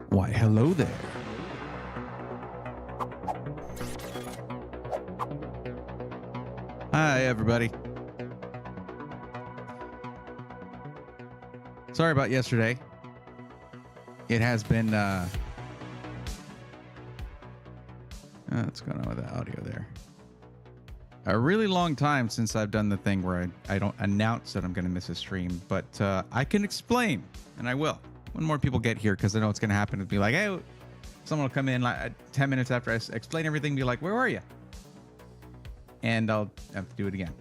Why, hello there. Hi, everybody. Sorry about yesterday. It has been, what's going on with the audio there? A really long time since I've done the thing where I don't announce that I'm going to miss a stream, but I can explain, and I will. When more people get here, because I know it's going to happen, it'll be like, hey, someone will come in like 10 minutes after I explain everything, be like, where were you? And I'll have to do it again.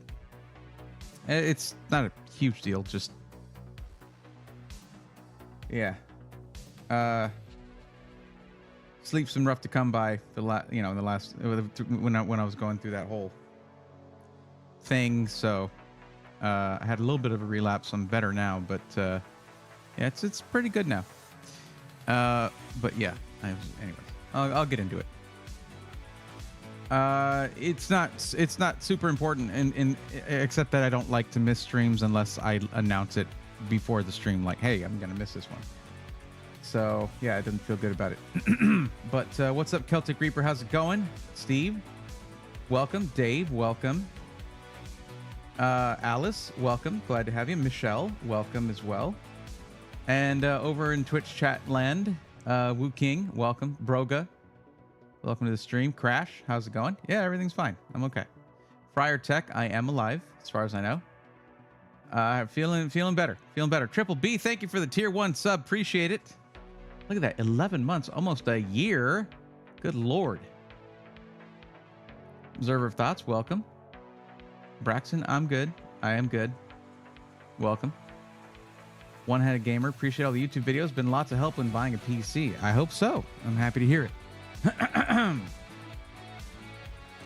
It's not a huge deal, just... yeah. Sleep's been rough to come by the when I was going through that whole thing, so I had a little bit of a relapse. I'm better now, but yeah, it's pretty good now. But yeah, anyway, I'll get into it. It's not super important, except that I don't like to miss streams unless I announce it before the stream, like, hey, I'm gonna miss this one. So yeah, it doesn't feel good about it. But what's up, Celtic Reaper? How's it going? Steve, welcome. Dave, welcome. Alice, welcome. Glad to have you. Michelle, welcome as well. And over in Twitch chat land, Wu King, welcome. Broga, welcome to the stream. Crash, how's it going? Yeah, everything's fine. I'm okay. Friar Tech, I am alive as far as I know. Feeling better. Feeling better. Triple B, thank you for the tier 1 sub. Appreciate it. Look at that. 11 months, almost a year. Good Lord. Observer of Thoughts, welcome. Braxton, I'm good. I am good. Welcome. One-Headed Gamer, appreciate all the YouTube videos. Been lots of help when buying a PC. I hope so. I'm happy to hear it.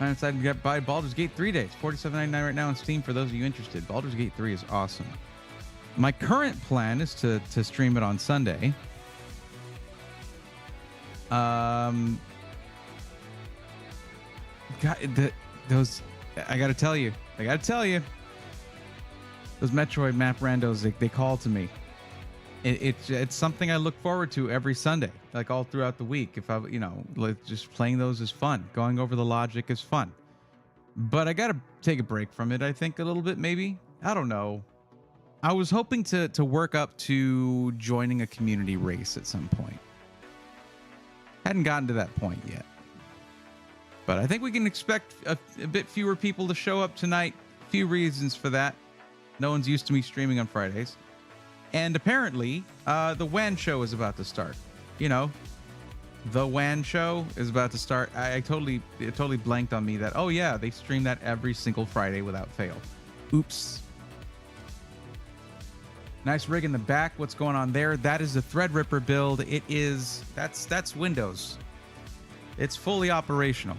I decided to buy Baldur's Gate 3 days. $47.99 right now on Steam for those of you interested. Baldur's Gate 3 is awesome. My current plan is to stream it on Sunday. God, those, I gotta tell you, those Metroid map randos, they call to me. It's something I look forward to every Sunday, like all throughout the week. If I, like just playing those is fun. Going over the logic is fun. But I gotta take a break from it, I think, a little bit, maybe. I don't know. I was hoping to work up to joining a community race at some point. Hadn't gotten to that point yet. But I think we can expect a bit fewer people to show up tonight. Few reasons for that. No one's used to me streaming on Fridays. And apparently, the WAN show is about to start. The WAN show is about to start. It totally blanked on me that, oh yeah, they stream that every single Friday without fail. Oops. Nice rig in the back. What's going on there? That is the Threadripper build. That's Windows. It's fully operational.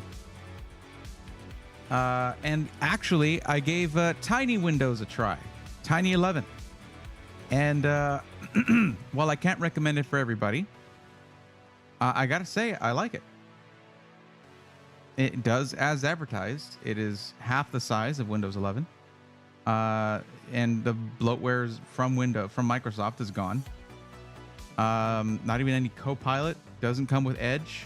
And actually, I gave Tiny Windows a try. Tiny 11. And while I can't recommend it for everybody, I gotta say, I like it. It does as advertised. It is half the size of Windows 11. And the bloatware from Microsoft is gone. Not even any Copilot. Doesn't come with Edge.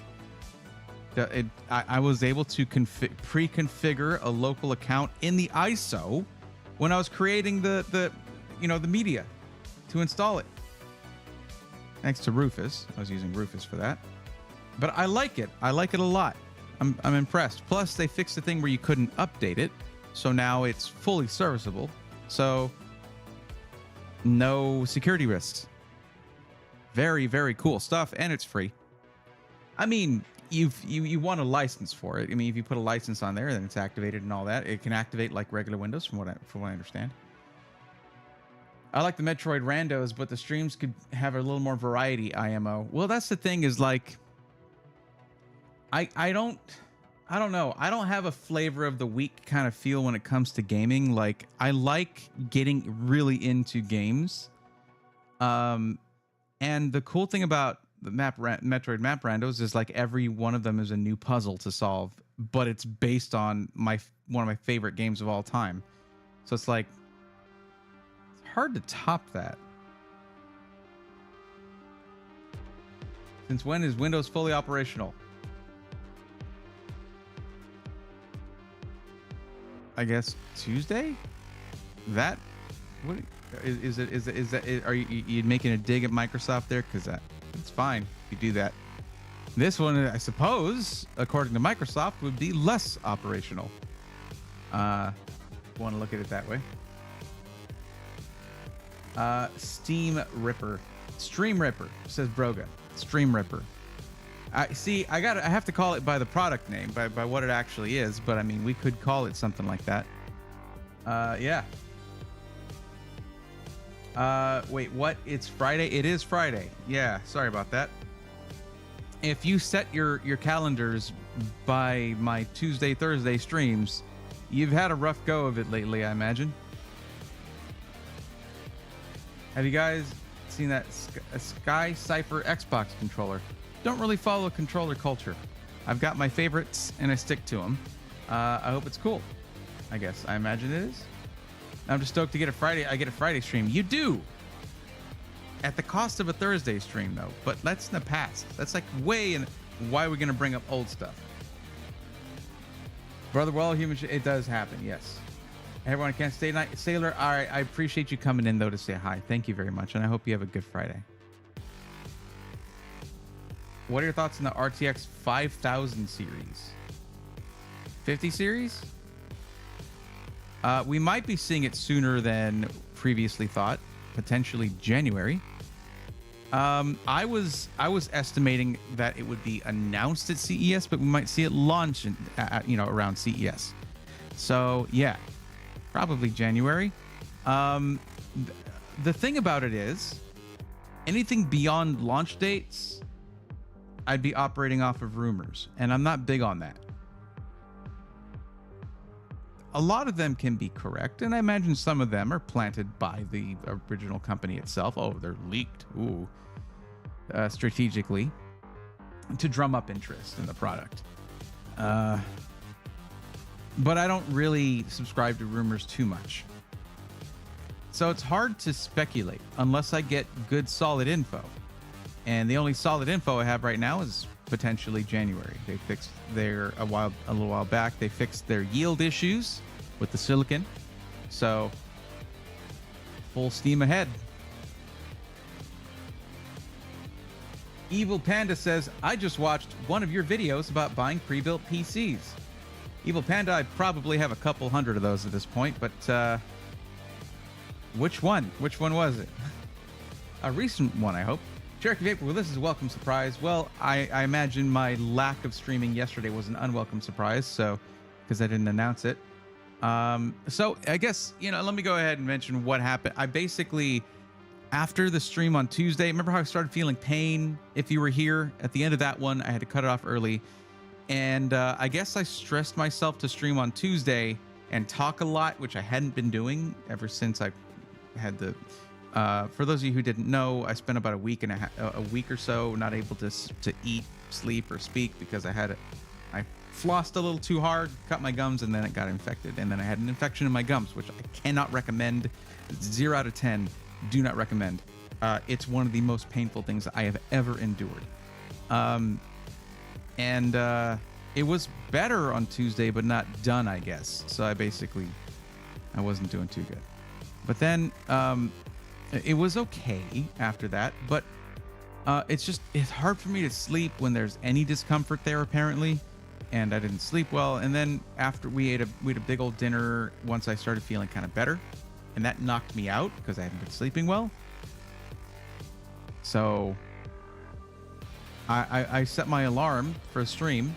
I was able to pre-configure a local account in the ISO when I was creating the media to install it. Thanks to Rufus. I was using Rufus for that. But I like it. I like it a lot. I'm impressed. Plus, they fixed the thing where you couldn't update it. So now it's fully serviceable. So no security risks. Very, very cool stuff. And it's free. I mean, you want a license for it. I mean, if you put a license on there, then it's activated and all that. It can activate like regular Windows from what I understand. I like the Metroid randos, but the streams could have a little more variety, IMO. Well, that's the thing is like, I don't know. I don't have a flavor of the week kind of feel when it comes to gaming. Like, I like getting really into games. And the cool thing about the Metroid map randos is like every one of them is a new puzzle to solve, but it's based on one of my favorite games of all time. So it's like, it's hard to top that. Since when is Windows fully operational? I guess Tuesday? That what is it? Are you making a dig at Microsoft there? Because it's fine if you do that. This one, I suppose, according to Microsoft, would be less operational. Want to look at it that way. Steam Ripper, Stream Ripper, says Broga. Stream Ripper. I have to call it by the product name, by what it actually is. But I mean, we could call it something like that. Yeah. Wait, what? It's Friday? It is Friday. Yeah, sorry about that. If you set your calendars by my Tuesday, Thursday streams, you've had a rough go of it lately, I imagine. Have you guys seen that Sky Cypher Xbox controller? Don't really follow controller culture. I've got my favorites and I stick to them. I hope it's cool. I guess. I imagine it is. I'm just stoked to get a Friday. I get a Friday stream. You do. At the cost of a Thursday stream, though. But that's in the past. That's like way in. Why are we going to bring up old stuff? Brother, well, human. It does happen. Yes. Everyone can't stay night. Sailor, all right. I appreciate you coming in, though, to say hi. Thank you very much. And I hope you have a good Friday. What are your thoughts on the RTX 5000 series? 50 series? We might be seeing it sooner than previously thought, potentially January. I was estimating that it would be announced at CES, but we might see it launch around CES. So yeah, probably January. The thing about it is, anything beyond launch dates, I'd be operating off of rumors, and I'm not big on that. A lot of them can be correct, and I imagine some of them are planted by the original company itself. Oh, they're leaked. Ooh. Strategically to drum up interest in the product. But I don't really subscribe to rumors too much. So it's hard to speculate unless I get good solid info. And the only solid info I have right now is potentially January. They fixed a little while back, they fixed their yield issues with the silicon. So full steam ahead. Evil Panda says, I just watched one of your videos about buying pre-built PCs. Evil Panda, I probably have a couple hundred of those at this point, but which one? Which one was it? A recent one, I hope. Cherokee Vapor, well, this is a welcome surprise. Well, I imagine my lack of streaming yesterday was an unwelcome surprise, so because I didn't announce it. So I guess, let me go ahead and mention what happened. I basically, after the stream on Tuesday, remember how I started feeling pain? If you were here at the end of that one, I had to cut it off early. And I guess I stressed myself to stream on Tuesday and talk a lot, which I hadn't been doing ever since I had the... for those of you who didn't know, I spent about a week or so not able to eat, sleep, or speak because I flossed a little too hard, cut my gums, and then it got infected. And then I had an infection in my gums, which I cannot recommend. 0 out of 10. Do not recommend. It's one of the most painful things I have ever endured. And it was better on Tuesday, but not done, I guess. So I wasn't doing too good. But then it was okay after that. But it's hard for me to sleep when there's any discomfort there, apparently. And I didn't sleep well. And then after we had a big old dinner once I started feeling kind of better. And that knocked me out because I hadn't been sleeping well. So I set my alarm for a stream.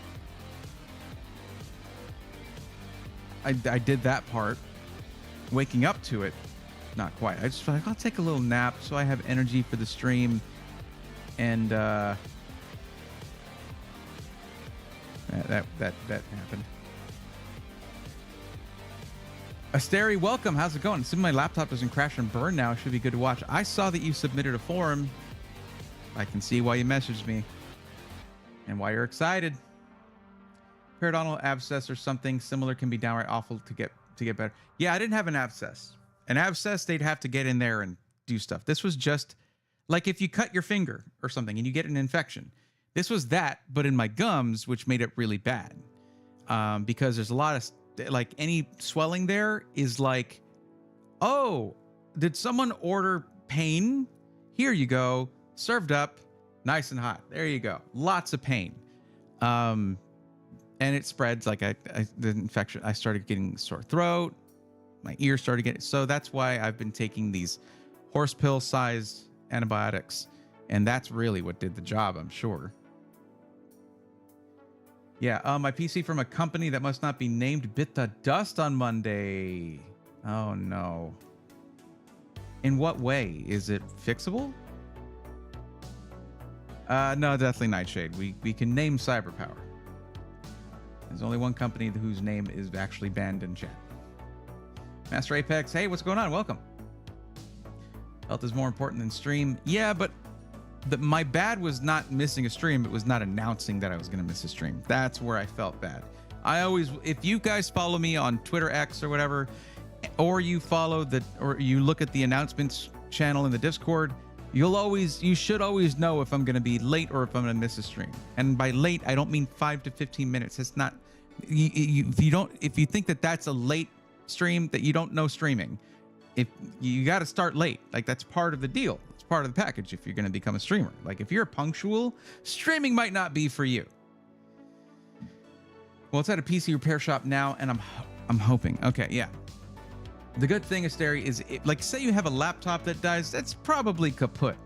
I did that part. Waking up to it, not quite. I just felt like I'll take a little nap so I have energy for the stream. And that happened. Asteri, welcome. How's it going? Assuming my laptop doesn't crash and burn now, it should be good to watch. I saw that you submitted a forum. I can see why you messaged me and why you're excited. Periodontal abscess or something similar can be downright awful to get to get better. Yeah, I didn't have an abscess. An abscess, they'd have to get in there and do stuff. This was just like if you cut your finger or something and you get an infection. This was that, but in my gums, which made it really bad. Because there's a lot of, like, any swelling there is like, oh, did someone order pain? Here you go. Served up, nice and hot. There you go. Lots of pain. And it spreads. Like the infection, I started getting sore throat. My ears started getting, so that's why I've been taking these horse pill sized antibiotics. And that's really what did the job, I'm sure. Yeah, my PC from a company that must not be named bit the dust on Monday. Oh no. In what way? Is it fixable? No, definitely Nightshade. We can name Cyberpower. There's only one company whose name is actually banned in chat. Master Apex, hey, what's going on? Welcome. Health is more important than stream. Yeah, but my bad was not missing a stream. It was not announcing that I was going to miss a stream. That's where I felt bad. I always, if you guys follow me on Twitter X or whatever, or you follow or you look at the announcements channel in the Discord, you should always know if I'm going to be late or if I'm going to miss a stream. And by late, I don't mean 5 to 15 minutes. It's not, if you think that that's a late stream, that you don't know streaming, if you got to start late, like that's part of the deal. Part of the package if you're going to become a streamer. Like if you're punctual, streaming might not be for you. Well, it's at a PC repair shop now, and I'm hoping. Okay, yeah. The good thing, Asteri, is like say you have a laptop that dies, that's probably kaput.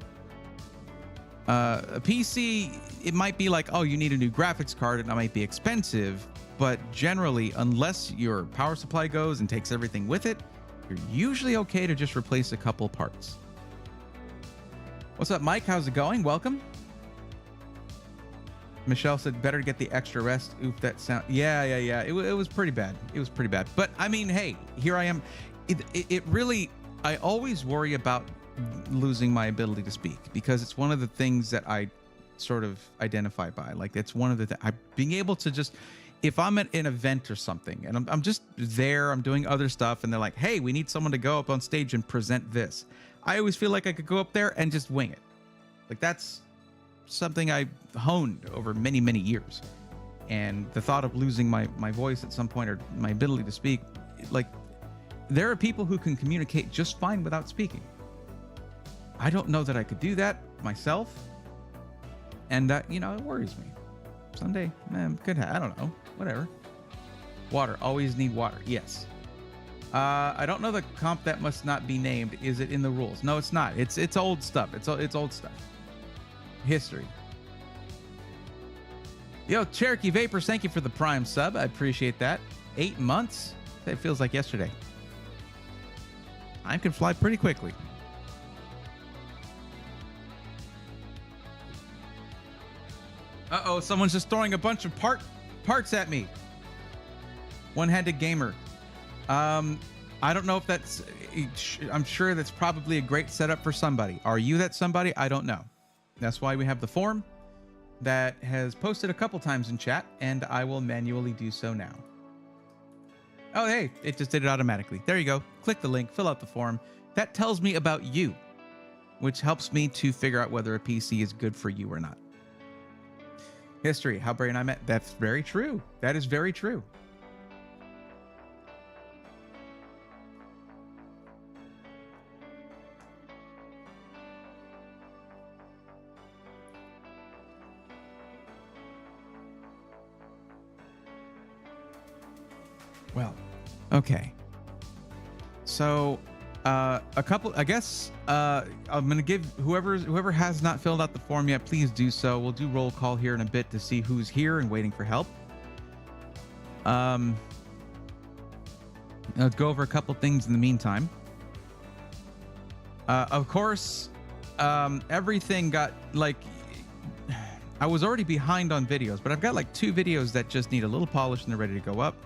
A PC, it might be like, oh, you need a new graphics card, and that might be expensive. But generally, unless your power supply goes and takes everything with it, you're usually okay to just replace a couple parts. What's up, Mike? How's it going? Welcome. Michelle said, better get the extra rest. Oof, that sound. Yeah. It was pretty bad. It was pretty bad. But I mean, hey, here I am. It really, I always worry about losing my ability to speak because it's one of the things that I sort of identify by. Like, it's one of the being able to just, if I'm at an event or something and I'm just there, I'm doing other stuff and they're like, hey, we need someone to go up on stage and present this. I always feel like I could go up there and just wing it. Like that's something I honed over many, many years. And the thought of losing my voice at some point or my ability to speak, like there are people who can communicate just fine without speaking. I don't know that I could do that myself. And it worries me. Someday, man, I don't know, whatever. Water, always need water. Yes. I don't know the comp that must not be named. Is it in the rules? No, it's not. It's old stuff. It's old stuff. History. Yo, Cherokee Vapors, thank you for the Prime sub. I appreciate that. 8 months? It feels like yesterday. Time can fly pretty quickly. Uh-oh, someone's just throwing a bunch of parts at me. One-handed gamer. I don't know if that's, I'm sure that's probably a great setup for somebody. Are you that somebody? I don't know. That's why we have the form that has posted a couple times in chat, and I will manually do so now. Oh, hey, it just did it automatically. There you go. Click the link, fill out the form. That tells me about you, which helps me to figure out whether a PC is good for you or not. History, how Bray and I met. That's very true. That is very true. Well, okay. So, a couple, I guess, I'm going to give whoever has not filled out the form yet, please do so. We'll do roll call here in a bit to see who's here and waiting for help. Let's go over a couple things in the meantime. Of course, everything got like, I was already behind on videos, but I've got like 2 videos that just need a little polish and they're ready to go up.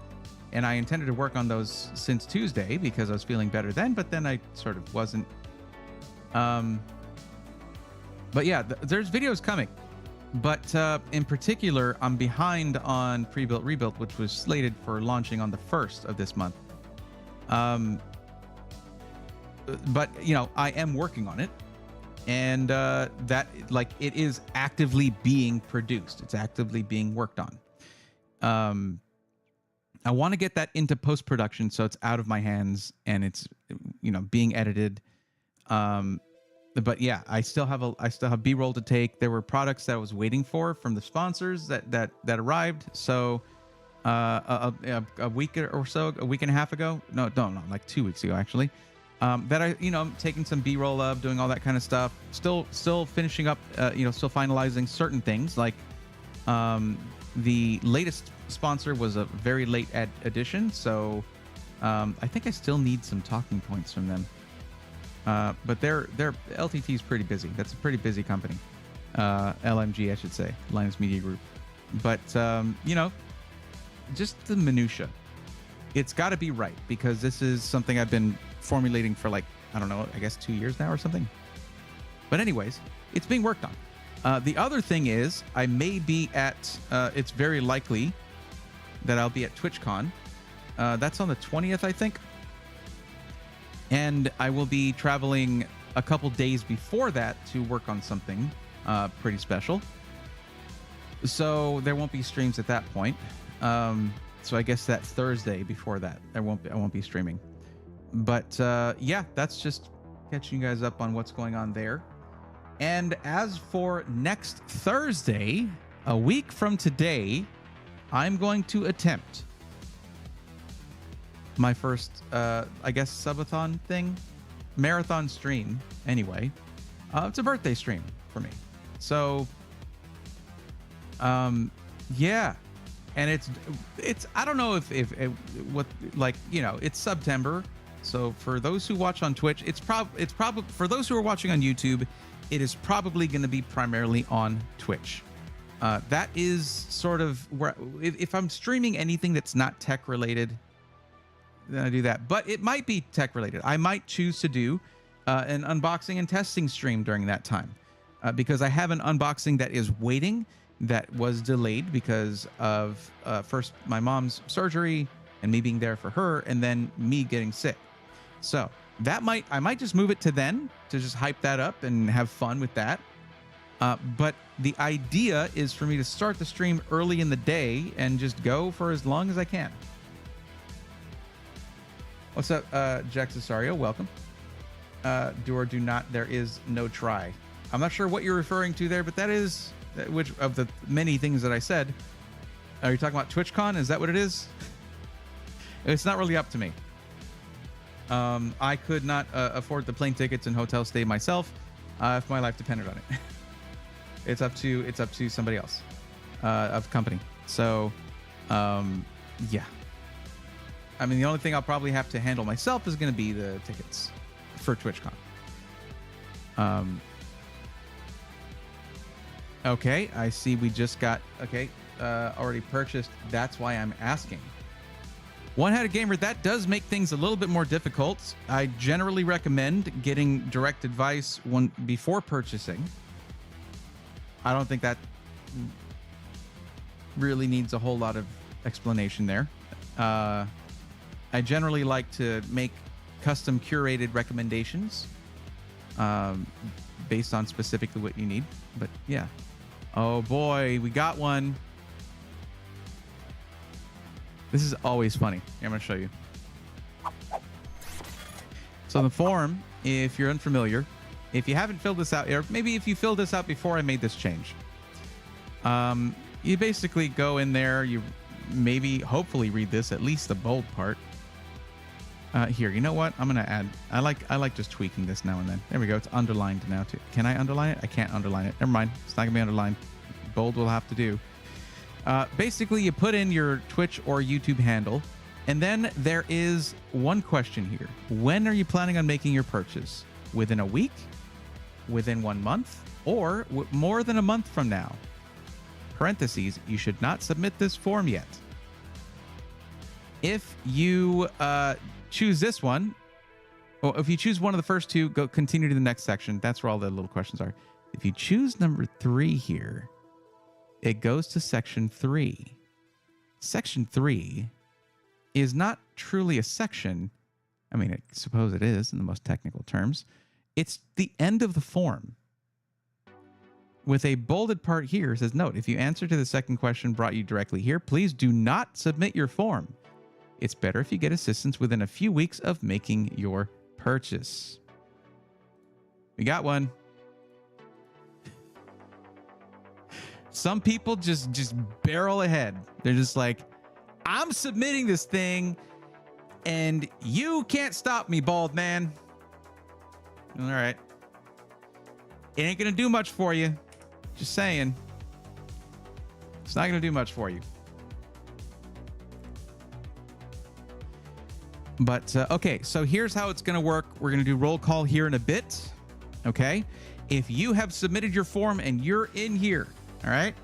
And I intended to work on those since Tuesday because I was feeling better then, but then I sort of wasn't. But yeah, there's videos coming. But in particular, I'm behind on Pre-Built Rebuilt, which was slated for launching on the 1st of this month. But I am working on it, and that like it is actively being produced. It's actively being worked on. I want to get that into post-production so it's out of my hands and it's being edited. But yeah, I still have B-roll to take. There were products that I was waiting for from the sponsors that arrived. So a week or so, a week and a half ago, no, like 2 weeks ago actually, that I'm taking some B-roll of, doing all that kind of stuff. Still finishing up, still finalizing certain things. Like the latest sponsor was a very late addition, so I think I still need some talking points from them. But their LTT is pretty busy. That's a pretty busy company. LMG, I should say, Linus Media Group. But just the minutia. It's got to be right, because this is something I've been formulating for like, I don't know, I guess 2 years now or something. But anyways, it's being worked on. The other thing is I may be at, it's very likely that I'll be at TwitchCon. That's on the 20th, I think. And I will be traveling a couple days before that to work on something pretty special. So there won't be streams at that point. So I guess that Thursday before that, I won't be streaming. But yeah, that's just catching you guys up on what's going on there. And as for next Thursday, a week from today, I'm going to attempt my first, I guess, subathon thing, marathon stream. Anyway, it's a birthday stream for me. So, yeah. And it's I don't know if what, like, it's September. So for those who watch on Twitch, it's probably for those who are watching on YouTube, it is probably going to be primarily on Twitch. That is sort of where, if I'm streaming anything that's not tech related, then I do that. But it might be tech related. I might choose to do an unboxing and testing stream during that time, because I have an unboxing that is waiting, that was delayed because of first my mom's surgery and me being there for her, and then me getting sick. So that I might just move it to then, to just hype that up and have fun with that. But the idea is for me to start the stream early in the day and just go for as long as I can. What's up, Jack Cesario? Welcome. Do or do not, there is no try. I'm not sure what you're referring to there, but that is, which of the many things that I said. Are you talking about TwitchCon? Is that what it is? It's not really up to me. I could not afford the plane tickets and hotel stay myself if my life depended on it. It's up to somebody else of company. So, yeah. I mean, the only thing I'll probably have to handle myself is going to be the tickets for TwitchCon. Okay, I see we just got, already purchased. That's why I'm asking. One-Headed Gamer, that does make things a little bit more difficult. I generally recommend getting direct advice before purchasing. I don't think that really needs a whole lot of explanation there. I generally like to make custom curated recommendations based on specifically what you need. But yeah. Oh boy, we got one. This is always funny. Here, I'm going to show you. So the form, if you're unfamiliar, if you haven't filled this out, or maybe if you filled this out before I made this change, you basically go in there, you hopefully read this, at least the bold part. Here, you know what? I'm going to add, I like just tweaking this now and then. There we go. It's underlined now too. Can I underline it? I can't underline it. Never mind. It's not going to be underlined. Bold will have to do. Basically, you put in your Twitch or YouTube handle, and then there is one question here. When are you planning on making your purchase? Within a week? Within 1 month? Or more than a month from now? Parentheses, you should not submit this form yet. If you choose this one, or if you choose one of the first two, go continue to the next section. That's where all the little questions are. If you choose number 3 here, it goes to section 3. Section 3 is not truly a section. I mean, I suppose it is in the most technical terms. It's the end of the form. With a bolded part here, it says, note, if you answer to the second question brought you directly here, please do not submit your form. It's better if you get assistance within a few weeks of making your purchase. We got one. Some people just barrel ahead. They're just like, I'm submitting this thing and you can't stop me, bald man. All right. It ain't going to do much for you. Just saying. It's not going to do much for you. But, okay, so here's how it's going to work. We're going to do roll call here in a bit. Okay. If you have submitted your form and you're in here, all right,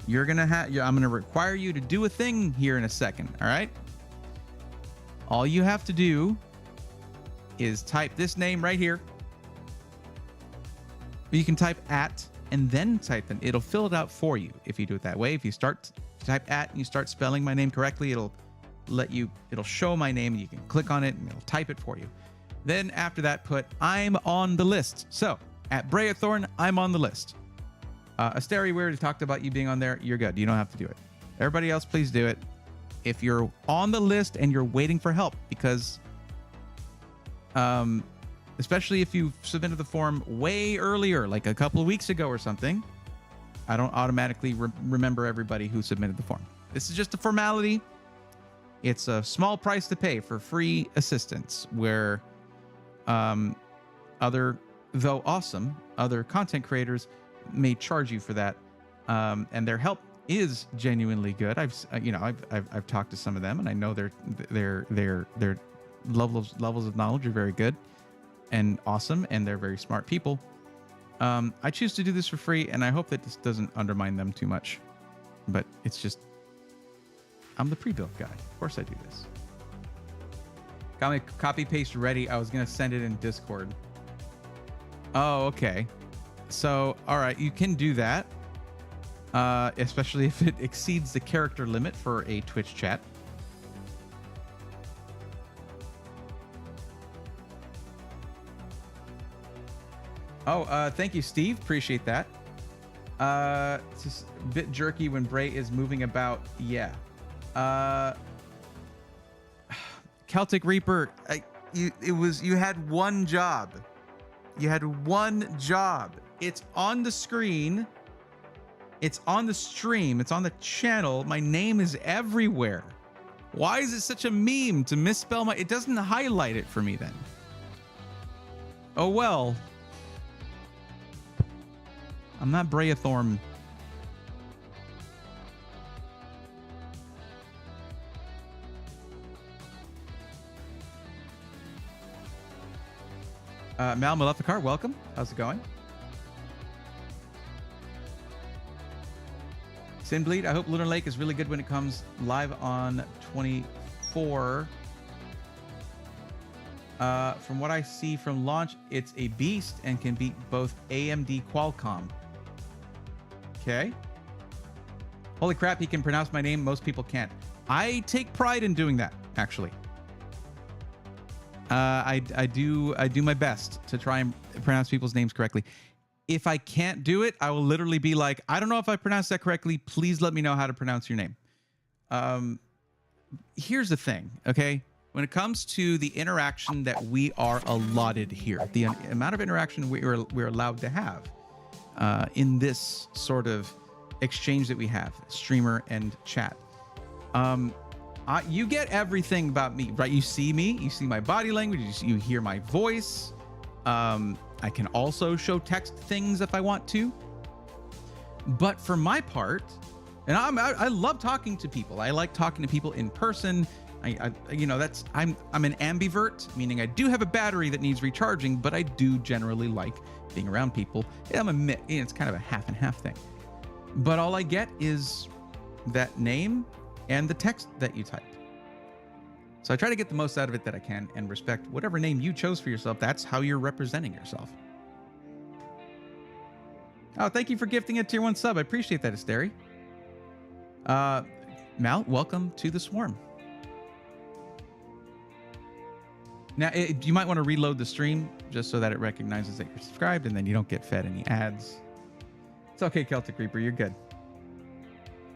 you're going to have, I'm going to require you to do a thing here in a second. All right. All you have to do is type this name right here. You can type at and then type them. It'll fill it out for you if you do it that way. If you start type at and you start spelling my name correctly, it'll show my name. You can click on it and it'll type it for you. Then after that, put I'm on the list. So at Brayathorn, I'm on the list. Asteri, we already talked about you being on there. You're good. You don't have to do it. Everybody else, please do it. If you're on the list and you're waiting for help, because especially if you submitted the form way earlier, like a couple of weeks ago or something, I don't automatically remember everybody who submitted the form. This is just a formality. It's a small price to pay for free assistance, where other content creators may charge you for that, and their help is genuinely good. I've talked to some of them, and I know their levels of knowledge are very good and awesome, and they're very smart people. I choose to do this for free, and I hope that this doesn't undermine them too much. But it's just, I'm the pre-built guy. Of course I do this. Got my copy paste ready. I was gonna send it in Discord. Oh, okay. So, all right, you can do that, especially if it exceeds the character limit for a Twitch chat. Oh, thank you, Steve. Appreciate that. It's just a bit jerky when Bray is moving about. Yeah. Celtic Reaper, you had one job. You had one job. It's on the screen. It's on the stream. It's on the channel. My name is everywhere. Why is it such a meme to misspell my... It doesn't highlight it for me then. Oh, well. I'm not Brayathorn. Mal Maleficar, welcome. How's it going? Sinbleed, I hope Lunar Lake is really good when it comes live on 24. From what I see from launch, it's a beast and can beat both AMD Qualcomm. Okay. Holy crap, he can pronounce my name. Most people can't. I take pride in doing that, actually. I do my best to try and pronounce people's names correctly. If I can't do it, I will literally be like, I don't know if I pronounced that correctly. Please let me know how to pronounce your name. Here's the thing, okay? When it comes to the interaction that we are allotted here, the amount of interaction we're allowed to have in this sort of exchange that we have, streamer and chat, you get everything about me, right? You see me, you see my body language, you hear my voice. I can also show text things if I want to. But for my part, and I love talking to people. I like talking to people in person. I'm an ambivert, meaning I do have a battery that needs recharging, but I do generally like being around people. It's kind of a half and half thing. But all I get is that name and the text that you type. So I try to get the most out of it that I can and respect whatever name you chose for yourself. That's how you're representing yourself. Oh, thank you for gifting a tier 1 sub. I appreciate that, Asteri. Mal, welcome to the swarm. Now, you might want to reload the stream just so that it recognizes that you're subscribed and then you don't get fed any ads. It's okay, Celtic Reaper. You're good.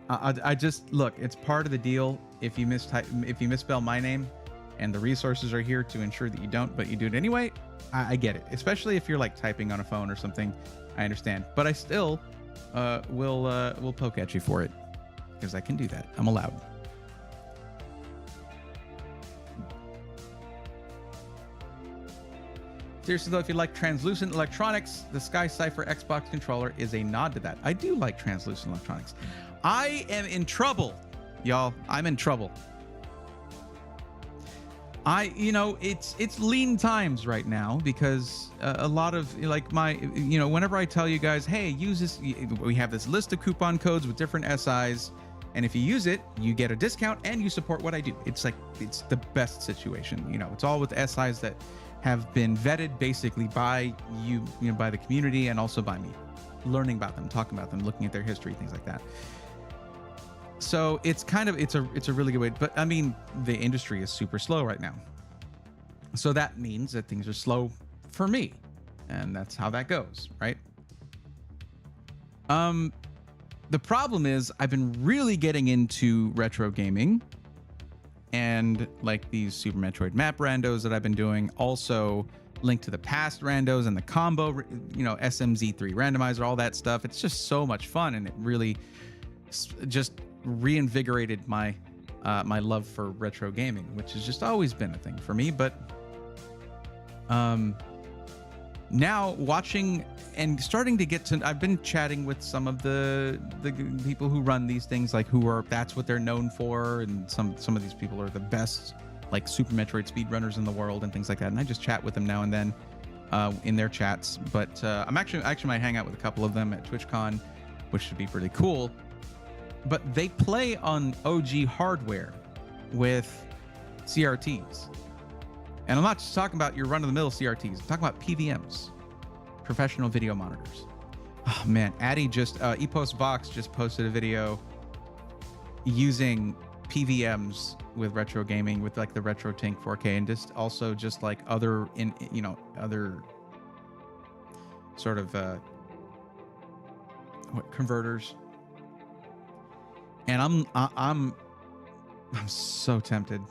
I just look. It's part of the deal. If you misspell my name, and the resources are here to ensure that you don't, but you do it anyway. I get it, especially if you're like typing on a phone or something. I understand, but I still will poke at you for it because I can do that. I'm allowed. Seriously though, if you like translucent electronics, the Sky Cipher Xbox controller is a nod to that. I do like translucent electronics. I am in trouble, y'all. I'm in trouble. It's lean times right now because a lot of like whenever I tell you guys, hey, use this, we have this list of coupon codes with different SIs, and if you use it, you get a discount and you support what I do. It's the best situation. It's all with SIs that have been vetted basically by by the community and also by me, learning about them, talking about them, looking at their history, things like that. So it's a really good way, but I mean, the industry is super slow right now. So that means that things are slow for me, and that's how that goes, right? The problem is I've been really getting into retro gaming and like these Super Metroid map randos that I've been doing, also Link to the Past randos and the combo, SMZ3 randomizer, all that stuff. It's just so much fun, and it really just reinvigorated my my love for retro gaming, which has just always been a thing for me. But now watching and starting to get to, I've been chatting with some of the people who run these things, like that's what they're known for, and some of these people are the best like Super Metroid speedrunners in the world and things like that. And I just chat with them now and then in their chats. But I'm actually might hang out with a couple of them at TwitchCon, which should be pretty cool. But they play on OG hardware with CRTs. And I'm not just talking about your run-of-the-mill CRTs. I'm talking about PVMs, professional video monitors. Oh man, Addy Epos Box just posted a video using PVMs with retro gaming, with like the Retro Tank 4K, and just like other other sort of converters. And I'm so tempted.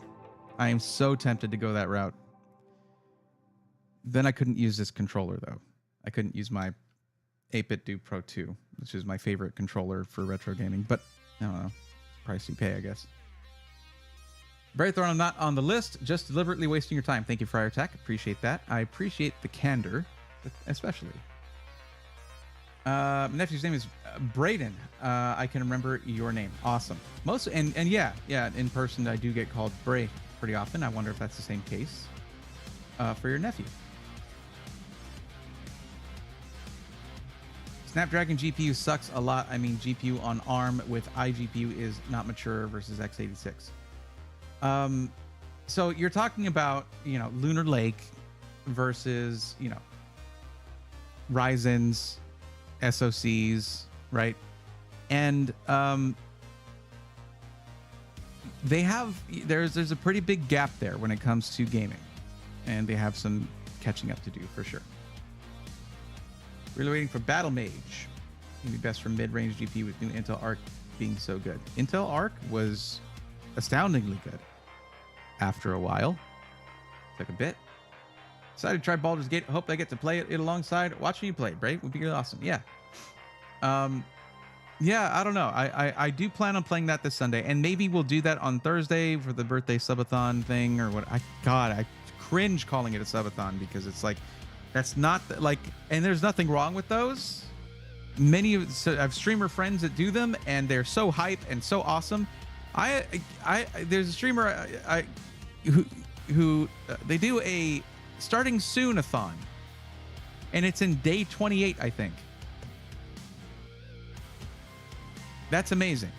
I am so tempted to go that route. Then I couldn't use this controller though. I couldn't use my 8-Bit Do Pro 2, which is my favorite controller for retro gaming. But I don't know, price you pay, I guess. Braythorn, I'm not on the list. Just deliberately wasting your time. Thank you, Friar Tech. Appreciate that. I appreciate the candor, especially. My nephew's name is Braden. I can remember your name. Awesome. And yeah, in person I do get called Bray pretty often. I wonder if that's the same case for your nephew. Snapdragon GPU sucks a lot. I mean, GPU on ARM with iGPU is not mature versus x86. So you're talking about, Lunar Lake versus, Ryzen's SoCs, right? And there's a pretty big gap there when it comes to gaming, and they have some catching up to do for sure. Really waiting for Battle Mage. Maybe best for mid-range GPU with new Intel Arc being so good. Intel Arc was astoundingly good after a while. Took a bit. Decided to try Baldur's Gate. Hope I get to play it alongside watching you play. Brave would be really awesome. Yeah. Yeah, I don't know. I do plan on playing that this Sunday, and maybe we'll do that on Thursday for the birthday subathon thing or what. I cringe calling it a subathon because it's like, that's not like, and there's nothing wrong with those. I have streamer friends that do them, and they're so hype and so awesome. There's a streamer who they do a starting soon-a-thon, and it's in day 28, I think. That's amazing.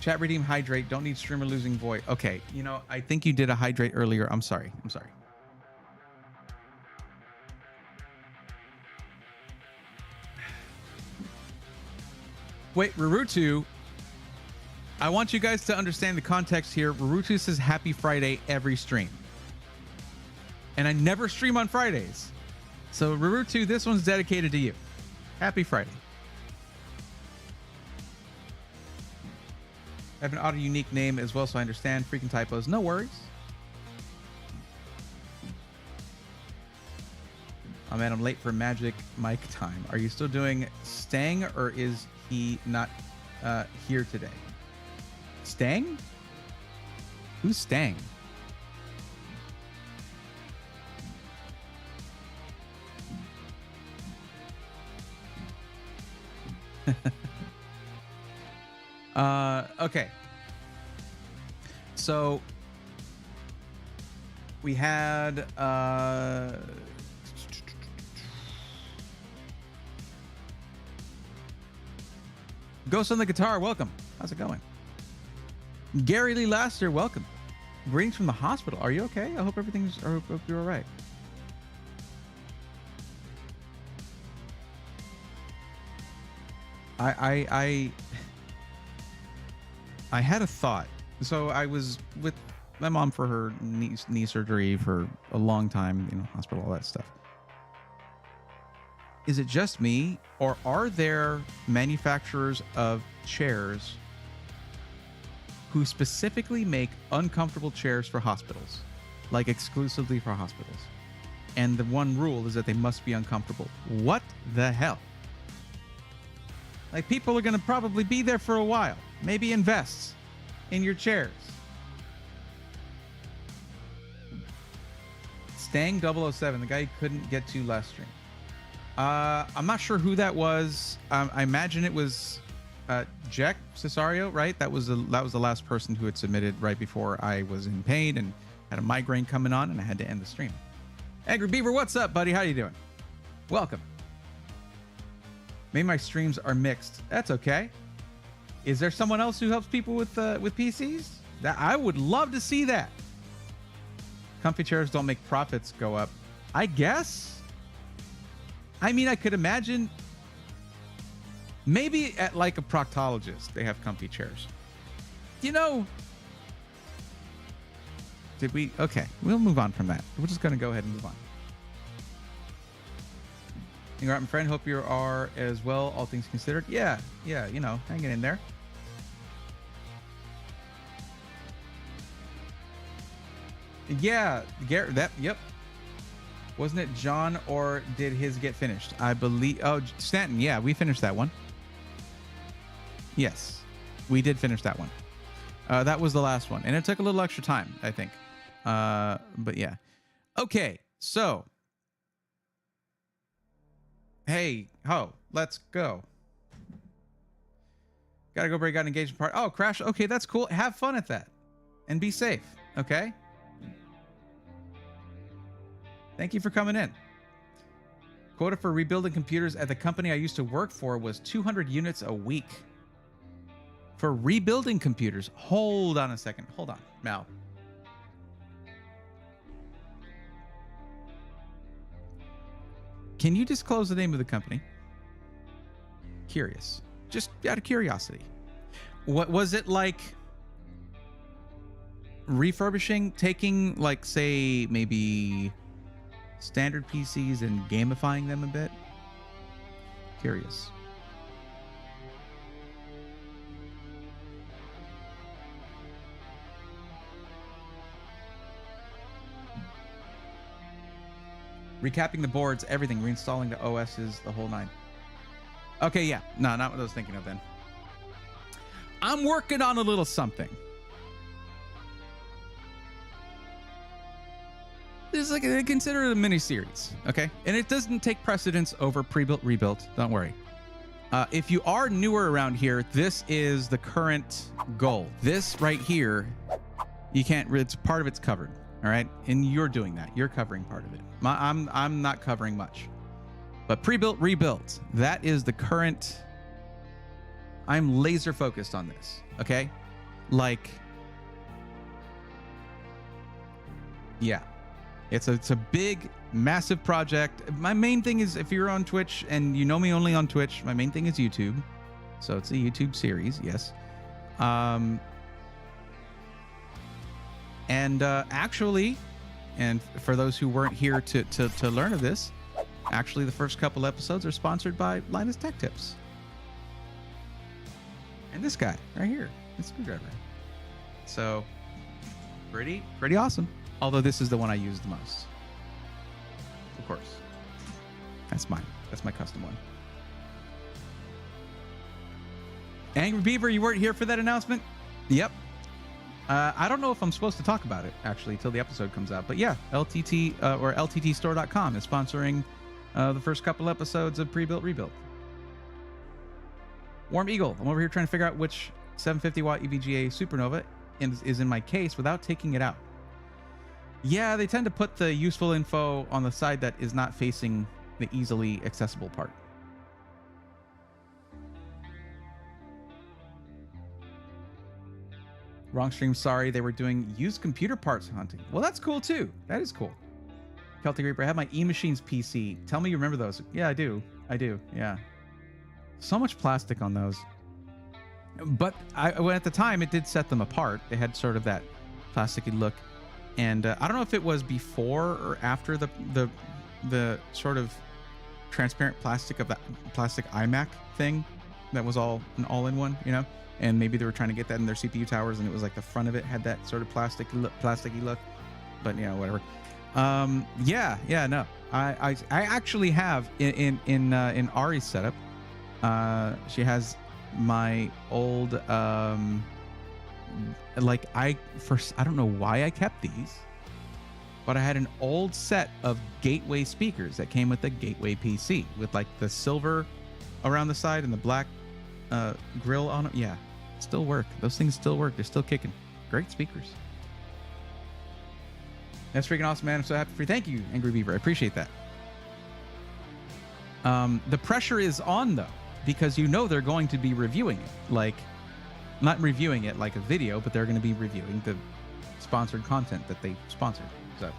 Chat redeem hydrate. Don't need streamer losing void. Okay, I think you did a hydrate earlier. I'm sorry. Wait, Rurutu. I want you guys to understand the context here. Rarutu says happy Friday every stream. And I never stream on Fridays. So Rarutu, this one's dedicated to you. Happy Friday. I have an auto unique name as well, so I understand freaking typos. No worries. Oh man, I'm late for Magic Mike time. Are you still doing Stang, or is he not here today? Stang? Who's Stang? Okay. So we had Ghost on the Guitar, welcome. How's it going? Gary Lee Laster, welcome. Greetings from the hospital. Are you okay? I hope everything's. I hope you're all right. I had a thought. So I was with my mom for her knee surgery for a long time, you know, hospital, all that stuff. Is it just me, or are there manufacturers of chairs who specifically make uncomfortable chairs for hospitals, like exclusively for hospitals? And the one rule is that they must be uncomfortable. What the hell? Like, people are going to probably be there for a while. Maybe invest in your chairs. Stang 007, the guy you couldn't get to last stream. I'm not sure who that was. I imagine it was Jack Cesario, right? That was the last person who had submitted right before I was in pain and had a migraine coming on, and I had to end the stream. Angry Beaver, what's up, buddy? How you doing? Welcome. Maybe my streams are mixed. That's okay. Is there someone else who helps people with PCs? That I would love to see that. Comfy chairs don't make profits go up. I guess. I mean, I could imagine maybe at like a proctologist, they have comfy chairs. You know, did we? Okay, we'll move on from that. We're just going to go ahead and move on. You're right, my friend. Hope you are as well, all things considered. Yeah, you know, hanging in there. Yeah, Garrett, yep. Wasn't it John, or did his get finished? I believe, oh, Stanton, yeah, we finished that one. Yes, we did finish that one. That was the last one, and it took a little extra time, I think. But yeah. Okay, so. Hey, let's go. Gotta go break out an engagement part. Oh, Crash, okay, that's cool. Have fun at that, and be safe, okay? Thank you for coming in. Quota for rebuilding computers at the company I used to work for was 200 units a week. For rebuilding computers. Hold on a second. Hold on, Mal. Can you disclose the name of the company? Curious. Just out of curiosity. What was it like? Refurbishing, taking, like, say, maybe standard PCs and gamifying them a bit? Curious. Recapping the boards, everything, reinstalling the OSs, the whole nine. Okay, yeah. No, not what I was thinking of then. I'm working on a little something. This is like, consider it a mini series, okay? And it doesn't take precedence over pre-built, rebuilt. Don't worry. If you are newer around here, this is the current goal. This right here, you can't. It's part of it's covered, all right? And you're doing that. You're covering part of it. I'm not covering much, but pre-built, rebuilt. That is the current. I'm laser focused on this, okay? Like, yeah. It's a big, massive project. My main thing is, if you're on Twitch, and you know me only on Twitch, my main thing is YouTube. So it's a YouTube series, yes. Actually, and for those who weren't here to learn of this, actually the first couple episodes are sponsored by Linus Tech Tips. And this guy right here, this screwdriver. So pretty awesome. Although this is the one I use the most. Of course. That's mine. That's my custom one. Angry Beaver, you weren't here for that announcement? Yep. I don't know if I'm supposed to talk about it, actually, till the episode comes out. But yeah, LTT or LTTstore.com is sponsoring the first couple episodes of Pre-Built Rebuilt. Warm Eagle, I'm over here trying to figure out which 750-watt EVGA Supernova is in my case without taking it out. Yeah, they tend to put the useful info on the side that is not facing the easily accessible part. Wrong stream, sorry. They were doing used computer parts hunting. Well, that's cool too. That is cool. Celtic Reaper, I have my E-Machines PC. Tell me you remember those. Yeah, I do. Yeah. So much plastic on those. But at the time, it did set them apart. They had sort of that plasticky look. And I don't know if it was before or after the sort of transparent plastic of that plastic iMac thing that was all an all-in-one, you know? And maybe they were trying to get that in their CPU towers, and it was like the front of it had that sort of plasticky look. But you know, whatever. No. I actually have in Ari's setup. She has my old I don't know why I kept these, but I had an old set of Gateway speakers that came with the Gateway PC with like the silver around the side and the black grill on it. Yeah, still work. Those things still work. They're still kicking. Great speakers. That's freaking awesome, man. I'm so happy for you. Thank you, Angry Beaver. I appreciate that. The pressure is on though, because you know they're going to be reviewing it. Like, not reviewing it like a video, but they're going to be reviewing the sponsored content that they sponsored. So.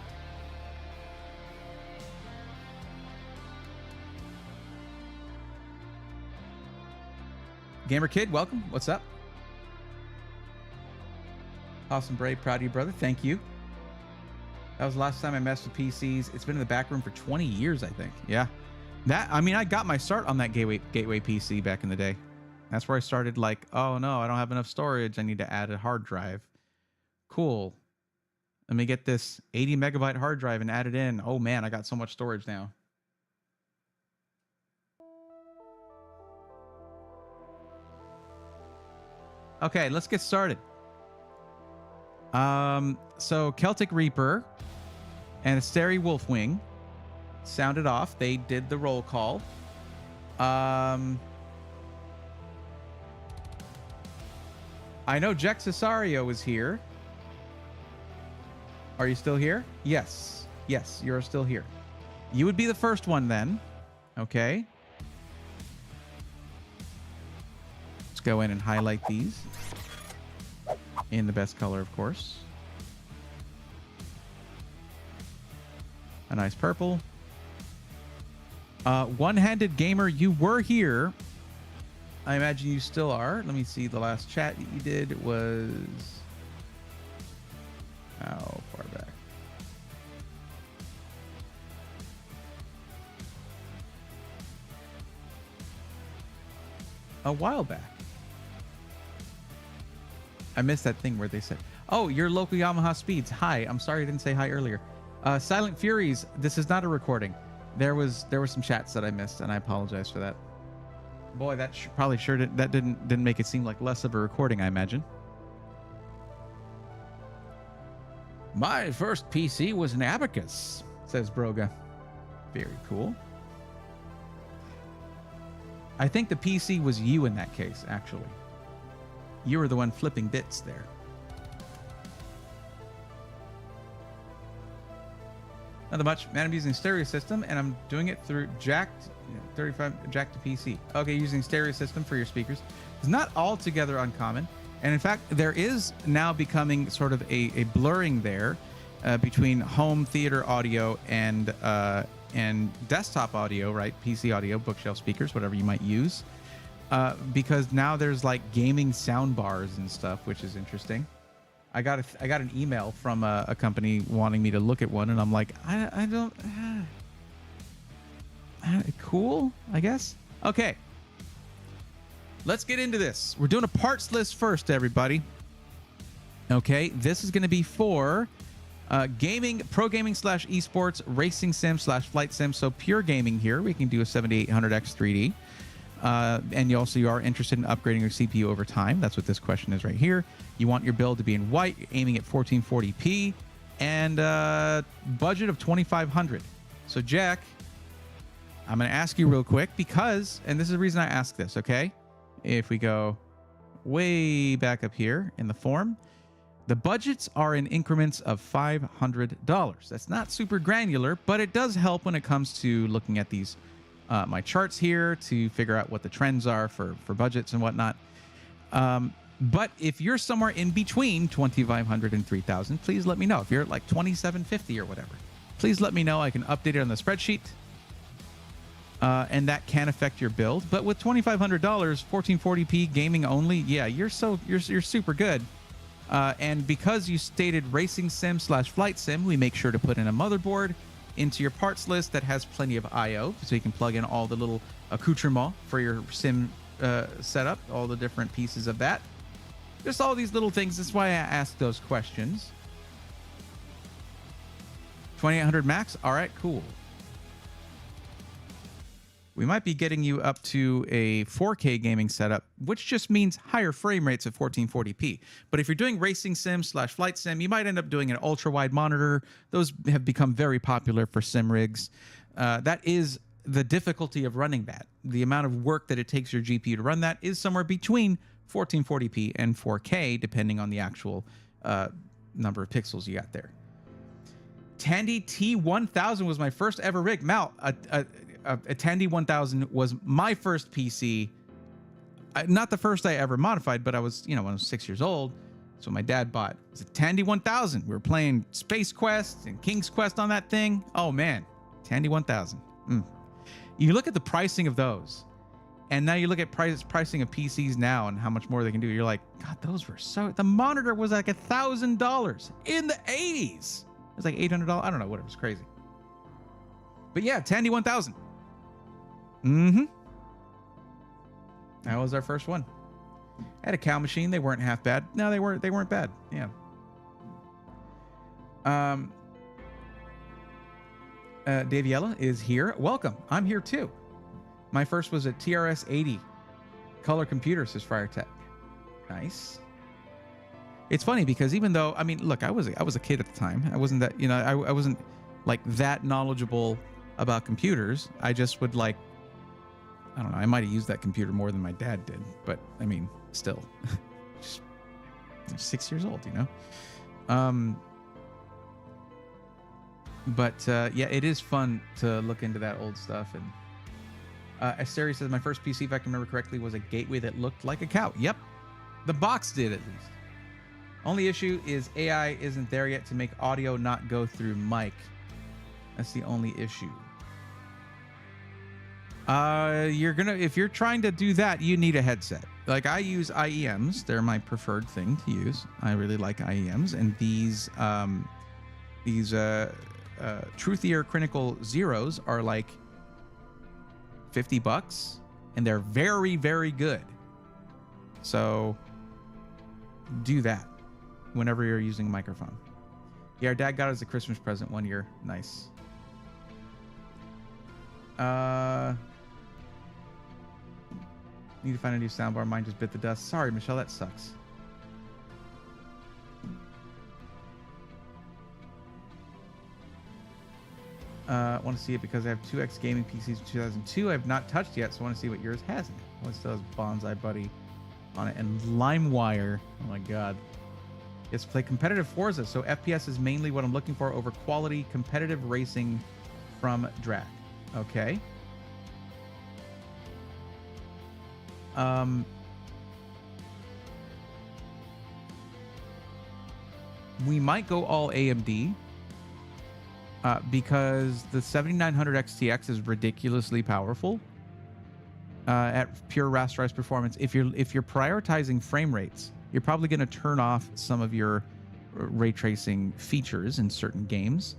Gamer Kid, welcome. What's up? Awesome, Brave. Proud of you, brother. Thank you. That was the last time I messed with PCs. It's been in the back room for 20 years, I think. Yeah. I got my start on that Gateway PC back in the day. That's where I started like, oh no, I don't have enough storage. I need to add a hard drive. Cool. Let me get this 80 megabyte hard drive and add it in. Oh man, I got so much storage now. Okay, let's get started. So Celtic Reaper and Asteri Wolfwing sounded off. They did the roll call. I know Jack Cesario is here. Are you still here? Yes. Yes, you're still here. You would be the first one then. Okay. Let's go in and highlight these. In the best color, of course. A nice purple. One-handed gamer, you were here. I imagine you still are. Let me see. The last chat that you did was how far back? A while back. I missed that thing where they said, oh, your local Yamaha Speeds. Hi. I'm sorry I didn't say hi earlier. Silent Furies, this is not a recording. There were some chats that I missed, and I apologize for that. Boy, that didn't make it seem like less of a recording, I imagine. My first PC was an Abacus, says Broga. Very cool. I think the PC was you in that case, actually. You were the one flipping bits there. Not that much. Man, I'm using stereo system, and I'm doing it through jacked 35 jack to PC. Okay, using stereo system for your speakers. It's not altogether uncommon. And in fact, there is now becoming sort of a blurring there between home theater audio and desktop audio, right? PC audio, bookshelf speakers, whatever you might use. because now there's like gaming sound bars and stuff, which is interesting. I got an email from a company wanting me to look at one, and I'm like, I don't. Cool, I guess. Okay, let's get into this. We're doing a parts list first, everybody. Okay, this is going to be for gaming, pro gaming / esports, racing sim / flight sim. So pure gaming here. We can do a 7800X 3D. And you are interested in upgrading your CPU over time. That's what this question is right here. You want your build to be in white, you're aiming at 1440p, and budget of 2500. So Jack, I'm going to ask you real quick because, and this is the reason I ask this, okay? If we go way back up here in the form, the budgets are in increments of $500. That's not super granular, but it does help when it comes to looking at these my charts here to figure out what the trends are for budgets and whatnot. But if you're somewhere in between 2,500 and 3,000, please let me know. If you're at like 2,750 or whatever, please let me know. I can update it on the spreadsheet. And that can affect your build. But with $2,500, 1440p gaming only, yeah, you're super good. And because you stated racing sim / flight sim, we make sure to put in a motherboard into your parts list that has plenty of I/O, so you can plug in all the little accoutrements for your sim setup, all the different pieces of that. Just all these little things. That's why I asked those questions. 2800 max. All right, cool. We might be getting you up to a 4K gaming setup, which just means higher frame rates of 1440p. But if you're doing racing sim / flight sim, you might end up doing an ultra wide monitor. Those have become very popular for sim rigs. That is the difficulty of running that. The amount of work that it takes your GPU to run that is somewhere between 1440p and 4K, depending on the actual number of pixels you got there. Tandy T1000 was my first ever rig. Mal, a Tandy 1000 was my first PC. Not the first I ever modified, but I was, when I was 6 years old. So my dad bought. It was a Tandy 1000. We were playing Space Quest and King's Quest on that thing. Oh man, Tandy 1000. You look at the pricing of those, and now you look at pricing of PCs now and how much more they can do. You're like, God, those were so. The monitor was like $1,000 in the 80s. It was like $800. I don't know, whatever. It was crazy. But yeah, Tandy 1000. That was our first one. I had a cow machine. They weren't half bad. No, they weren't bad. Yeah. Dave Yella is here. Welcome. I'm here too. My first was a TRS 80 color computer, says FireTech. Nice. It's funny because even though, I mean, look, I was a kid at the time. I wasn't that, I wasn't like that knowledgeable about computers. I just would like, I don't know, I might have used that computer more than my dad did, but I mean, still, just 6 years old, But yeah, it is fun to look into that old stuff. And Asteri says, my first PC, if I can remember correctly, was a gateway that looked like a cow. Yep, the box did at least. Only issue is AI isn't there yet to make audio not go through mic. That's the only issue. If you're trying to do that, you need a headset. Like I use IEMs. They're my preferred thing to use. I really like IEMs. And these Truthier Critical Zeros are like $50 and they're very, very good. So do that whenever you're using a microphone. Yeah, our dad got us a Christmas present one year. Nice. Need to find a new soundbar. Mine just bit the dust. Sorry, Michelle, that sucks. I want to see it because I have 2X gaming PCs in 2002 I have not touched yet, so I want to see what yours has in it. It still has Bonsai Buddy on it and LimeWire. Oh my god. It's play competitive Forza, so FPS is mainly what I'm looking for over quality competitive racing from drag. Okay. We might go all AMD because the 7900 XTX is ridiculously powerful. at pure rasterized performance. If you're prioritizing frame rates, you're probably going to turn off some of your ray tracing features in certain games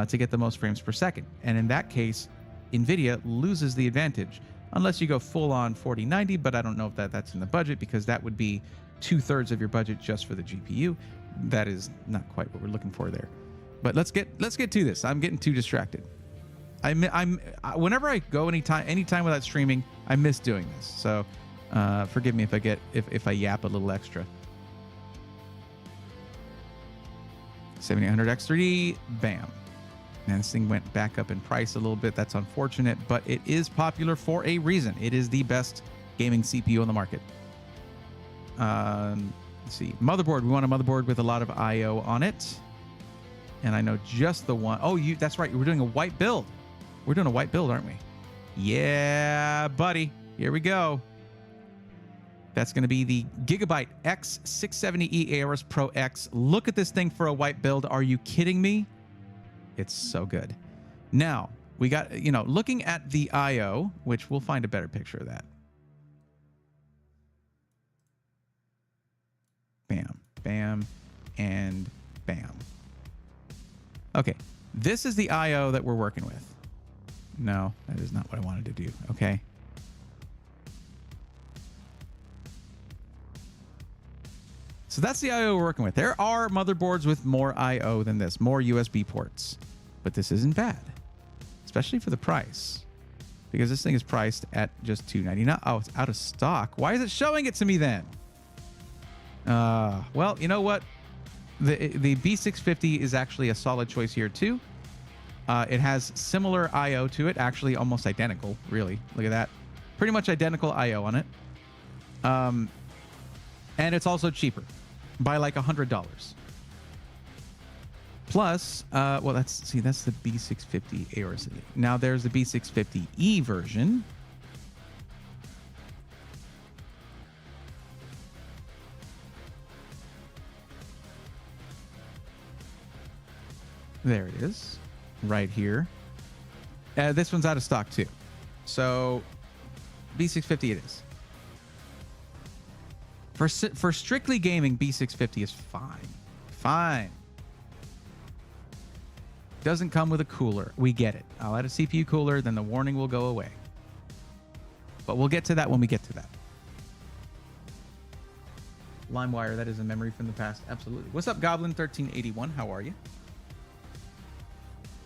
to get the most frames per second. And in that case, NVIDIA loses the advantage unless you go full on 4090, but I don't know if that's in the budget, because that would be 2/3 of your budget just for the GPU. That is not quite what we're looking for there. But let's get to this. I'm getting too distracted. Whenever I go anytime without streaming, I miss doing this. So forgive me if I yap a little extra. 7800 X3D, bam. And this thing went back up in price a little bit. That's unfortunate, but it is popular for a reason. It is the best gaming CPU on the market. Let's see. Motherboard. We want a motherboard with a lot of I/O on it. And I know just the one. Oh, that's right. We're doing a white build. We're doing a white build, aren't we? Yeah, buddy. Here we go. That's going to be the Gigabyte X670E Aorus Pro X. Look at this thing for a white build. Are you kidding me? It's so good. Now, we got, looking at the I/O, which we'll find a better picture of that. Bam, bam, and bam. Okay, this is the I/O that we're working with. No, that is not what I wanted to do. Okay. So that's the I/O we're working with. There are motherboards with more I/O than this, more USB ports. But this isn't bad, especially for the price, because this thing is priced at just $299. Oh, it's out of stock. Why is it showing it to me then? Well, you know what? The B650 is actually a solid choice here too. It has similar I/O to it, actually almost identical, really. Look at that. Pretty much identical I/O on it. And it's also cheaper by like $100. Plus, well, that's the B650 Aorus. Now there's the B650E version. There it is, right here. This one's out of stock too. So B650 it is. For strictly gaming, B650 is fine. Fine. Doesn't come with a cooler. We get it. I'll add a CPU cooler, then the warning will go away. But we'll get to that when we get to that. LimeWire, that is a memory from the past. Absolutely. What's up, Goblin1381? How are you?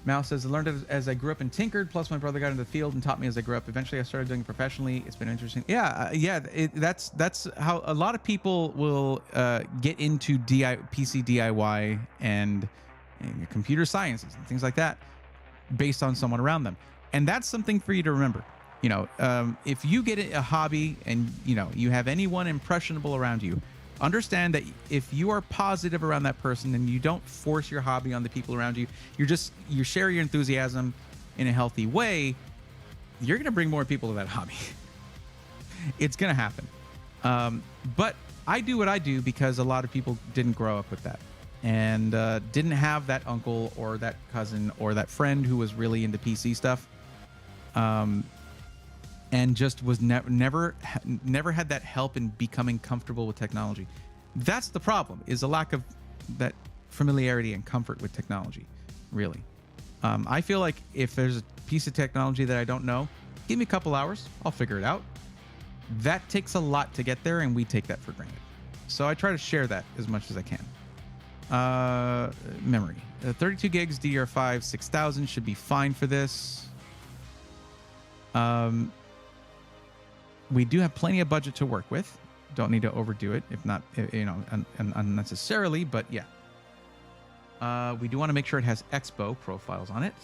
Mal says, I learned it as I grew up and tinkered, plus my brother got into the field and taught me as I grew up. Eventually, I started doing it professionally. It's been interesting. Yeah, that's how a lot of people will get into PC DIY and computer sciences and things like that based on someone around them. And that's something for you to remember. If you get a hobby and, you have anyone impressionable around you, understand that if you are positive around that person and you don't force your hobby on the people around you, you share your enthusiasm in a healthy way, you're going to bring more people to that hobby. It's going to happen. But I do what I do because a lot of people didn't grow up with that and didn't have that uncle or that cousin or that friend who was really into PC stuff. And just was never had that help in becoming comfortable with technology. That's the problem, is a lack of that familiarity and comfort with technology, really. I feel like if there's a piece of technology that I don't know, give me a couple hours, I'll figure it out. That takes a lot to get there, and we take that for granted. So I try to share that as much as I can. Memory. 32 gigs DDR5 6000 should be fine for this. We do have plenty of budget to work with. Don't need to overdo it, if not, unnecessarily, but yeah. We do want to make sure it has Expo profiles on it.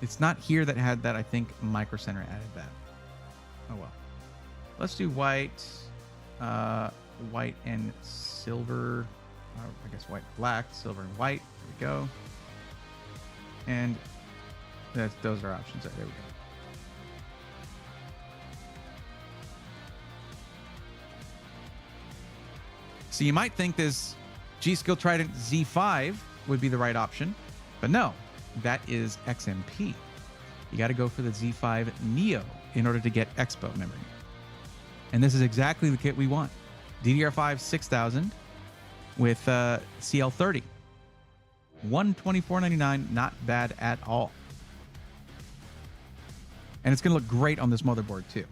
It's not here that had that. I think Micro Center added that. Oh well. Let's do white, white and silver. I guess white, black, silver, and white. There we go. And those are options. There we go. So you might think this G-Skill Trident Z5 would be the right option, but no, that is XMP. you got to go for the Z5 Neo in order to get Expo memory. And this is exactly the kit we want. DDR5 6000 with CL30. $124.99, not bad at all. And it's going to look great on this motherboard too.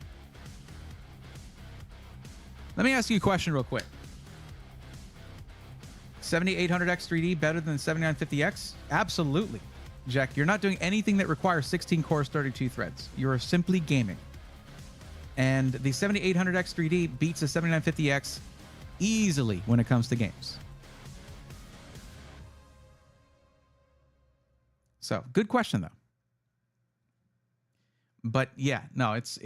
Let me ask you a question real quick. 7800X 3D better than 7950X? Absolutely. Jack, you're not doing anything that requires 16 cores, 32 threads. You're simply gaming. And the 7800X 3D beats the 7950X easily when it comes to games. So, good question though. But yeah, no, it's.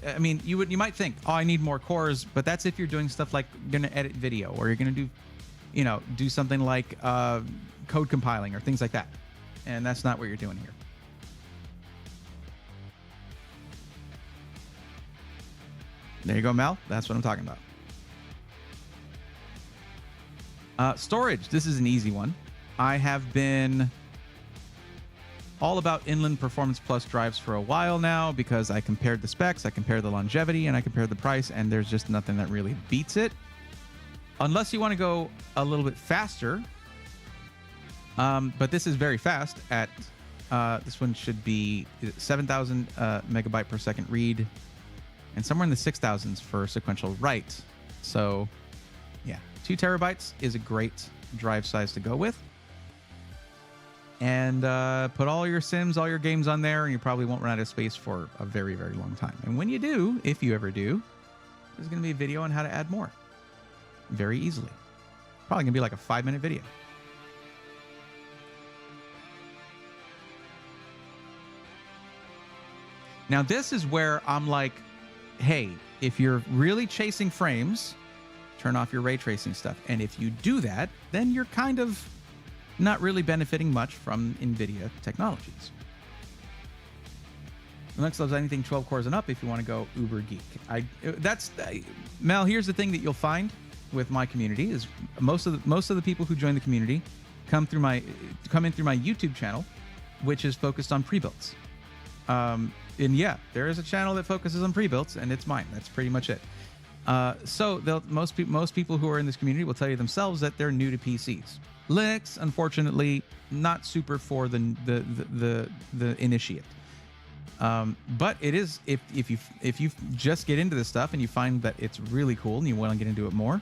I mean, you might think, oh, I need more cores, but that's if you're doing stuff like you're gonna edit video, or you're gonna do, do something like code compiling or things like that, and that's not what you're doing here. There you go, Mel. That's what I'm talking about. Storage. This is an easy one. I have been all about Inland Performance Plus drives for a while now because I compared the specs, I compared the longevity, and I compared the price, and there's just nothing that really beats it. Unless you want to go a little bit faster. But this is very fast at, this one should be 7,000 megabyte per second read, and somewhere in the 6,000s for sequential write. So yeah, 2 terabytes is a great drive size to go with. And put all your sims, all your games on there, and you probably won't run out of space for a very, very long time. And when you do, if you ever do, there's going to be a video on how to add more very easily. Probably going to be like a 5-minute video. Now, this is where I'm like, hey, if you're really chasing frames, turn off your ray tracing stuff. And if you do that, then you're kind of not really benefiting much from NVIDIA technologies. Linux loves anything 12 cores and up if you want to go uber geek. Mel, here's the thing that you'll find with my community is most of the people who join the community come in through my YouTube channel, which is focused on pre-builds. And yeah, there is a channel that focuses on pre-builds, and it's mine. That's pretty much it. So most people who are in this community will tell you themselves that they're new to PCs. Linux, unfortunately, not super for the initiate. But it is if you just get into this stuff and you find that it's really cool and you want to get into it more,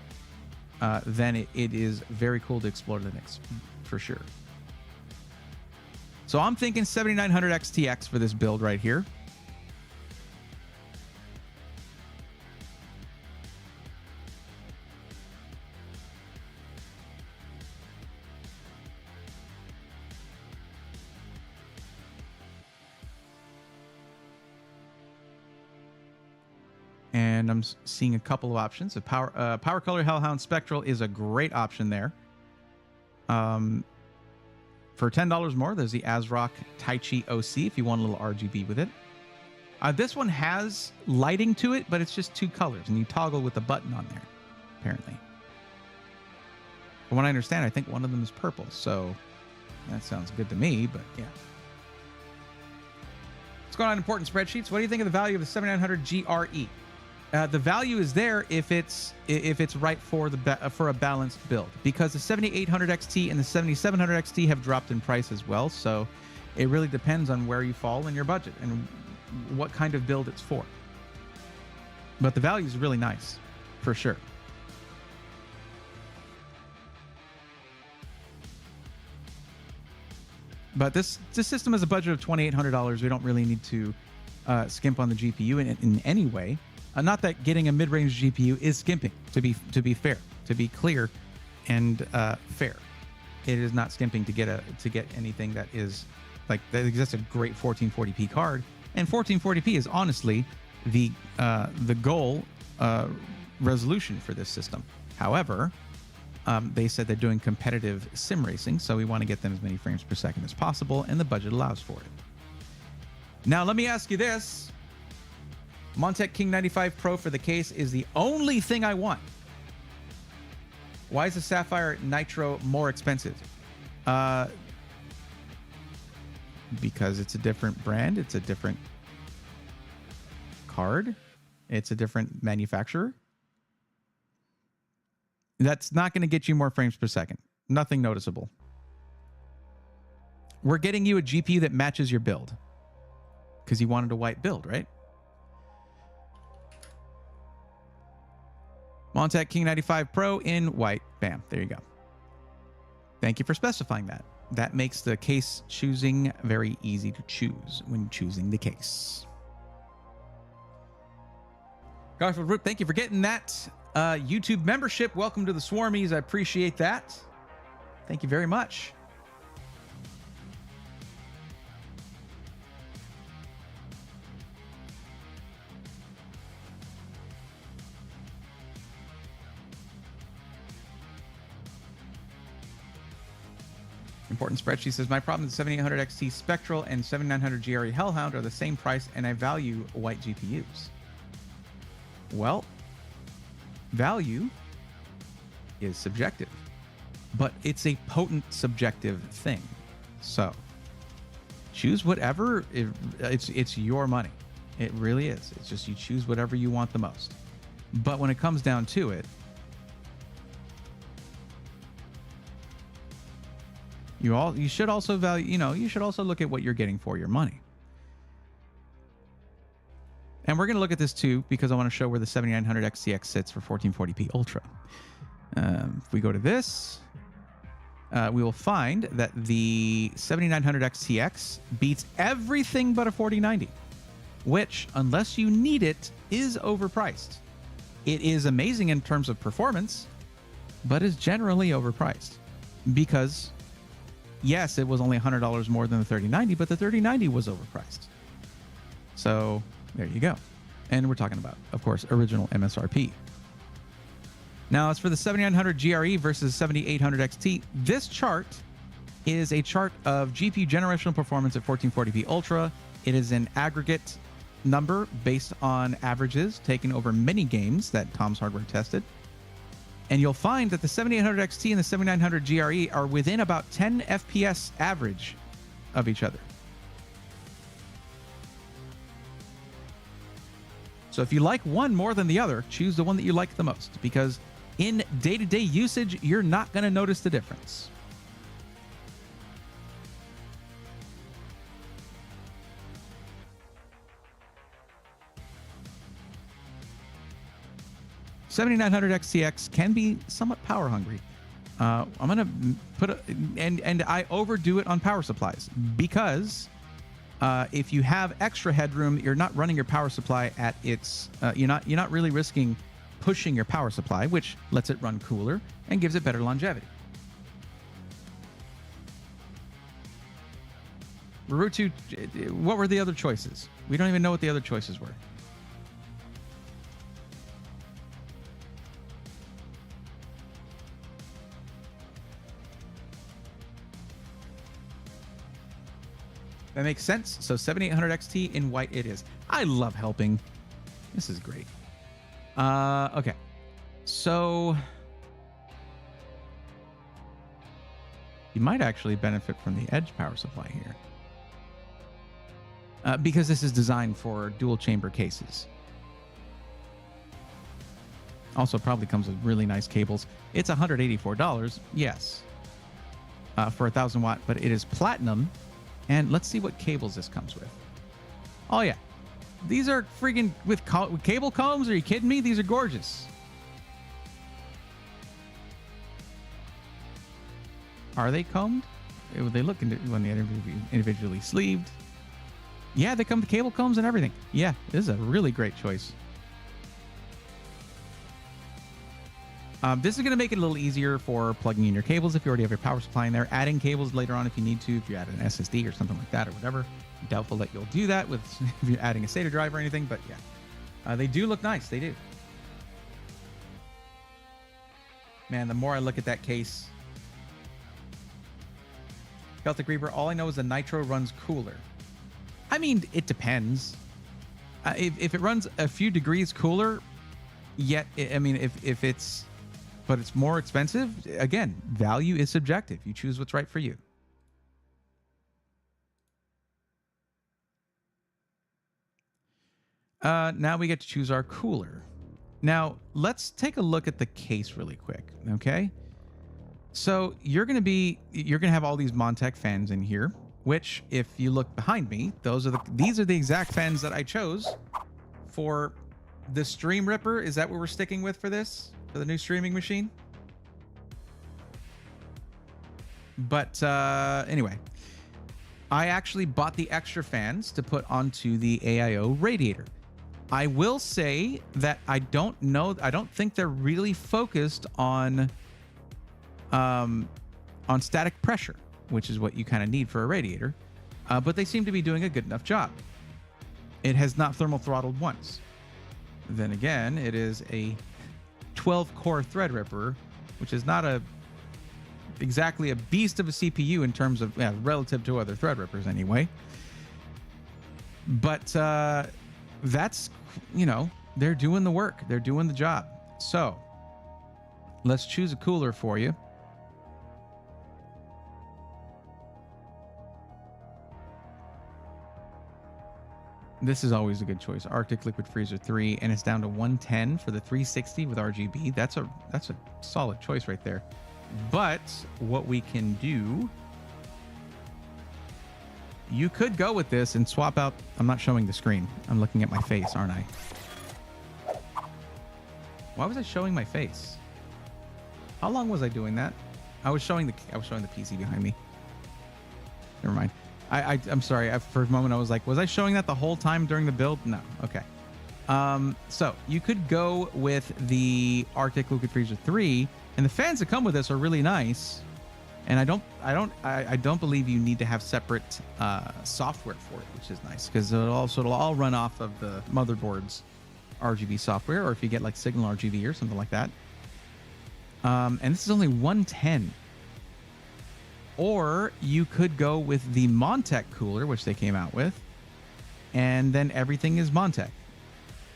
then it is very cool to explore Linux for sure. So I'm thinking 7900 XTX for this build right here. And I'm seeing a couple of options. A Power Color Hellhound Spectral is a great option there. For $10 more, there's the ASRock Taichi OC if you want a little RGB with it. This one has lighting to it, but it's just 2 colors, and you toggle with the button on there, apparently. From what I understand, I think one of them is purple, so that sounds good to me, but yeah. What's going on in important spreadsheets? What do you think of the value of the 7900 GRE? The value is there if it's right for a balanced build, because the 7800 XT and the 7700 XT have dropped in price as well. So it really depends on where you fall in your budget and what kind of build it's for. But the value is really nice, for sure. But this system has a budget of $2,800. We don't really need to skimp on the GPU in any way. Not that getting a mid-range GPU is skimping, to be fair, to be clear and fair. It is not skimping to get anything that is like that exists a great 1440p card, and 1440p is honestly the goal resolution for this system. However, they said they're doing competitive sim racing, so we want to get them as many frames per second as possible, and the budget allows for it. Now, let me ask you this. Montech King 95 Pro for the case is the only thing I want. Why is the Sapphire Nitro more expensive? because it's a different brand, it's a different card, it's a different manufacturer. That's not going to get you more frames per second. Nothing noticeable. We're getting you a GPU that matches your build because you wanted a white build, right? Montec King 95 Pro in white. Bam. There you go. Thank you for specifying that. That makes the case choosing very easy to choose when choosing the case. Garfield Root, thank you for getting that YouTube membership. Welcome to the Swarmies. I appreciate that. Thank you very much. Important spreadsheet says, my problem is 7800 XT Spectral and 7900 GRE Hellhound are the same price, and I value white GPUs. Well, value is subjective, but it's a potent subjective thing. So choose whatever. It's your money. It really is. It's just you choose whatever you want the most. But when it comes down to it, you should also value, you should also look at what you're getting for your money. And we're going to look at this too, because I want to show where the 7900 XTX sits for 1440p Ultra. If we go to this, we will find that the 7900 XTX beats everything but a 4090, which, unless you need it, is overpriced. It is amazing in terms of performance, but is generally overpriced because, yes, it was only $100 more than the 3090, but the 3090 was overpriced. So there you go. And we're talking about, of course, original MSRP. Now, as for the 7900 GRE versus 7800 XT, this chart is a chart of GPU generational performance at 1440p Ultra. It is an aggregate number based on averages taken over many games that Tom's Hardware tested. And you'll find that the 7800 XT and the 7900 GRE are within about 10 FPS average of each other. So if you like one more than the other, choose the one that you like the most, because in day-to-day usage, you're not going to notice the difference. $7,900 XTX can be somewhat power hungry. I'm going to put and I overdo it on power supplies because if you have extra headroom, you're not running your power supply at its. You're not really risking pushing your power supply, which lets it run cooler and gives it better longevity. Rurutu, what were the other choices? We don't even know what the other choices were. That makes sense. So 7800 XT in white it is. I love helping. This is great. Okay. So you might actually benefit from the edge power supply here. Because this is designed for dual chamber cases. Also probably comes with really nice cables. It's $184, yes, for 1,000 watt, but it is platinum. And let's see what cables this comes with. Oh yeah, these are freaking with cable combs. Are you kidding me? These are gorgeous. Are they combed? They look when they're individually sleeved. Yeah, they come with cable combs and everything. Yeah, this is a really great choice. This is going to make it a little easier for plugging in your cables if you already have your power supply in there. Adding cables later on if you need to, if you add an SSD or something like that or whatever. Doubtful that you'll do that with if you're adding a SATA drive or anything, but yeah. They do look nice. They do. Man, the more I look at that case. Celtic Reaper, all I know is the Nitro runs cooler. I mean, it depends. If it runs a few degrees cooler, yet, I mean, if it's... But it's more expensive. Again, value is subjective. You choose what's right for you. Now we get to choose our cooler. Now, let's take a look at the case really quick, okay? So you're going to have all these Montech fans in here, which if you look behind me, these are the exact fans that I chose for the Stream Ripper. Is that what we're sticking with for this? For the new streaming machine? But anyway, I actually bought the extra fans to put onto the AIO radiator. I will say that I don't think they're really focused on static pressure, which is what you kind of need for a radiator. But they seem to be doing a good enough job. It has not thermal throttled once. Then again, it is a 12-core Threadripper, which is not exactly a beast of a CPU in terms of relative to other Threadrippers anyway. But that's, they're doing the work. They're doing the job. So let's choose a cooler for you. This is always a good choice. Arctic Liquid Freezer 3, and it's down to 110 for the 360 with RGB. That's a solid choice right there. But what we can do, you could go with this and swap out. I'm not showing the screen. I'm looking at my face, aren't I? Why was I showing my face? How long was I doing that? I was showing the PC behind me. Never mind. I'm sorry. For a moment, I was like, was I showing that the whole time during the build? No. Okay. So you could go with the Arctic Liquid Freezer 3, and the fans that come with this are really nice. And I don't believe you need to have separate software for it, which is nice because it'll all run off of the motherboard's RGB software, or if you get like Signal RGB or something like that. And this is only 110. Or you could go with the Montech cooler, which they came out with, and then everything is Montech.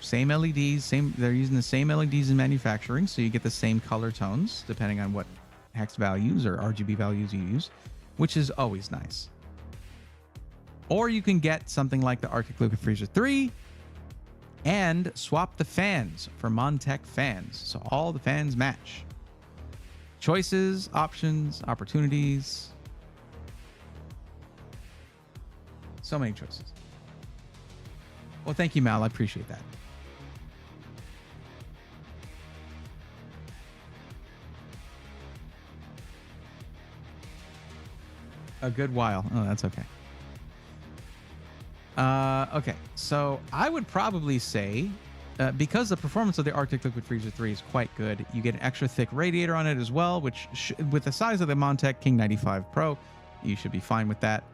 Same LEDs, they're using the same LEDs in manufacturing, so you get the same color tones depending on what hex values or RGB values you use, which is always nice. Or you can get something like the Arctic Liquid Freezer 3 and swap the fans for Montech fans, so all the fans match. Choices, options, opportunities. So many choices. Well, thank you, Mal. I appreciate that. A good while. Oh, that's okay. Okay, so I would probably say, because the performance of the Arctic Liquid Freezer 3 is quite good, you get an extra thick radiator on it as well, which with the size of the Montech King 95 Pro, you should be fine with that.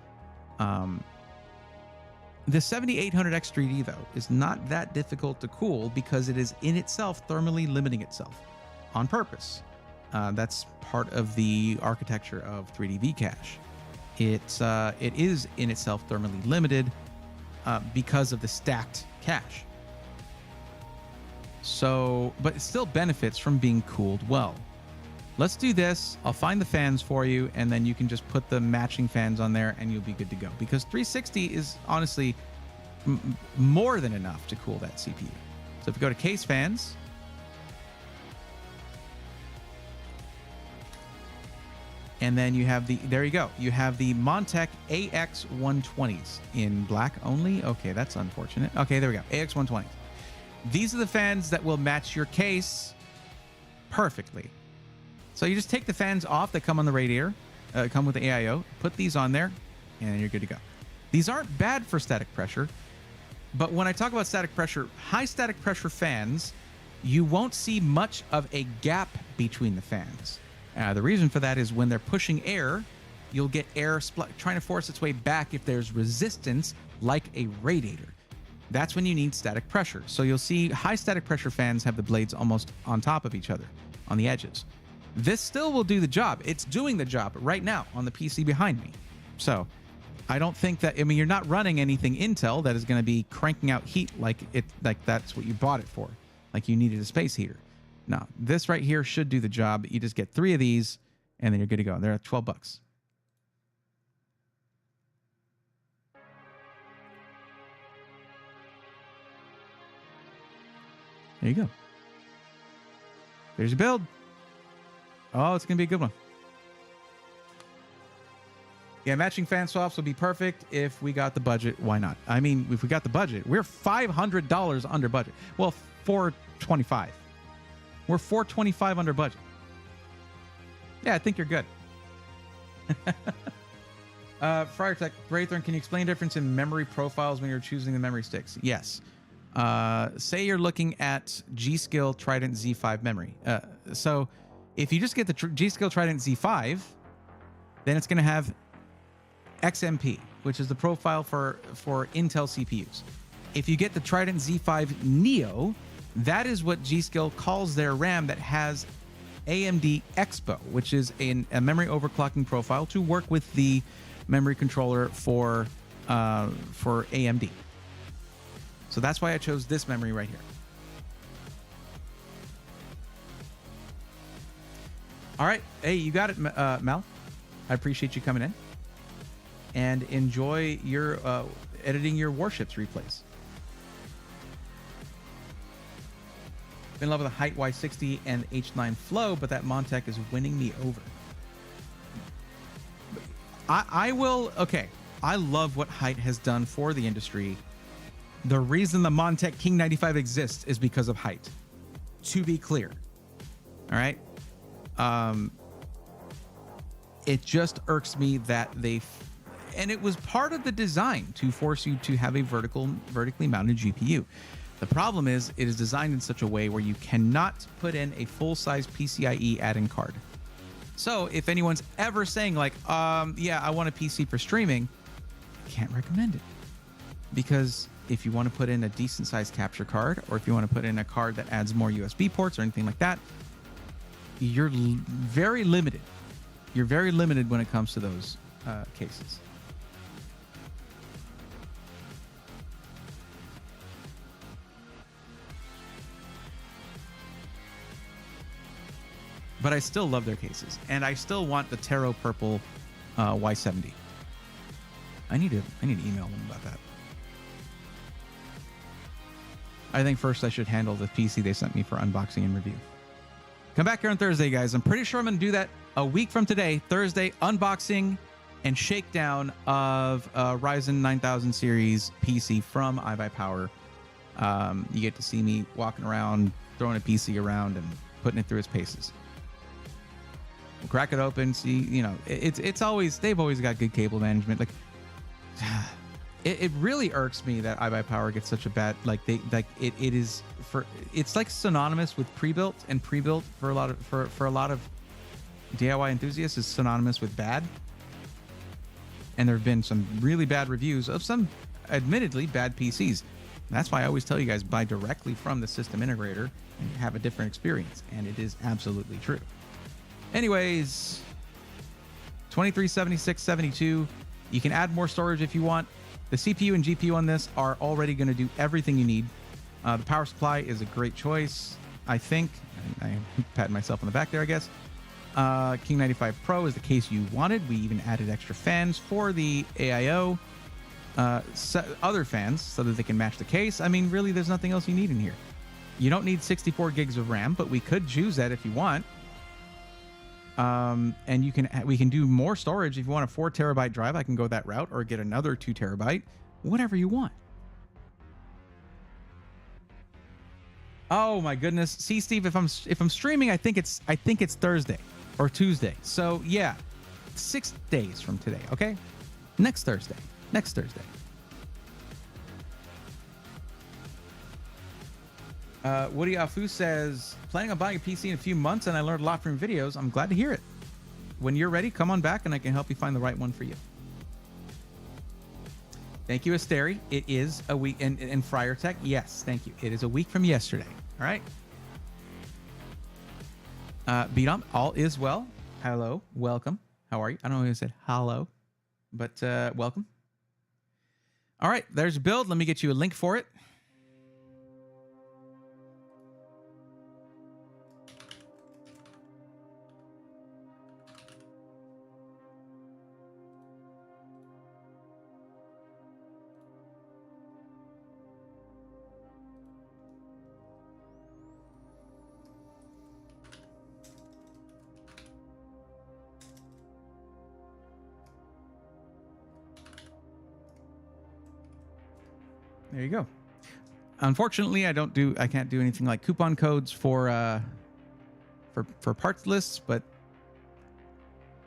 The 7800X3D, though, is not that difficult to cool because it is in itself thermally limiting itself on purpose. That's part of the architecture of 3D V-Cache. It is in itself thermally limited because of the stacked cache. So, but it still benefits from being cooled well. Let's do this. I'll find the fans for you, and then you can just put the matching fans on there, and you'll be good to go. Because 360 is honestly more than enough to cool that CPU. So if you go to case fans, and then you have there you go. You have the Montech AX120s in black only. Okay, that's unfortunate. Okay, there we go. AX120s. These are the fans that will match your case perfectly. So you just take the fans off that come on the radiator, come with the AIO, put these on there, and you're good to go. These aren't bad for static pressure, but when I talk about static pressure, high static pressure fans, you won't see much of a gap between the fans. The reason for that is when they're pushing air, you'll get air trying to force its way back if there's resistance, like a radiator. That's when you need static pressure. So you'll see high static pressure fans have the blades almost on top of each other, on the edges. This still will do the job. It's doing the job right now on the PC behind me. So I don't think that, I mean, you're not running anything Intel that is going to be cranking out heat like that's what you bought it for. Like you needed a space heater. No, this right here should do the job. You just get 3 of these and then you're good to go. They're at $12. There you go. There's your build. Oh, it's going to be a good one. Yeah, matching fan swaps would be perfect if we got the budget. Why not? I mean, if we got the budget, we're $500 under budget. Well, $425. We're $425 under budget. Yeah, I think you're good. Friartech, Braithorn, can you explain the difference in memory profiles when you're choosing the memory sticks? Yes. Say you're looking at G.Skill Trident Z5 memory. So if you just get the G.Skill Trident Z5, then it's going to have XMP, which is the profile for Intel CPUs. If you get the Trident Z5 Neo, that is what G.Skill calls their RAM that has AMD Expo, which is a memory overclocking profile to work with the memory controller for AMD. So that's why I chose this memory right here. All right. Hey, you got it, Mel. I appreciate you coming in. And enjoy your editing your Warships replays. Been in love with the Height Y60 and H9 Flow, but that Montec is winning me over. I will... Okay. I love what Height has done for the industry. The reason the Montec King 95 exists is because of Height. To be clear. All right? It just irks me that they... And it was part of the design to force you to have a vertically mounted GPU. The problem is it is designed in such a way where you cannot put in a full-size PCIe add-in card. So if anyone's ever saying like, yeah, I want a PC for streaming, I can't recommend it. Because if you want to put in a decent-sized capture card, or if you want to put in a card that adds more USB ports or anything like that, you're very limited. You're very limited when it comes to those cases. But I still love their cases, and I still want the Taro Purple Y70. I need to email them about that. I think first I should handle the PC they sent me for unboxing and review. Come back here on Thursday, guys. I'm pretty sure I'm going to do that a week from today. Thursday, unboxing and shakedown of Ryzen 9000 series PC from iBuyPower. You get to see me walking around, throwing a PC around, and putting it through its paces. We'll crack it open, see, you know, it's always, they've always got good cable management. Like, it really irks me that iBuyPower gets such a bad, like, it is for, it's like synonymous with pre-built, and pre-built for a lot of DIY enthusiasts is synonymous with bad. And there have been some really bad reviews of some admittedly bad PCs. That's why I always tell you guys, buy directly from the system integrator and have a different experience. And it is absolutely true. Anyways, 2376.72. You can add more storage if you want. The CPU and GPU on this are already going to do everything you need. The power supply is a great choice, I think. I'm patting myself on the back there, I guess. King 95 Pro is the case you wanted. We even added extra fans for the AIO. Other fans so that they can match the case. I mean, really, there's nothing else you need in here. You don't need 64 gigs of RAM, but we could choose that if you want. And we can do more storage. If you want a 4 terabyte drive, I can go that route, or get another 2 terabyte, whatever you want. Oh my goodness. See, Steve, if I'm streaming, I think it's Thursday or Tuesday. So yeah, 6 days from today. Okay. Next Thursday. Woody Afu says, planning on buying a PC in a few months, and I learned a lot from videos. I'm glad to hear it. When you're ready, come on back and I can help you find the right one for you. Thank you, Asteri. It is a week, and Friartech, yes, thank you. It is a week from yesterday. All right. Beat on, all is well. Hello, welcome. How are you? I don't know who said hello, but welcome. All right, there's a build. Let me get you a link for it. There you go. Unfortunately, I can't do anything like coupon codes for parts lists, but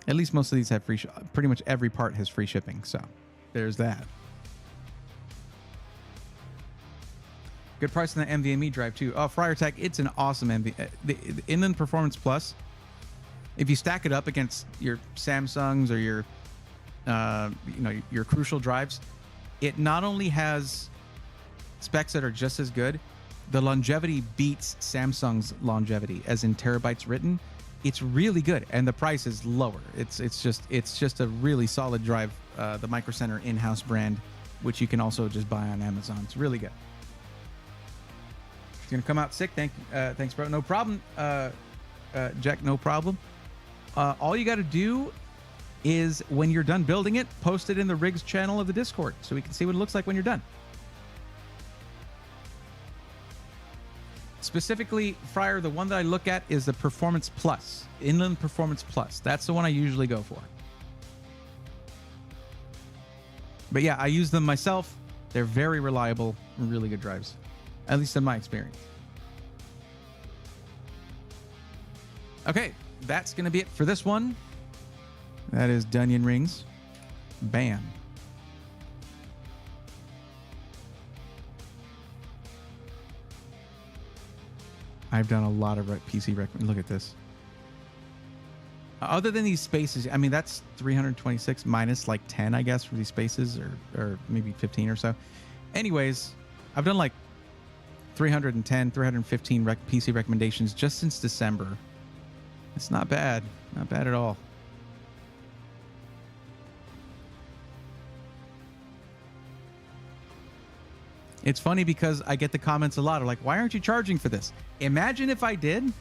at least most of these have free. Pretty much every part has free shipping, so there's that. Good price on the NVMe drive too. Oh, FryerTech, it's an awesome the Inland Performance Plus. If you stack it up against your Samsungs or your your Crucial drives, it not only has specs that are just as good, the longevity beats Samsung's longevity, as in terabytes written. It's really good, and the price is lower. It's just a really solid drive. The Micro Center in-house brand, which you can also just buy on Amazon. It's really good. It's gonna come out sick. Thanks, bro. No problem, Jack. No problem. All you got to do is, when you're done building it, post it in the rigs channel of the Discord so we can see what it looks like when you're done. Specifically, Fryer, the one that I look at is the Performance Plus, Inland Performance Plus. That's the one I usually go for. But yeah, I use them myself. They're very reliable and really good drives, at least in my experience. Okay, that's going to be it for this one. That is Dunyan Rings. Bam. I've done a lot of PC recommend. Look at this. Other than these spaces, I mean, that's 326 minus like 10, I guess, for these spaces, or maybe 15 or so. Anyways, I've done like 310, 315 PC recommendations just since December. It's not bad. Not bad at all. It's funny because I get the comments a lot of like, why aren't you charging for this? Imagine if I did.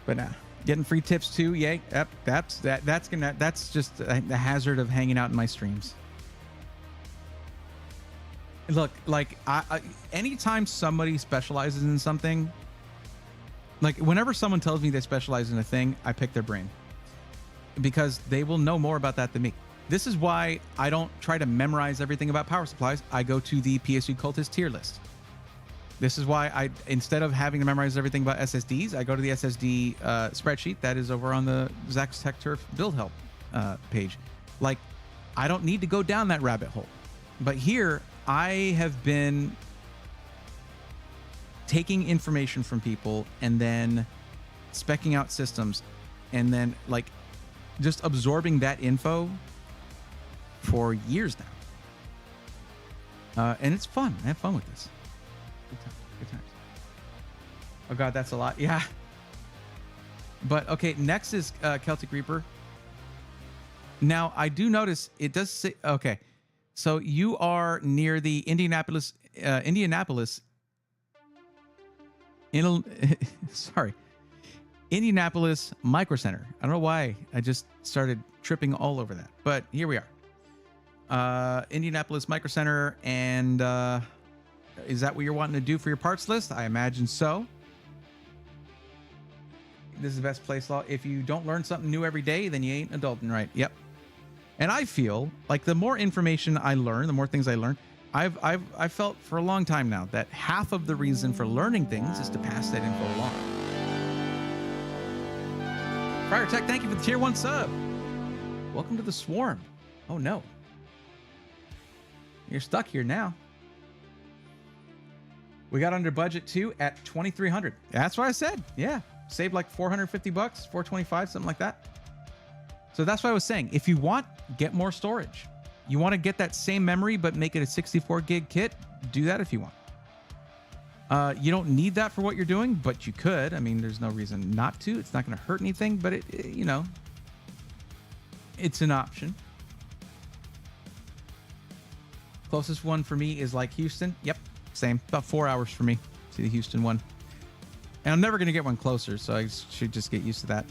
But nah, getting free tips too. Yay. Yep. That's just the hazard of hanging out in my streams. Look, like anytime somebody specializes in something, like whenever someone tells me they specialize in a thing, I pick their brain because they will know more about that than me. This is why I don't try to memorize everything about power supplies. I go to the PSU Cultist tier list. This is why instead of having to memorize everything about SSDs, I go to the SSD spreadsheet that is over on the Zach's Tech Turf build help page. Like, I don't need to go down that rabbit hole. But here, I have been taking information from people and then speccing out systems and then like just absorbing that info for years now. And it's fun. I have fun with this. Good times. Good times. Oh God, that's a lot. Yeah. But okay, next is Celtic Reaper. Now I do notice it does say, okay, so you are near the Indianapolis, Indianapolis Micro Center. I don't know why I just started tripping all over that, but here we are. Indianapolis Micro Center, and is that what you're wanting to do for your parts list? I imagine so. This is the best place. If you don't learn something new every day, then you ain't adulting right. Yep. And I feel like the more information I learn, the more things I learn. I've felt for a long time now that half of the reason for learning things is to pass that info along. Fryer Tech, thank you for the tier 1 sub. Welcome to the swarm. Oh no. You're stuck here now. We got under budget too at 2,300. That's what I said. Yeah. Saved like 450 bucks, 425, something like that. So that's what I was saying. If you want, get more storage. You want to get that same memory, but make it a 64 gig kit, do that if you want. You don't need that for what you're doing, but you could. I mean, there's no reason not to. It's not going to hurt anything, but it's an option. Closest one for me is like Houston. Yep, same. About 4 hours for me to the Houston one. And I'm never going to get one closer, so I should just get used to that.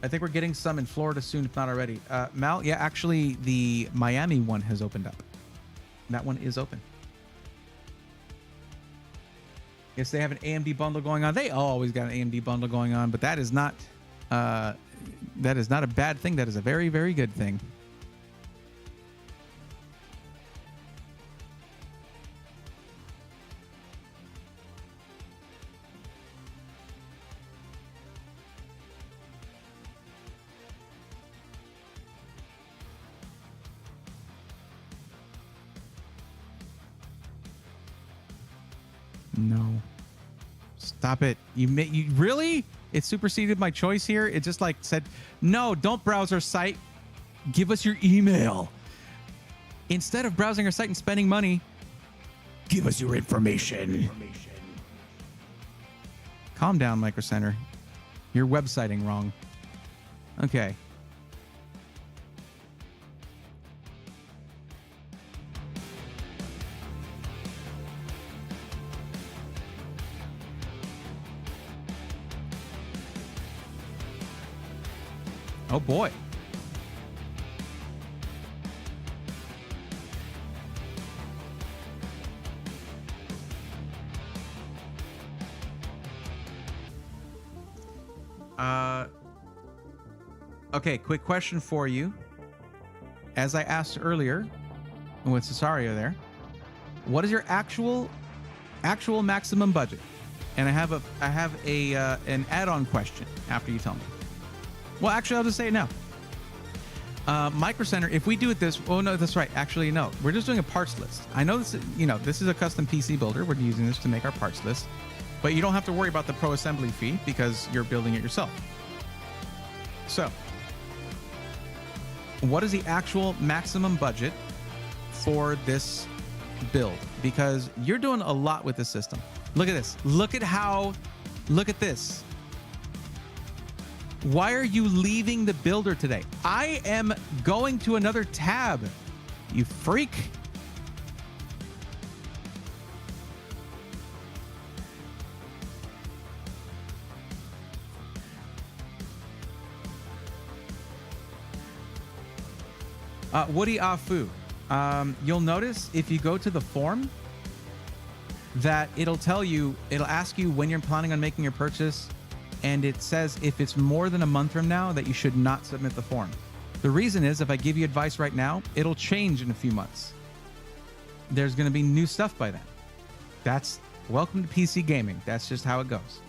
I think we're getting some in Florida soon, if not already. Mal, yeah, actually, the Miami one has opened up. That one is open. Yes, they have an AMD bundle going on. They always got an AMD bundle going on, but that is not a bad thing. That is a very, very good thing. No. Stop it. You really? It superseded my choice here. It just like said, no, don't browse our site. Give us your email. Instead of browsing our site and spending money, give us your information. Calm down, Micro Center. You're websiting wrong. Okay. Oh boy. Okay, quick question for you. As I asked earlier with Cesario there, what is your actual maximum budget? And I have an add-on question after you tell me. Well, actually, I'll just say it now. Micro Center, if we do it this, oh no, that's right. Actually, no, we're just doing a parts list. I know this, this is a custom PC builder. We're using this to make our parts list, but you don't have to worry about the pro assembly fee because you're building it yourself. So, what is the actual maximum budget for this build? Because you're doing a lot with this system. Look at this. Look at this. Why are you leaving the builder today? I am going to another tab, you freak. Woody Afu, you'll notice if you go to the form that it'll ask you when you're planning on making your purchase, and it says if it's more than a month from now that you should not submit the form. The reason is if I give you advice right now, it'll change in a few months. There's going to be new stuff by then. That's welcome to PC gaming. That's just how it goes.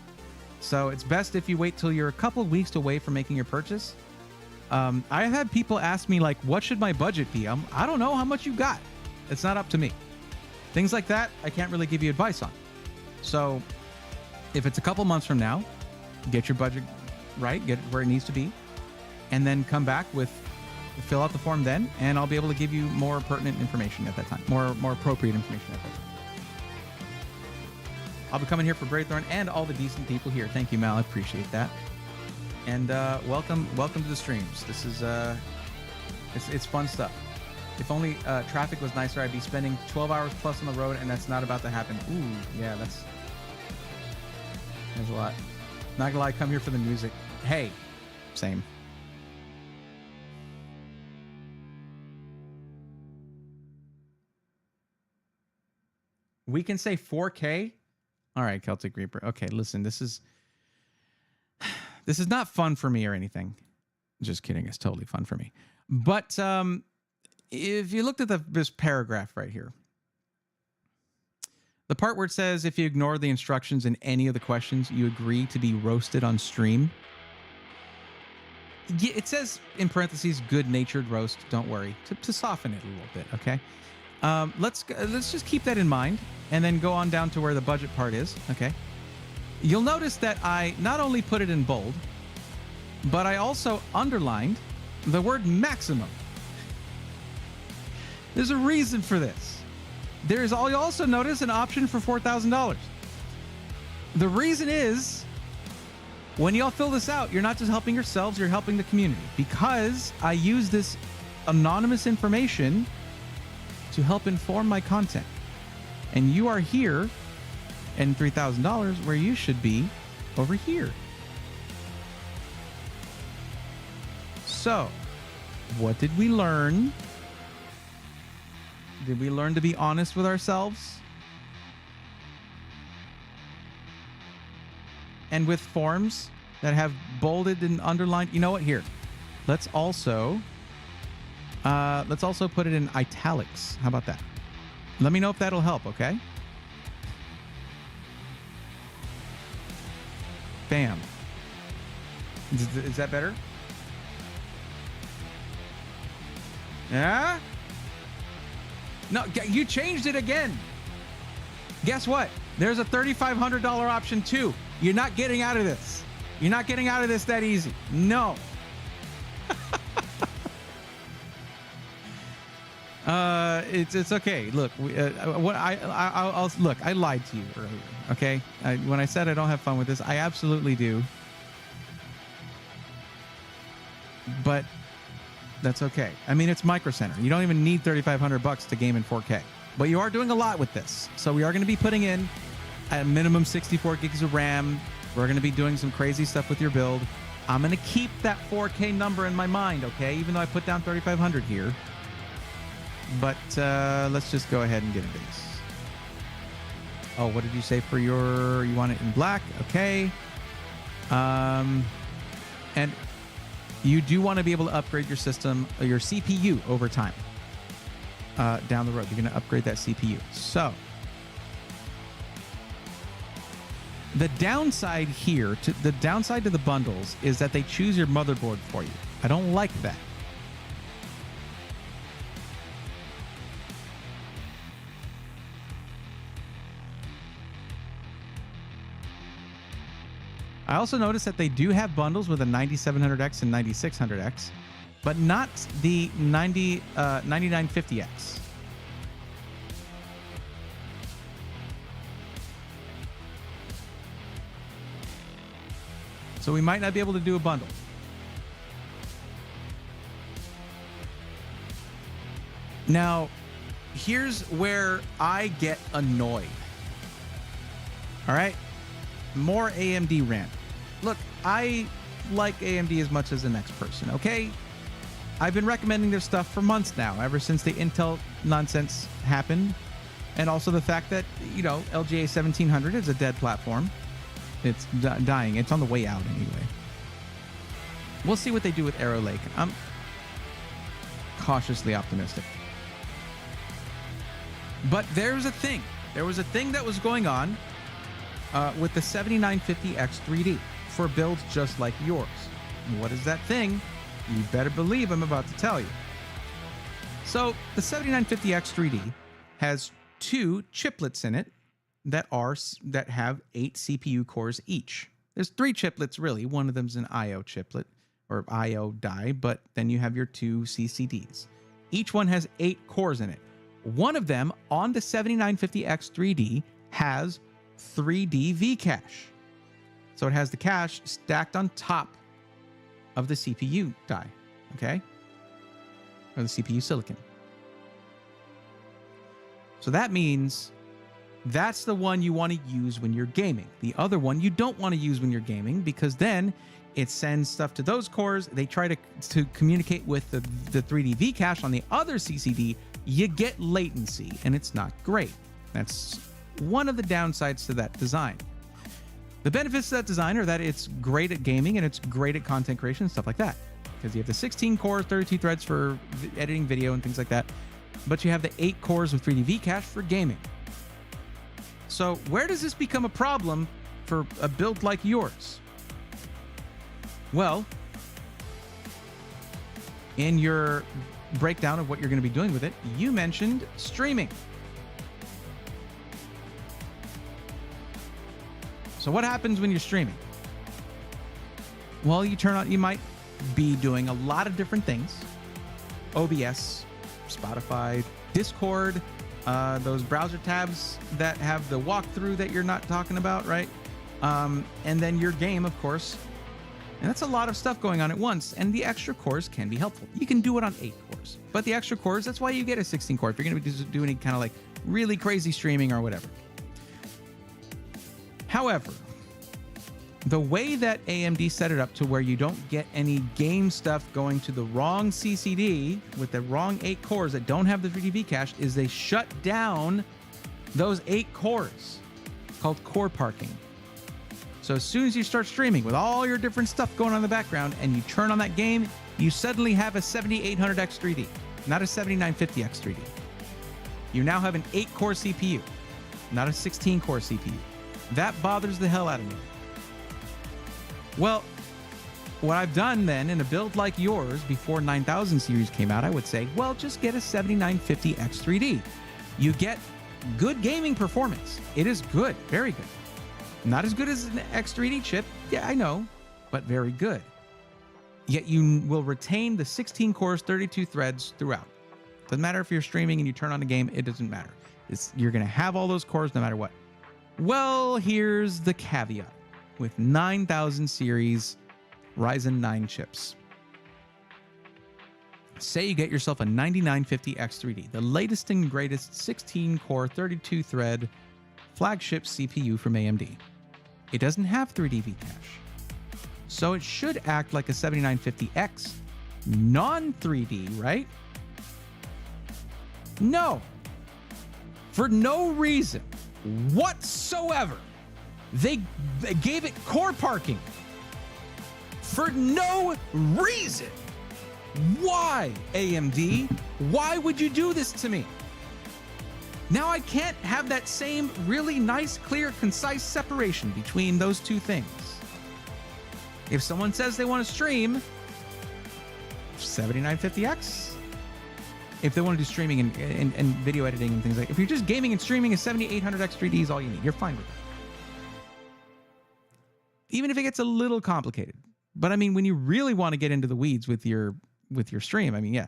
So it's best if you wait till you're a couple of weeks away from making your purchase. I've had people ask me, like, what should my budget be? I don't know how much you got. It's not up to me. Things like that, I can't really give you advice on. So if it's a couple months from now, get your budget right, get it where it needs to be, and then come back fill out the form then, and I'll be able to give you more pertinent information at that time, more appropriate information at that time. I'll be coming here for Braythorn and all the decent people here. Thank you, Mal. I appreciate that. And welcome to the streams. This is it's fun stuff. If only traffic was nicer, I'd be spending 12 hours plus on the road, and that's not about to happen. Ooh, yeah, that's a lot. Not gonna lie, come here for the music. Hey, same. We can say 4K. All right, Celtic Reaper. Okay, listen, this is not fun for me or anything. Just kidding. It's totally fun for me. But if you looked at this paragraph right here, the part where it says, if you ignore the instructions in any of the questions, you agree to be roasted on stream. Yeah, it says in parentheses, good-natured roast. Don't worry, to soften it a little bit. Okay. Let's just keep that in mind, and then go on down to where the budget part is. Okay. You'll notice that I not only put it in bold, but I also underlined the word maximum. There's a reason for this. There's also notice an option for $4,000. The reason is, when y'all fill this out, you're not just helping yourselves, you're helping the community. Because I use this anonymous information to help inform my content. And you are here and $3,000 where you should be over here. So, what did we learn? Did we learn to be honest with ourselves? And with forms that have bolded and underlined, you know what? Here, let's also put it in italics. How about that? Let me know if that'll help, okay? Bam. Is that better? Yeah? No, you changed it again. Guess what? There's a $3,500 option too. You're not getting out of this. You're not getting out of this that easy. No. It's okay. Look, I'll look. I lied to you earlier. Okay, when I said I don't have fun with this, I absolutely do. But that's okay. I mean, it's Micro Center. You don't even need $3,500 to game in 4K. But you are doing a lot with this. So we are going to be putting in a minimum 64 gigs of RAM. We're going to be doing some crazy stuff with your build. I'm going to keep that 4K number in my mind, okay? Even though I put down 3,500 here. But let's just go ahead and get into this. Oh, what did you say for your... You want it in black? Okay. And you do want to be able to upgrade your system, your CPU over time. Down the road, you're going to upgrade that CPU. So... the downside here, the downside to the bundles is that they choose your motherboard for you. I don't like that. I also noticed that they do have bundles with a 9700X and 9600X, but not the 9950X. So we might not be able to do a bundle. Now, here's where I get annoyed. All right? More AMD rant. Look, I like AMD as much as the next person, okay? I've been recommending their stuff for months now, ever since the Intel nonsense happened. And also the fact that, you know, LGA 1700 is a dead platform. It's dying. It's on the way out anyway. We'll see what they do with Arrow Lake. I'm cautiously optimistic. But there's a thing. There was a thing that was going on with the 7950X 3D for builds just like yours. What is that thing? You better believe I'm about to tell you. So the 7950X 3D has two chiplets in it that have 8 CPU cores each. There's 3 chiplets really. One of them's an IO chiplet or IO die, but then you have your 2 CCDs. Each one has 8 cores in it. One of them on the 7950X 3D has 3D V cache. So it has the cache stacked on top of the CPU die, okay? Or the CPU silicon. So that means that's the one you want to use when you're gaming. The other one you don't want to use when you're gaming because then it sends stuff to those cores. They try to communicate with the 3D V cache on the other CCD. You get latency, and it's not great. That's one of the downsides to that design. The benefits to that design are that it's great at gaming and it's great at content creation and stuff like that. Because you have the 16 cores, 32 threads for editing video and things like that. But you have the 8 cores with 3D V cache for gaming. So where does this become a problem for a build like yours? Well, in your breakdown of what you're going to be doing with it, you mentioned streaming. So what happens when you're streaming? Well, you might be doing a lot of different things. OBS, Spotify, Discord, those browser tabs that have the walkthrough that you're not talking about, right? And then your game, of course. And that's a lot of stuff going on at once, and the extra cores can be helpful. You can do it on 8 cores, but the extra cores, that's why you get a 16 core if you're going to be doing any kind of like really crazy streaming or whatever. However, the way that AMD set it up to where you don't get any game stuff going to the wrong CCD with the wrong 8 cores that don't have the 3D V cache is they shut down those 8 cores, called core parking. So as soon as you start streaming with all your different stuff going on in the background and you turn on that game, you suddenly have a 7800X 3D, not a 7950X 3D. You now have an 8-core CPU, not a 16-core CPU. That bothers the hell out of me. Well, what I've done then in a build like yours before 9000 series came out, I would say, well, just get a 7950X 3D. You get good gaming performance. It is good, very good. Not as good as an X3D chip, yeah, I know, but very good. Yet you will retain the 16 cores, 32 threads throughout. Doesn't matter if you're streaming and you turn on a game, it doesn't matter. You're going to have all those cores no matter what. Well, here's the caveat with 9000 series Ryzen 9 chips. Say you get yourself a 9950 X3D, the latest and greatest 16-core, 32-thread flagship CPU from AMD. It doesn't have 3D V-cache, so it should act like a 7950X, non-3D, right? No. For no reason whatsoever, they gave it core parking. For no reason. Why, AMD? Why would you do this to me? Now I can't have that same really nice, clear, concise separation between those two things. If someone says they want to stream 7950X, if they want to do streaming and video editing and things like that, if you're just gaming and streaming, a 7800X 3D is all you need. You're fine with that. Even if it gets a little complicated. But I mean, when you really want to get into the weeds with your stream, I mean, yeah.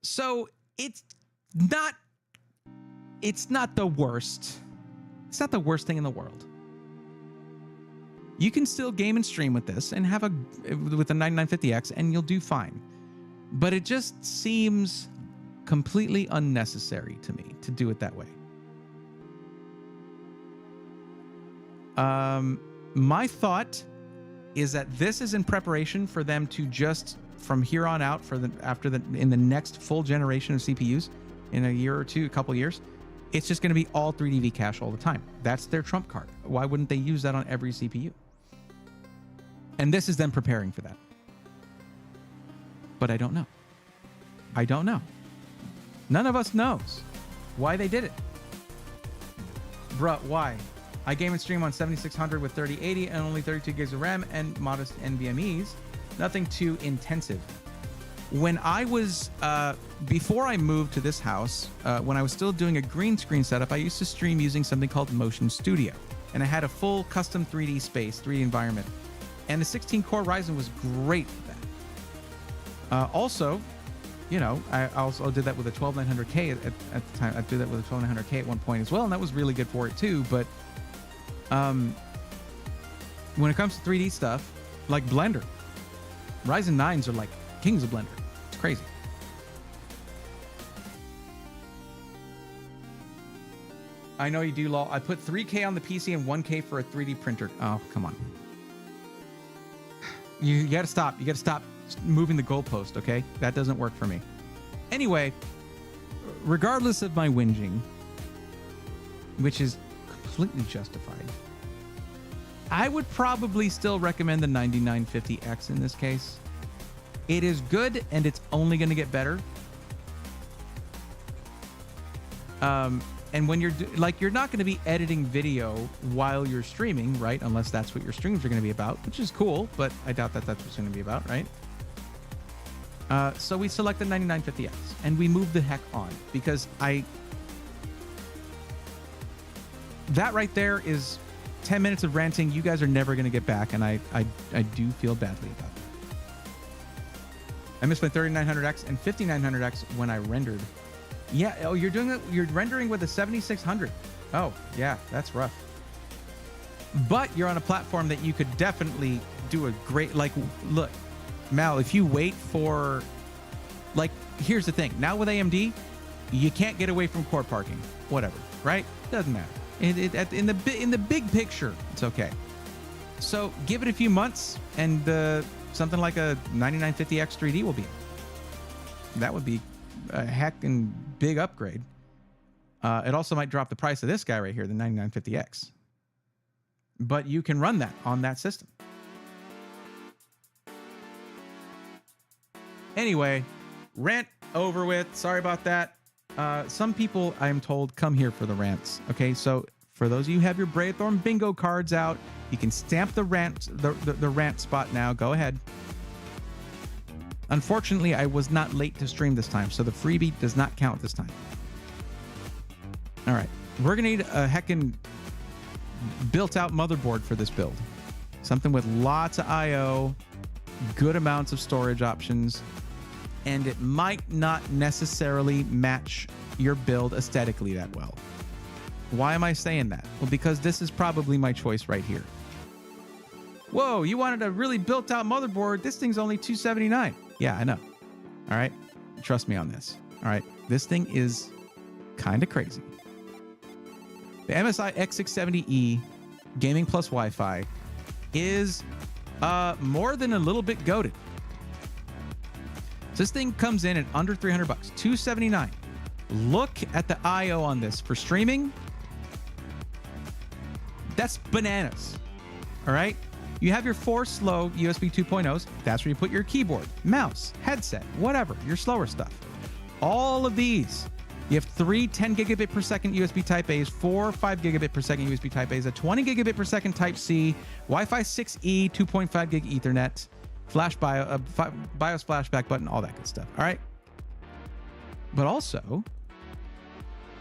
So it's not the worst. It's not the worst thing in the world. You can still game and stream with this and have with the 9950X and you'll do fine. But it just seems completely unnecessary to me to do it that way. My thought is that this is in preparation for them to just from here on out in the next full generation of CPUs in a year or two, a couple years, it's just going to be all 3D V-cache all the time. That's their trump card. Why wouldn't they use that on every CPU? And this is them preparing for that. But I don't know. I don't know. None of us knows why they did it. Bruh, why? I game and stream on 7600 with 3080 and only 32 gigs of RAM and modest NVMEs. Nothing too intensive. When I was, before I moved to this house, when I was still doing a green screen setup, I used to stream using something called Motion Studio. And I had a full custom 3D space, 3D environment. And the 16-core Ryzen was great for that. Also, you know, I also did that with a 12900K at the time. I did that with a 12900K at one point as well, and that was really good for it too. But when it comes to 3D stuff, like Blender, Ryzen 9s are like kings of Blender. It's crazy. I know you do, lol. I put 3K on the PC and 1K for a 3D printer. Oh, come on. You gotta stop. You gotta stop moving the goalpost, okay? That doesn't work for me. Anyway, regardless of my whinging, which is completely justified, I would probably still recommend the 9950X in this case. It is good, and it's only going to get better. And when you're you're not going to be editing video while you're streaming, right? Unless that's what your streams are going to be about, which is cool, but I doubt that that's what's going to be about, right? So we select the 9950X and we move the heck on because that right there is 10 minutes of ranting you guys are never going to get back, and I do feel badly about that. I missed my 3900X and 5900X when I rendered. Yeah, oh, you're rendering with a 7600. Oh, yeah, that's rough. But you're on a platform that you could definitely do a great, look, Mal, if you wait for, here's the thing. Now with AMD, you can't get away from core parking. Whatever, right? Doesn't matter. In the big picture, it's okay. So give it a few months, and something like a 9950X 3D will be. That would be a heckin' big upgrade. It also might drop the price of this guy right here, the 9950X. But you can run that on that system. Anyway, rant over with. Sorry about that. Some people, I'm told, come here for the rants. Okay, so for those of you who have your Braithorn bingo cards out, you can stamp the rant spot now. Go ahead. Unfortunately, I was not late to stream this time, so the freebie does not count this time. All right, we're gonna need a heckin' built-out motherboard for this build. Something with lots of I/O, good amounts of storage options, and it might not necessarily match your build aesthetically that well. Why am I saying that? Well, because this is probably my choice right here. Whoa, you wanted a really built-out motherboard. This thing's only $279. Yeah, I know. All right, trust me on this. All right, this thing is kind of crazy. The MSI X670E Gaming Plus Wi-Fi is more than a little bit goated. So this thing comes in at under $300, $279. Look at the I/O on this for streaming. That's bananas. All right. You have your 4 slow USB 2.0s. That's where you put your keyboard, mouse, headset, whatever, your slower stuff. All of these. You have 3 10 gigabit per second USB Type A's, 4 5 gigabit per second USB Type A's, a 20 gigabit per second Type C, Wi-Fi 6E, 2.5 gig Ethernet, BIOS flashback button, all that good stuff. All right. But also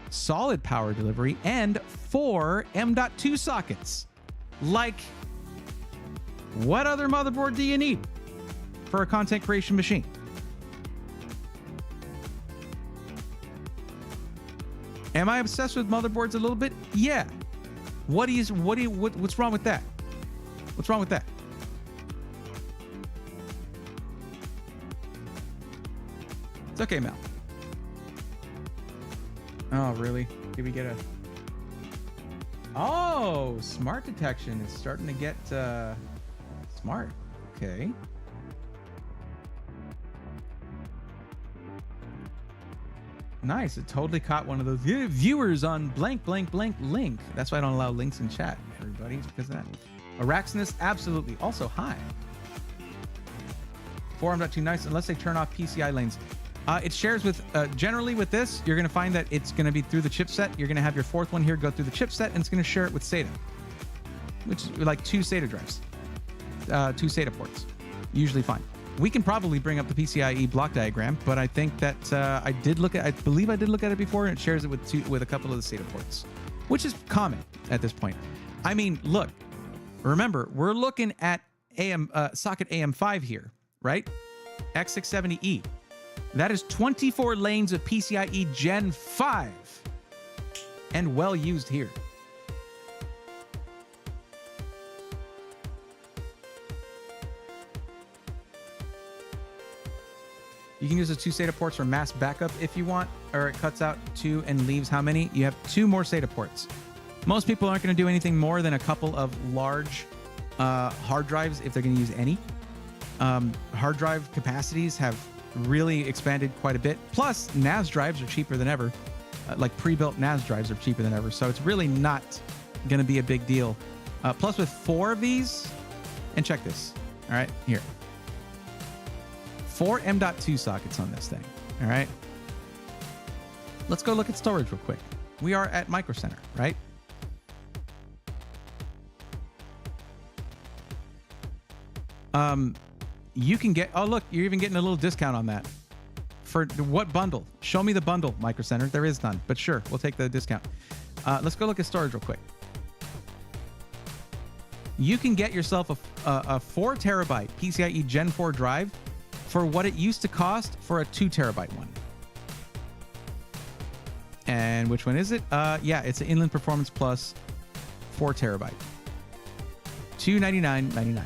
solid power delivery and 4 M.2 sockets. Like, what other motherboard do you need for a content creation machine? Am I obsessed with motherboards a little bit? Yeah. What's wrong with that? What's wrong with that? It's okay, Mel. Oh, really? Did we get a... Oh, smart detection is starting to get smart. Okay. Nice. It totally caught one of those viewers on blank, blank, blank link. That's why I don't allow links in chat, everybody. It's because of that. Araxinus, absolutely. Also, hi. 4M.2, nice, unless they turn off PCI lanes. It shares with, generally with this, you're going to find that it's going to be through the chipset. You're going to have your fourth one here go through the chipset, and it's going to share it with SATA, which is like 2 SATA drives, 2 SATA ports. Usually fine. We can probably bring up the PCIe block diagram, but I think that I believe I did look at it before, and it shares it with a couple of the SATA ports, which is common at this point. I mean, look, remember, we're looking at socket AM5 here, right? X670E. That is 24 lanes of PCIe Gen 5 and well used here. You can use the 2 SATA ports for mass backup if you want, or it cuts out 2 and leaves how many? You have 2 more SATA ports. Most people aren't going to do anything more than a couple of large hard drives if they're going to use any. Hard drive capacities have really expanded quite a bit. Plus, NAS drives are cheaper than ever. Like pre-built NAS drives are cheaper than ever. So it's really not going to be a big deal. Plus, with 4 of these, and check this. All right, here. 4 M.2 sockets on this thing. All right. Let's go look at storage real quick. We are at Micro Center, right? You can get, oh, look, you're even getting a little discount on that. For what bundle? Show me the bundle, Micro Center. There is none, but sure, we'll take the discount. Let's go look at storage real quick. You can get yourself a 4 terabyte PCIe Gen 4 drive for what it used to cost for a 2 terabyte one. And which one is it? Yeah, it's an Inland Performance Plus 4 terabyte. $299.99.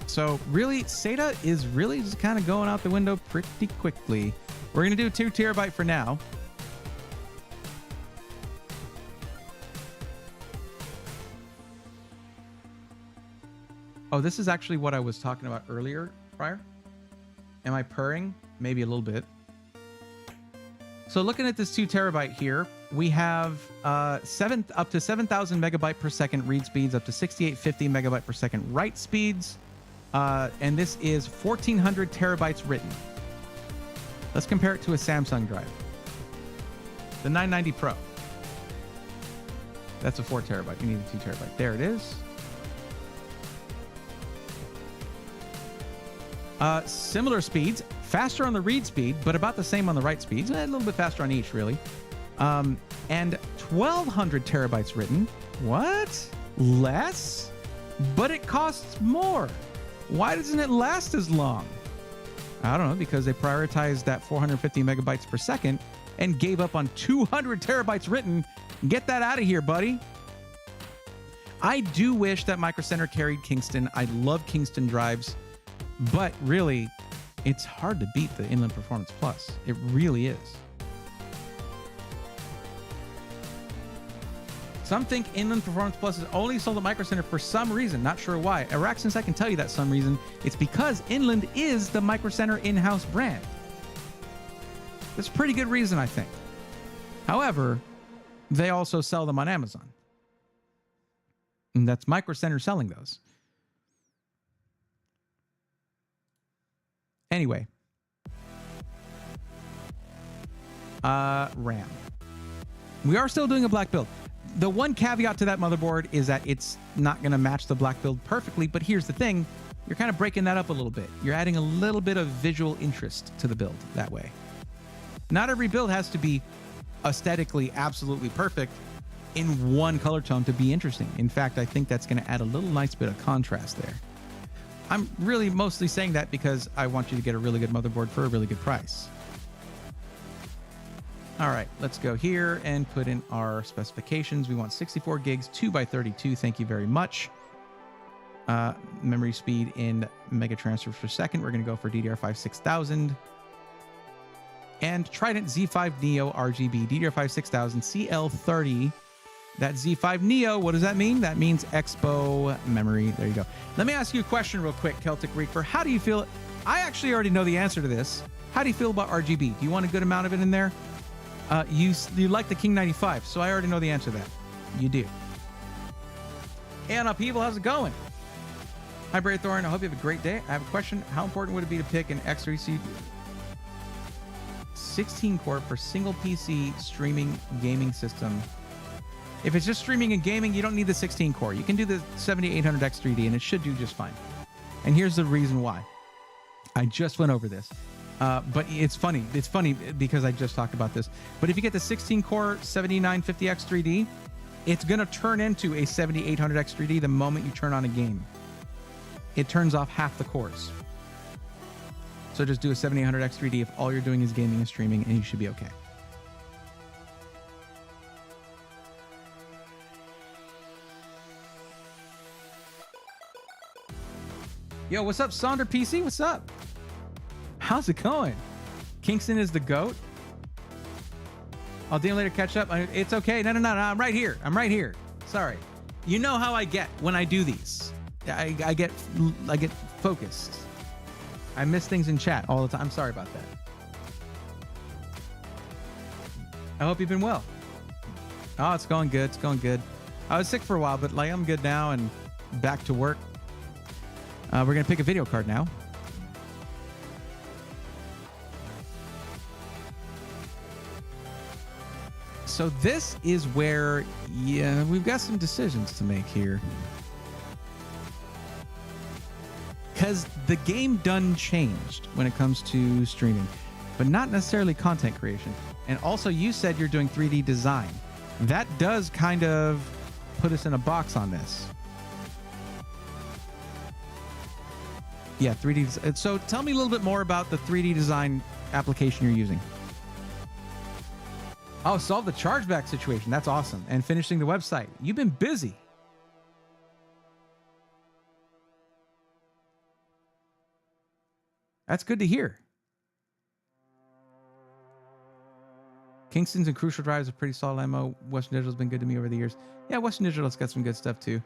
So really, SATA is really just kind of going out the window pretty quickly. We're going to do 2 terabyte for now. Oh, this is actually what I was talking about earlier, prior. Am I purring? Maybe a little bit. So looking at this 2 terabyte here, we have up to 7,000 megabyte per second read speeds, up to 6,850 megabyte per second write speeds. And this is 1,400 terabytes written. Let's compare it to a Samsung drive. The 990 Pro. That's a 4 terabyte. You need a 2 terabyte. There it is. Similar speeds, faster on the read speed, but about the same on the write speeds. A little bit faster on each, really. And 1,200 terabytes written. What? Less? But it costs more. Why doesn't it last as long? I don't know, because they prioritized that 450 megabytes per second and gave up on 200 terabytes written. Get that out of here, buddy. I do wish that Micro Center carried Kingston. I love Kingston drives, but really, it's hard to beat the Inland Performance Plus. It really is. Some think Inland Performance Plus is only sold at Micro Center for some reason. Not sure why. Araxis, I can tell you that some reason. It's because Inland is the Micro Center in-house brand. That's a pretty good reason, I think. However, they also sell them on Amazon. And that's Micro Center selling those. Anyway. RAM. We are still doing a black build. The one caveat to that motherboard is that it's not going to match the black build perfectly, but here's the thing. You're kind of breaking that up a little bit. You're adding a little bit of visual interest to the build that way. Not every build has to be aesthetically absolutely perfect in one color tone to be interesting. In fact, I think that's going to add a little nice bit of contrast there. I'm really mostly saying that because I want you to get a really good motherboard for a really good price. All right, let's go here and put in our specifications. We want 64 gigs, 2x32. Thank you very much. Memory speed in mega transfers per second. We're going to go for DDR5 6000. And Trident Z5 Neo RGB, DDR5 6000, CL30. That Z5 Neo, what does that mean? That means Expo memory. There you go. Let me ask you a question real quick, Celtic Reaper. How do you feel? I actually already know the answer to this. How do you feel about RGB? Do you want a good amount of it in there? You like the King 95, so I already know the answer to that. You do. And up, people, how's it going? Hi, Bray Thorne. I hope you have a great day. I have a question. How important would it be to pick an X3 CPU? 16 core for single PC streaming gaming system. If it's just streaming and gaming, you don't need the 16 core. You can do the 7800X3D and it should do just fine. And here's the reason why. I just went over this. But it's funny. It's funny because I just talked about this. But if you get the 16 core 7950X3D, it's going to turn into a 7800X3D the moment you turn on a game. It turns off half the cores. So just do a 7800X3D if all you're doing is gaming and streaming, and you should be okay. Yo, what's up, Sonder PC? What's up? How's it going? Kingston is the GOAT. I'll DM later, catch up. It's okay. No. I'm right here. Sorry. You know how I get when I do these. I get focused. I miss things in chat all the time. I'm sorry about that. I hope you've been well. Oh, it's going good. It's going good. I was sick for a while, but like I'm good now and back to work. We're going to pick a video card now. So this is where, yeah, we've got some decisions to make here. Because the game done changed when it comes to streaming, but not necessarily content creation. And also you said you're doing 3D design. That does kind of put us in a box on this. Yeah, 3D. So tell me a little bit more about the 3D design application you're using. Oh, solve the chargeback situation. That's awesome. And finishing the website. You've been busy. That's good to hear. Kingston's and Crucial Drive is a pretty solid ammo. Western Digital's been good to me over the years. Yeah, Western Digital's got some good stuff too.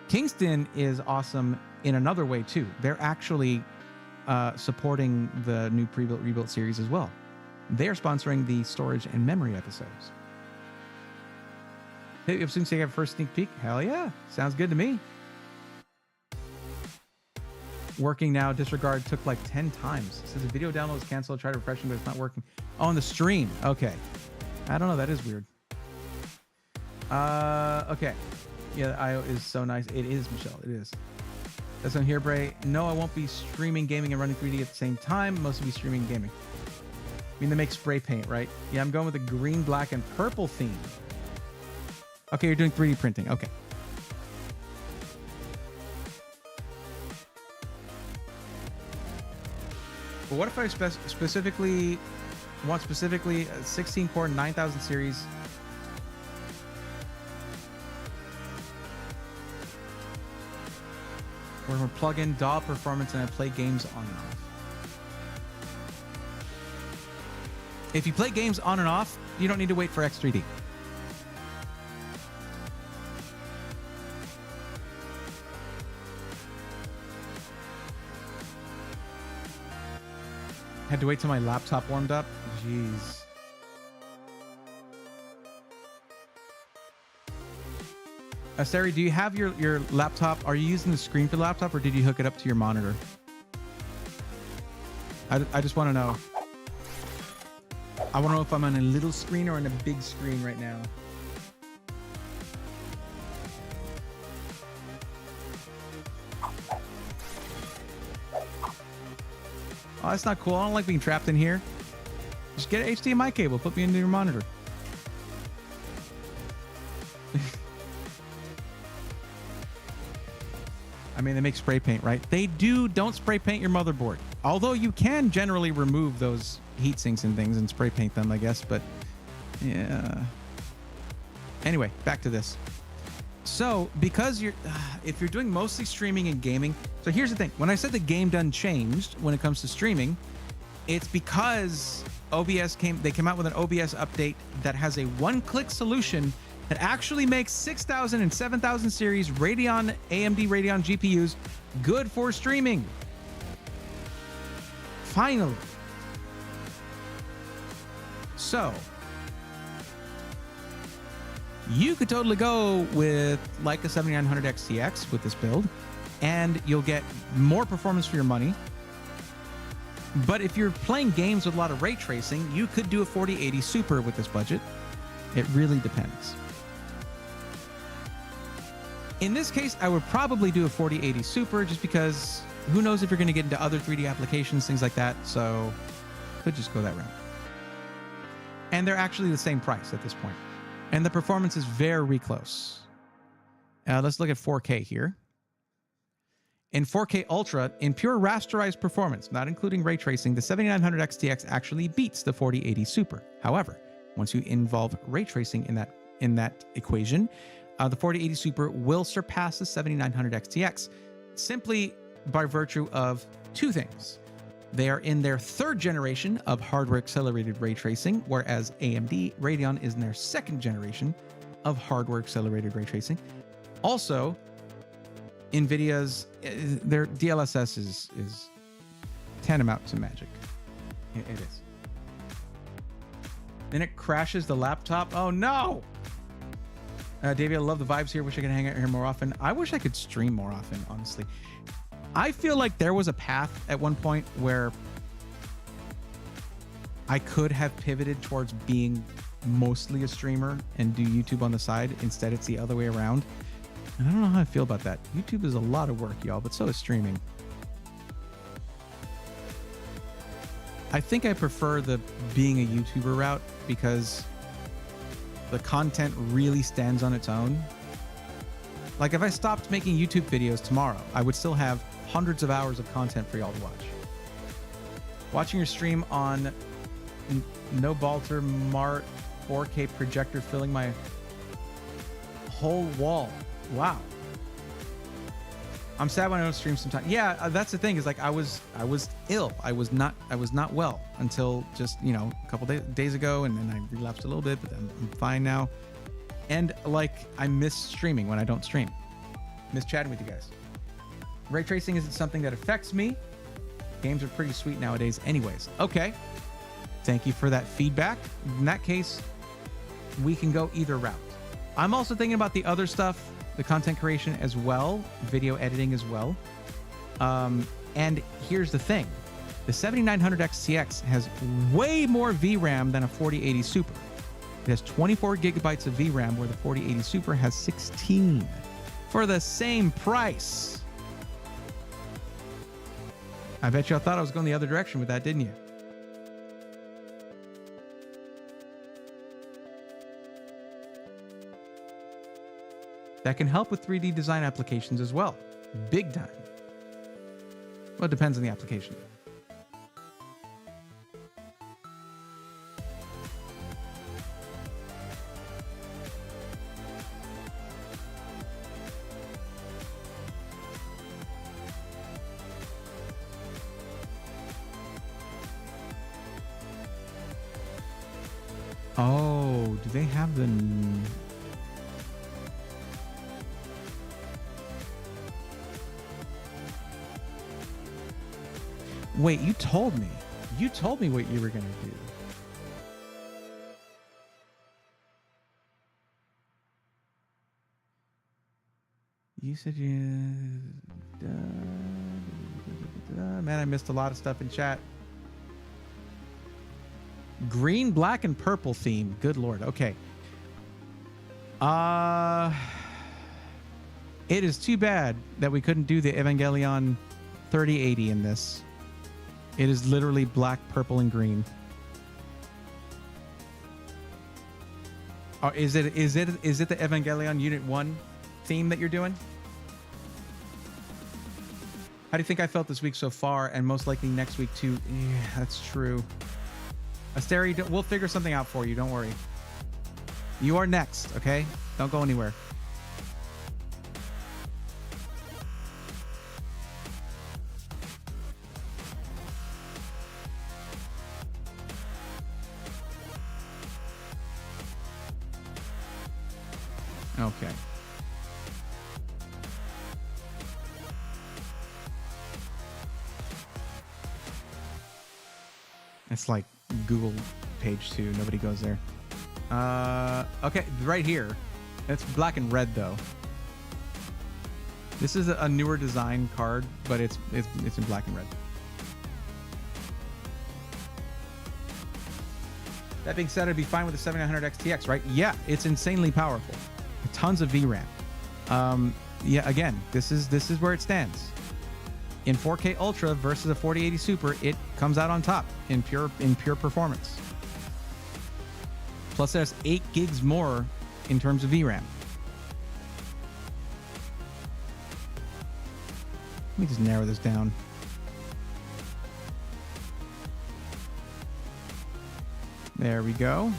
Kingston is awesome in another way too. They're actually supporting the new pre-built rebuilt series as well. They are sponsoring the storage and memory episodes. Hey, you've seen Sega have a first sneak peek? Hell yeah. Sounds good to me. Working now. Disregard took like 10 times. It says the video download is canceled. Try refreshing, but it's not working. Oh, on the stream. Okay. I don't know. That is weird. Okay. Yeah, IO is so nice. It is, Michelle. It is. That's on here, Bray. No, I won't be streaming gaming and running 3D at the same time. Mostly be streaming gaming. mean, they make spray paint, right? Yeah, I'm going with the green, black, and purple theme. Okay, you're doing 3D printing. Okay. But what if I specifically want a 16-core 9000 series? Where we plug in DAW performance and I play games on and off. If you play games on and off, you don't need to wait for X3D. Had to wait till my laptop warmed up. Jeez. Sari, do you have your laptop? Are you using the screen for the laptop or did you hook it up to your monitor? I just want to know. I want to know if I'm on a little screen or on a big screen right now. Oh, that's not cool. I don't like being trapped in here. Just get an HDMI cable. Put me into your monitor. I mean, they make spray paint, right? They do. Don't spray paint your motherboard. Although you can generally remove those heat sinks and things and spray paint them, I guess. But yeah. Anyway, back to this. So because if you're doing mostly streaming and gaming, so here's the thing. When I said the game done changed when it comes to streaming, it's because they came out with an OBS update that has a one-click solution that actually makes 6000 and 7000 series AMD Radeon GPUs good for streaming. Finally. So you could totally go with like a 7900 XTX with this build, and you'll get more performance for your money. But if you're playing games with a lot of ray tracing, you could do a 4080 Super with this budget. It really depends. In this case, I would probably do a 4080 Super just because who knows if you're going to get into other 3D applications, things like that. So could just go that route. And they're actually the same price at this point. And the performance is very close. Let's look at 4K here. In 4K Ultra, in pure rasterized performance, not including ray tracing, the 7900 XTX actually beats the 4080 Super. However, once you involve ray tracing in that equation, the 4080 Super will surpass the 7900 XTX simply by virtue of two things. They are in their third generation of hardware accelerated ray tracing, whereas AMD Radeon is in their second generation of hardware accelerated ray tracing. Also, NVIDIA's their DLSS is tantamount to magic. It is. Then it crashes the laptop. Oh no! Davey, I love the vibes here. Wish I could hang out here more often. I wish I could stream more often, honestly. I feel like there was a path at one point where I could have pivoted towards being mostly a streamer and do YouTube on the side. Instead, it's the other way around. And I don't know how I feel about that. YouTube is a lot of work, y'all, but so is streaming. I think I prefer the being a YouTuber route because the content really stands on its own. Like if I stopped making YouTube videos tomorrow, I would still have hundreds of hours of content for y'all to watch. Watching your stream on No Balter Mart 4K projector filling my whole wall. Wow. I'm sad when I don't stream sometimes. Yeah, that's the thing is like I was ill. I was not well until just, you know, a couple days ago, and then I relapsed a little bit, but I'm fine now. And like I miss streaming when I don't stream. Miss chatting with you guys. Ray tracing isn't something that affects me. Games are pretty sweet nowadays anyways. Okay. Thank you for that feedback. In that case, we can go either route. I'm also thinking about the other stuff, the content creation as well, video editing as well. And here's the thing. The 7900 XTX has way more VRAM than a 4080 Super. It has 24 gigabytes of VRAM where the 4080 Super has 16 for the same price. I bet y'all thought I was going the other direction with that, didn't you? that can help with 3D design applications as well. Big time. Well, it depends on the application. Oh, do they have the... Wait, you told me. You told me what you were going to do. You said you... Man, I missed a lot of stuff in chat. Green, black, and purple theme. Good Lord. Okay. It is too bad that we couldn't do the Evangelion 3080 in this. It is literally black, purple, and green. Oh, is it the Evangelion Unit 1 theme that you're doing? How do you think I felt this week so far, and most likely next week too? Yeah, that's true. Asteri, we'll figure something out for you. Don't worry. You are next, okay? Don't go anywhere. Okay. It's like Google page 2. Nobody goes there. Okay, right here. It's black and red though. This is a newer design card, but it's in black and red. That being said, I'd be fine with the 7900 XTX, right? Yeah, it's insanely powerful. Tons of VRAM. Yeah, again, this is where it stands. In 4K Ultra versus a 4080 Super, it comes out on top in pure performance. Plus, there's 8 gigs more in terms of VRAM. Let me just narrow this down. There we go.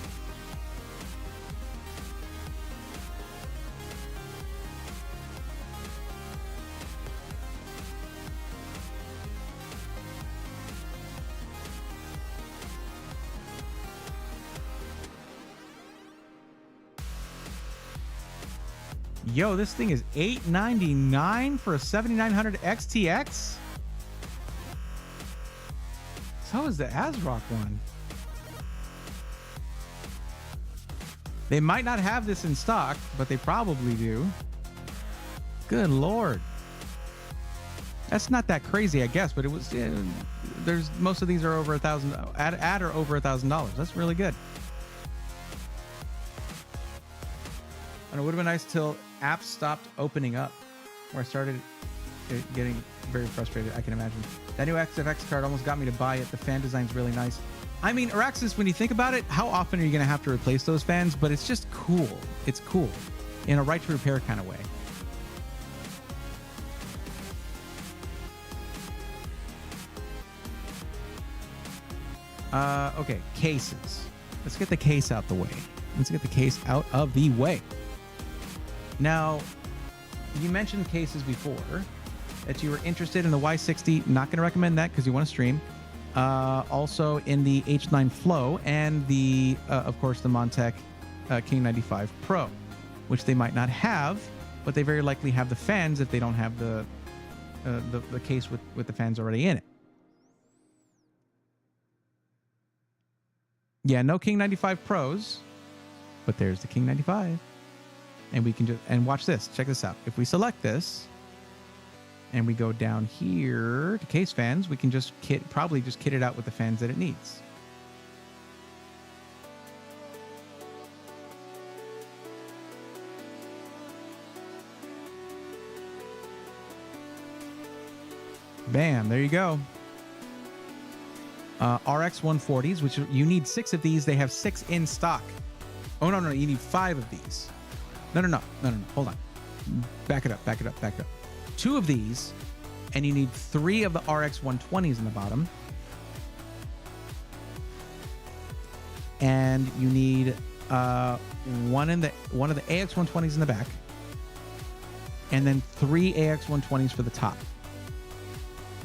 Yo, this thing is $899 for a 7900 XTX? So is the ASRock one. They might not have this in stock, but they probably do. Good Lord. That's not that crazy, I guess, but it was... there's most of these are over $1,000... At or over $1,000. That's really good. And it would have been nice till apps stopped opening up, where I started getting very frustrated, I can imagine. That new XFX card almost got me to buy it. The fan design's really nice. I mean, Araxis, when you think about it, how often are you going to have to replace those fans? But it's just cool. It's cool in a right to repair kind of way. Okay, cases. Let's get the case out the way. Let's get the case out of the way. Now, you mentioned cases before that you were interested in the Y60. Not going to recommend that because you want to stream. Also in the H9 Flow and the, of course, the Montech King 95 Pro, which they might not have, but they very likely have the fans if they don't have the case with the fans already in it. Yeah, no King 95 Pros, but there's the King 95. And we can just, and watch this. Check this out. If we select this and we go down here to case fans, we can just probably just kit it out with the fans that it needs. Bam, there you go. RX 140s, which you need 6 of these. They have 6 in stock. Oh, no, you need 5 of these. No. Hold on. back it up. 2 of these, and you need 3 of the RX 120s in the bottom. And you need one of the AX 120s in the back, and then 3 AX 120s for the top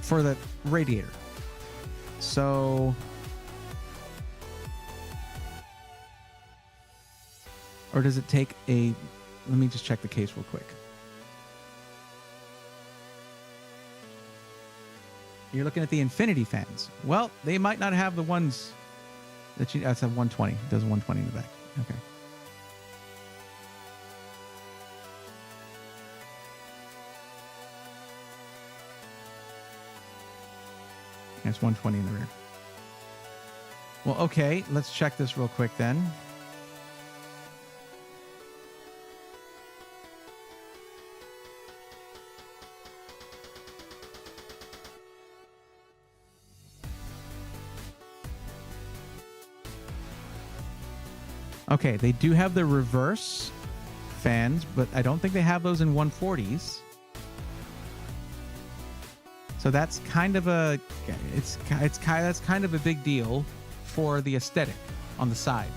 for the radiator. So, or does it take a? Let me just check the case real quick. You're looking at the Infinity fans. Well, they might not have the ones that you. That's a 120. It does a 120 in the back. Okay. It's 120 in the rear. Well, okay. Let's check this real quick then. Okay, they do have the reverse fans, but I don't think they have those in 140s. So that's kind of a that's kind of a big deal for the aesthetic on the side.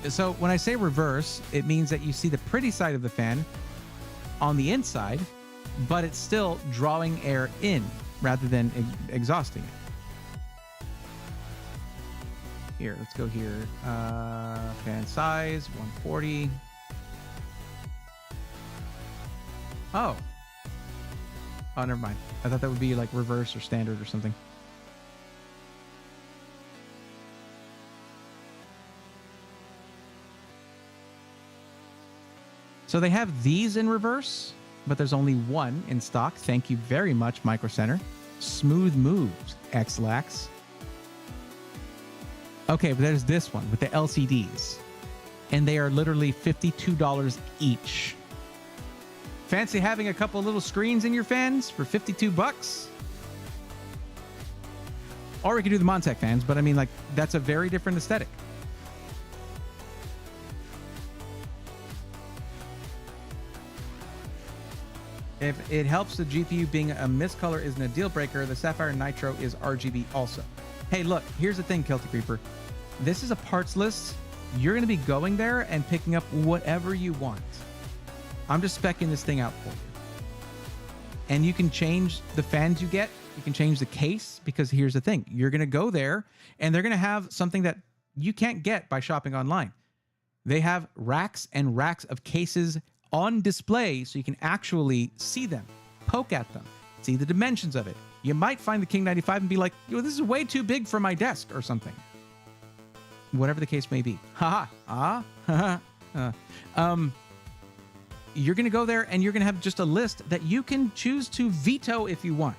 So when I say reverse, it means that you see the pretty side of the fan on the inside, but it's still drawing air in rather than exhausting it. Here, let's go here. Fan size, 140. Oh, never mind. I thought that would be like reverse or standard or something. So they have these in reverse, but there's only one in stock. Thank you very much, Micro Center. Smooth moves, X-Lax. Okay, but there's this one with the LCDs, and they are literally $52 each. Fancy having a couple little screens in your fans for 52 bucks? Or we could do the Montec fans, but I mean, like, that's a very different aesthetic. If it helps the GPU, being a mist color isn't a deal breaker, the Sapphire Nitro is RGB also. Hey, look, here's the thing, Celtic Reaper. This is a parts list. You're going to be going there and picking up whatever you want. I'm just speccing this thing out for you. And you can change the fans you get. You can change the case, because here's the thing. You're going to go there and they're going to have something that you can't get by shopping online. They have racks and racks of cases on display so you can actually see them, poke at them, see the dimensions of it. You might find the King 95 and be like, yo, this is way too big for my desk or something. Whatever the case may be. You're going to go there and you're going to have just a list that you can choose to veto if you want.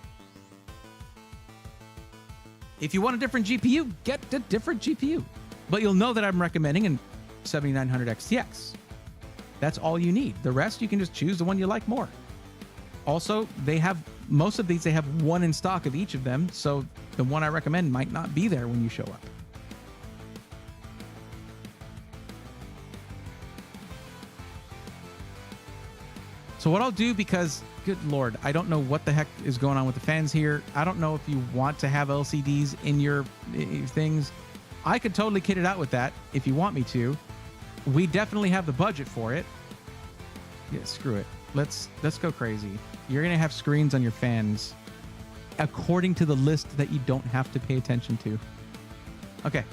If you want a different GPU, get a different GPU. But you'll know that I'm recommending a 7900 XTX. That's all you need. The rest, you can just choose the one you like more. Also, they have, most of these, they have one in stock of each of them. So the one I recommend might not be there when you show up. So what I'll do, because, good Lord, I don't know what the heck is going on with the fans here. I don't know if you want to have LCDs in your things. I could totally kit it out with that if you want me to. We definitely have the budget for it. Yeah, screw it. Let's go crazy. You're going to have screens on your fans according to the list that you don't have to pay attention to. Okay.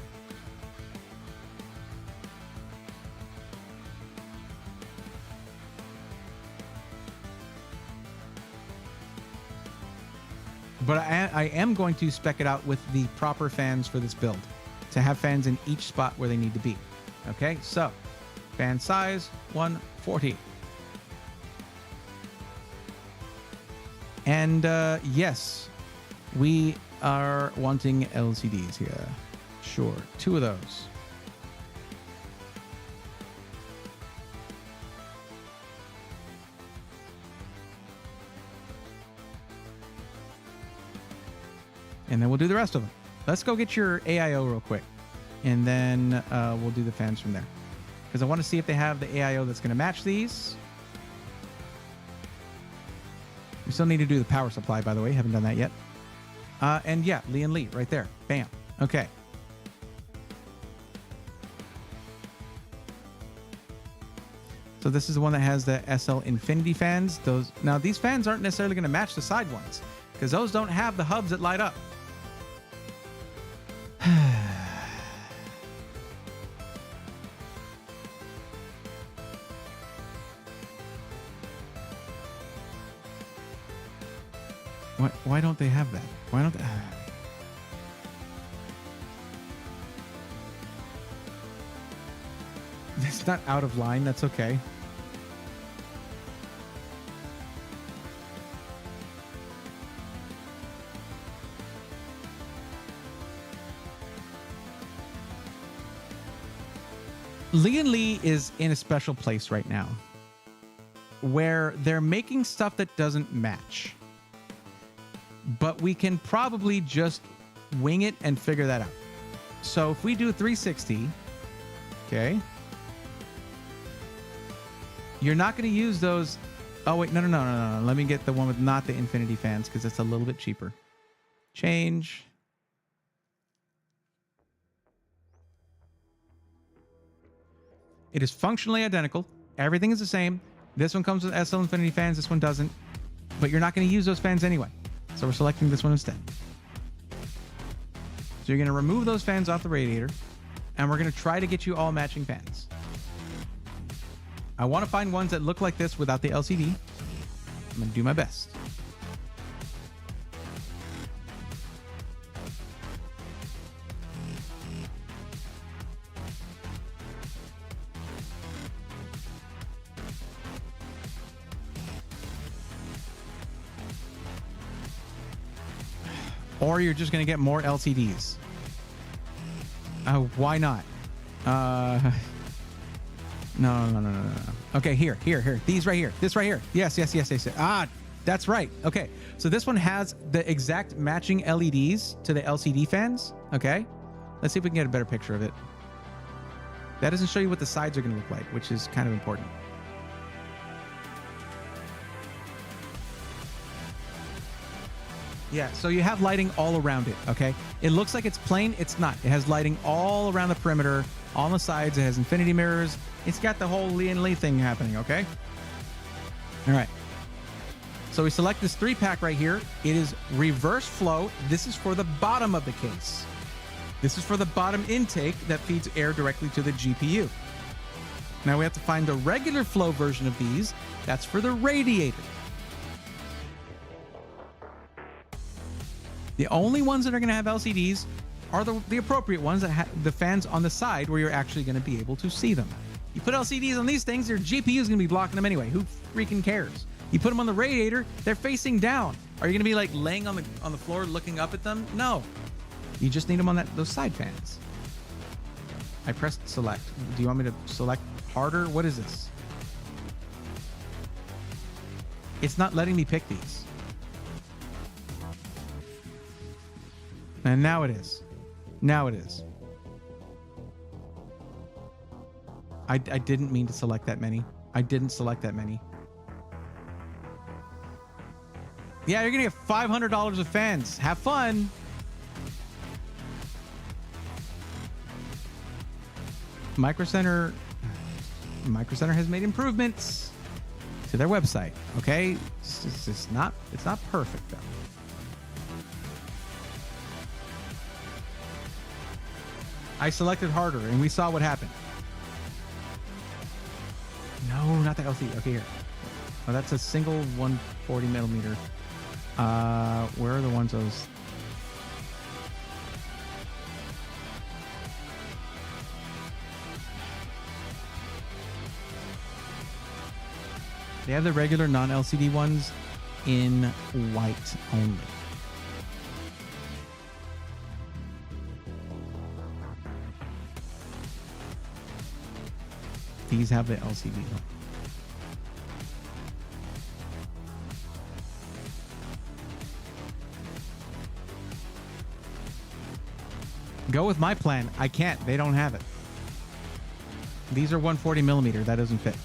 But I am going to spec it out with the proper fans for this build, to have fans in each spot where they need to be. Okay, so fan size 140. And yes, we are wanting LCDs here. Sure, 2 of those. And then we'll do the rest of them. Let's go get your AIO real quick, and then we'll do the fans from there. because I want to see if they have the AIO that's going to match these. We still need to do the power supply, by the way. Haven't done that yet. And yeah, Lee and Lee right there. Bam. Okay. So this is the one that has the SL Infinity fans. Now these fans aren't necessarily going to match the side ones because those don't have the hubs that light up. Why don't they have that? Why don't they? It's not out of line. That's okay. Lee and Lee is in a special place right now where they're making stuff that doesn't match. But we can probably just wing it and figure that out. So if we do 360, okay, you're not going to use those. Oh, wait, no. Let me get the one with not the Infinity fans because it's a little bit cheaper. Change. It is functionally identical. Everything is the same. This one comes with SL Infinity fans. This one doesn't. But you're not going to use those fans anyway. So we're selecting this one instead. So you're going to remove those fans off the radiator. And we're going to try to get you all matching fans. I want to find ones that look like this without the LCD. I'm going to do my best. Or you're just going to get more LCDs. Why not? No. Okay, here. These right here. This right here. Yes. Ah, that's right. Okay, so this one has the exact matching LEDs to the LCD fans. Okay, let's see if we can get a better picture of it. That doesn't show you what the sides are going to look like, which is kind of important. Yeah, so you have lighting all around it, okay? It looks like it's plain. It's not. It has lighting all around the perimeter, on the sides. It has infinity mirrors. It's got the whole Lee and Lee thing happening, okay? All right. So we select this 3-pack right here. It is reverse flow. This is for the bottom of the case. This is for the bottom intake that feeds air directly to the GPU. Now we have to find the regular flow version of these. That's for the radiator. The only ones that are going to have LCDs are the appropriate ones that have the fans on the side where you're actually going to be able to see them. You put LCDs on these things, your GPU is going to be blocking them anyway. Who freaking cares? You put them on the radiator, they're facing down. Are you going to be like laying on the floor looking up at them? No. You just need them on those side fans. I pressed select. Do you want me to select harder? What is this? It's not letting me pick these. And now it is. Now it is. I didn't mean to select that many. I didn't select that many. Yeah, you're going to get $500 of fans. Have fun. Micro Center has made improvements to their website. Okay? It's not perfect, though. I selected harder, and we saw what happened. No, not the LCD. Okay, here. Oh, that's a single 140 millimeter. Where are the ones those? They have the regular non-LCD ones in white only. These have the LCD. Go with my plan. I can't. They don't have it. These are 140 millimeter. That doesn't fit.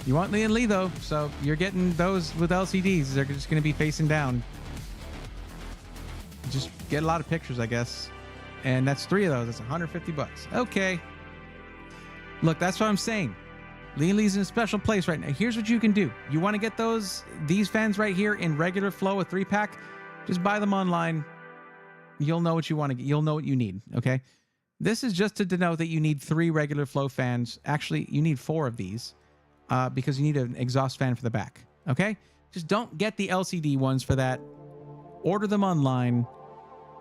You want Lee and Lee though, so you're getting those with LCDs. They're just going to be facing down. Just get a lot of pictures, I guess. And that's 3 of those. That's 150 bucks. Okay. Look, that's what I'm saying. Lee and Lee's in a special place right now. Here's what you can do. You want to get these fans right here in regular flow, a 3-pack? Just buy them online. You'll know what you want to get. You'll know what you need. Okay. This is just to denote that you need 3 regular flow fans. Actually, you need 4 of these because you need an exhaust fan for the back. Okay. Just don't get the LCD ones for that. Order them online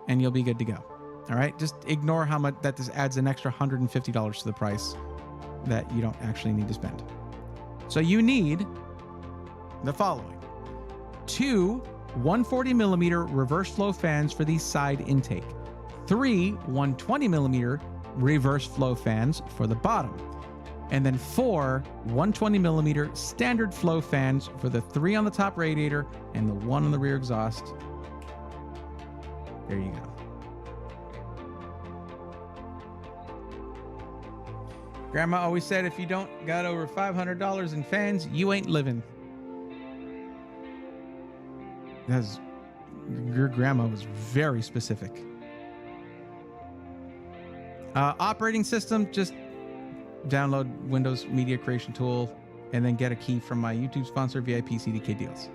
and you'll be good to go. All right. Just ignore how much that this adds an extra $150 to the price that you don't actually need to spend. So you need the following: 2 140 millimeter reverse flow fans for the side intake, 3 120 millimeter reverse flow fans for the bottom, and then 4 120 millimeter standard flow fans for the 3 on the top radiator and the 1 on the rear exhaust. There you go. Grandma always said, if you don't got over $500 in fans, you ain't living. Your grandma was very specific. Operating system, just download Windows Media Creation Tool and then get a key from my YouTube sponsor, VIP CDK Deals,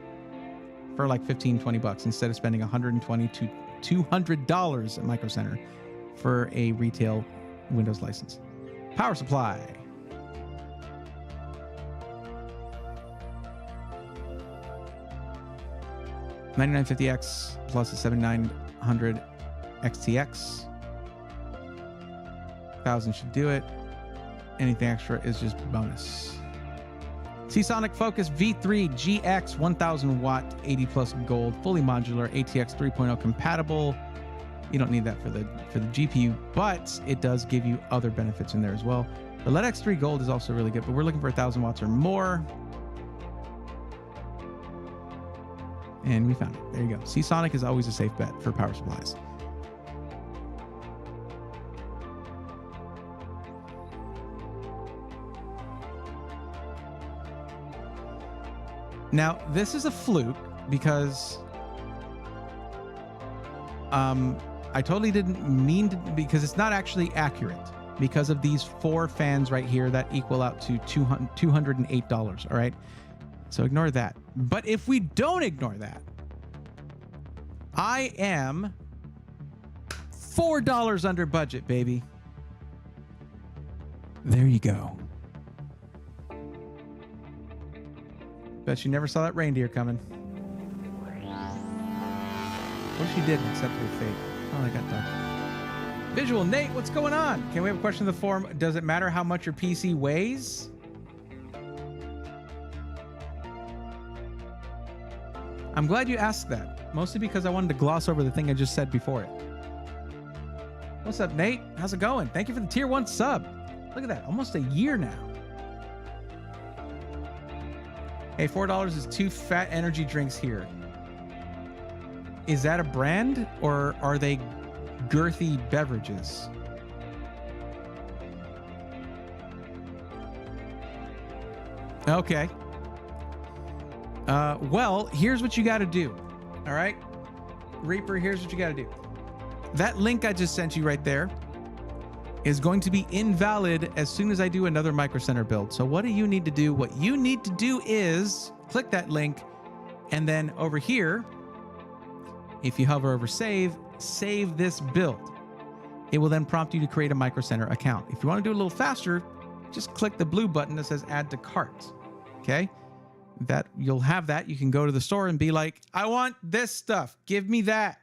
for like 15-20 bucks instead of spending $120 to $200 at Micro Center for a retail Windows license. Power supply. $9950X plus a 7900 XTX. 1,000 should do it. Anything extra is just bonus. Seasonic Focus V3 GX 1000 watt 80 plus gold, fully modular, ATX 3.0 compatible. You don't need that for the GPU, but it does give you other benefits in there as well. The LED X3 Gold is also really good, but we're looking for 1,000 watts or more. And we found it. There you go. Seasonic is always a safe bet for power supplies. Now, this is a fluke because I totally didn't mean to, because it's not actually accurate because of these 4 fans right here that equal out to $208. All right. So ignore that. But if we don't ignore that, I am $4 under budget, baby. There you go. Bet you never saw that reindeer coming. What if she didn't, except for her fate? Oh, I got dark. Visual Nate, what's going on? Can we have a question in the forum? Does it matter how much your PC weighs? I'm glad you asked that. Mostly because I wanted to gloss over the thing I just said before it. What's up, Nate? How's it going? Thank you for the tier 1 sub. Look at that. Almost a year now. Hey, $4 is 2 fat energy drinks here. Is that a brand or are they girthy beverages? Okay. Well, here's what you got to do. All right, Reaper, here's what you got to do. That link I just sent you right there is going to be invalid as soon as I do another Micro Center build. So what do you need to do? What you need to do is click that link, and then over here, if you hover over save this build. It will then prompt you to create a Micro Center account. If you want to do it a little faster, just click the blue button that says add to cart. Okay? That you'll have that. You can go to the store and be like, I want this stuff. Give me that.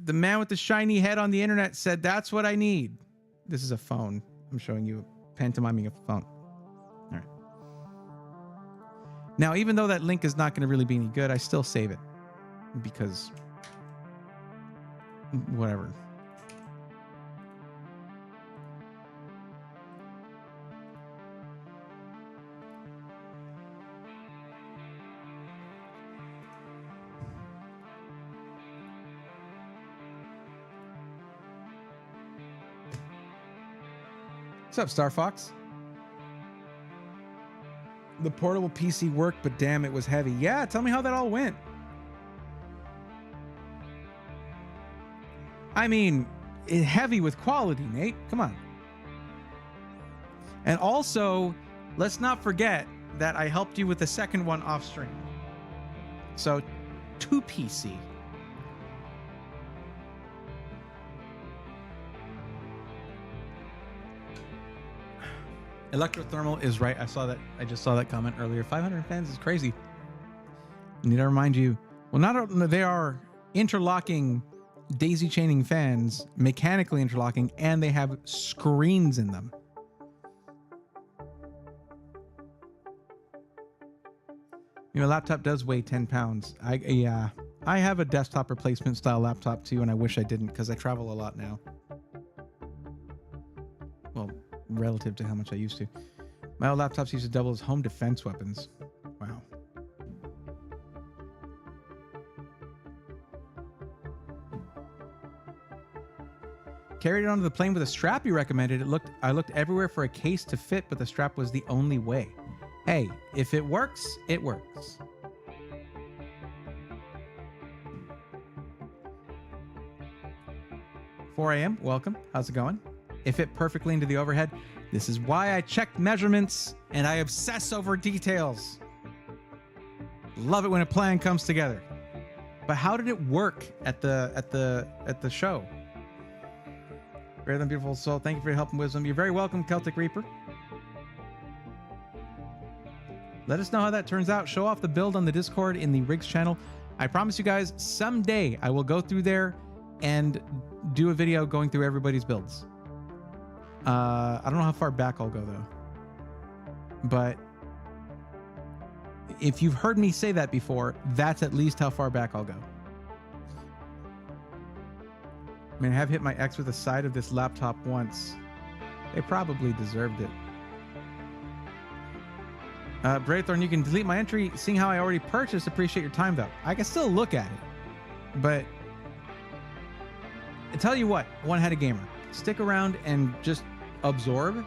The man with the shiny head on the internet said, that's what I need. This is a phone. I'm showing you pantomiming a phone. All right. Now, even though that link is not going to really be any good, I still save it because whatever. What's up, Star Fox? The portable PC worked, but damn, it was heavy. Yeah, tell me how that all went. I mean, heavy with quality, Nate. Come on. And also, let's not forget that I helped you with the second one off stream. So, 2 PC. Electrothermal is right. I just saw that comment earlier. 500 fans is crazy. I need to remind you. Well, they are interlocking, daisy chaining fans, mechanically interlocking, and they have screens in them. You know, laptop does weigh 10 pounds. I have a desktop replacement style laptop too, and I wish I didn't because I travel a lot now. Well, relative to how much I used to. My old laptops used to double as home defense weapons. Wow. Carried it onto the plane with a strap you recommended. I looked everywhere for a case to fit, but the strap was the only way. Hey, if it works, it works. $4 a.m. Welcome. How's it going? It fit perfectly into the overhead. This is why I checked measurements and I obsess over details. Love it when a plan comes together. But how did it work at the show? Greater than beautiful soul. Thank you for your help and wisdom. You're very welcome, Celtic Reaper. Let us know how that turns out. Show off the build on the Discord in the Rigs channel. I promise you guys, someday I will go through there and do a video going through everybody's builds. I don't know how far back I'll go though. But if you've heard me say that before, that's at least how far back I'll go. I mean, I have hit my ex with the side of this laptop once. They probably deserved it. Braythorn, you can delete my entry. Seeing how I already purchased, appreciate your time though. I can still look at it, but I tell you what, one-headed gamer, stick around and just absorb.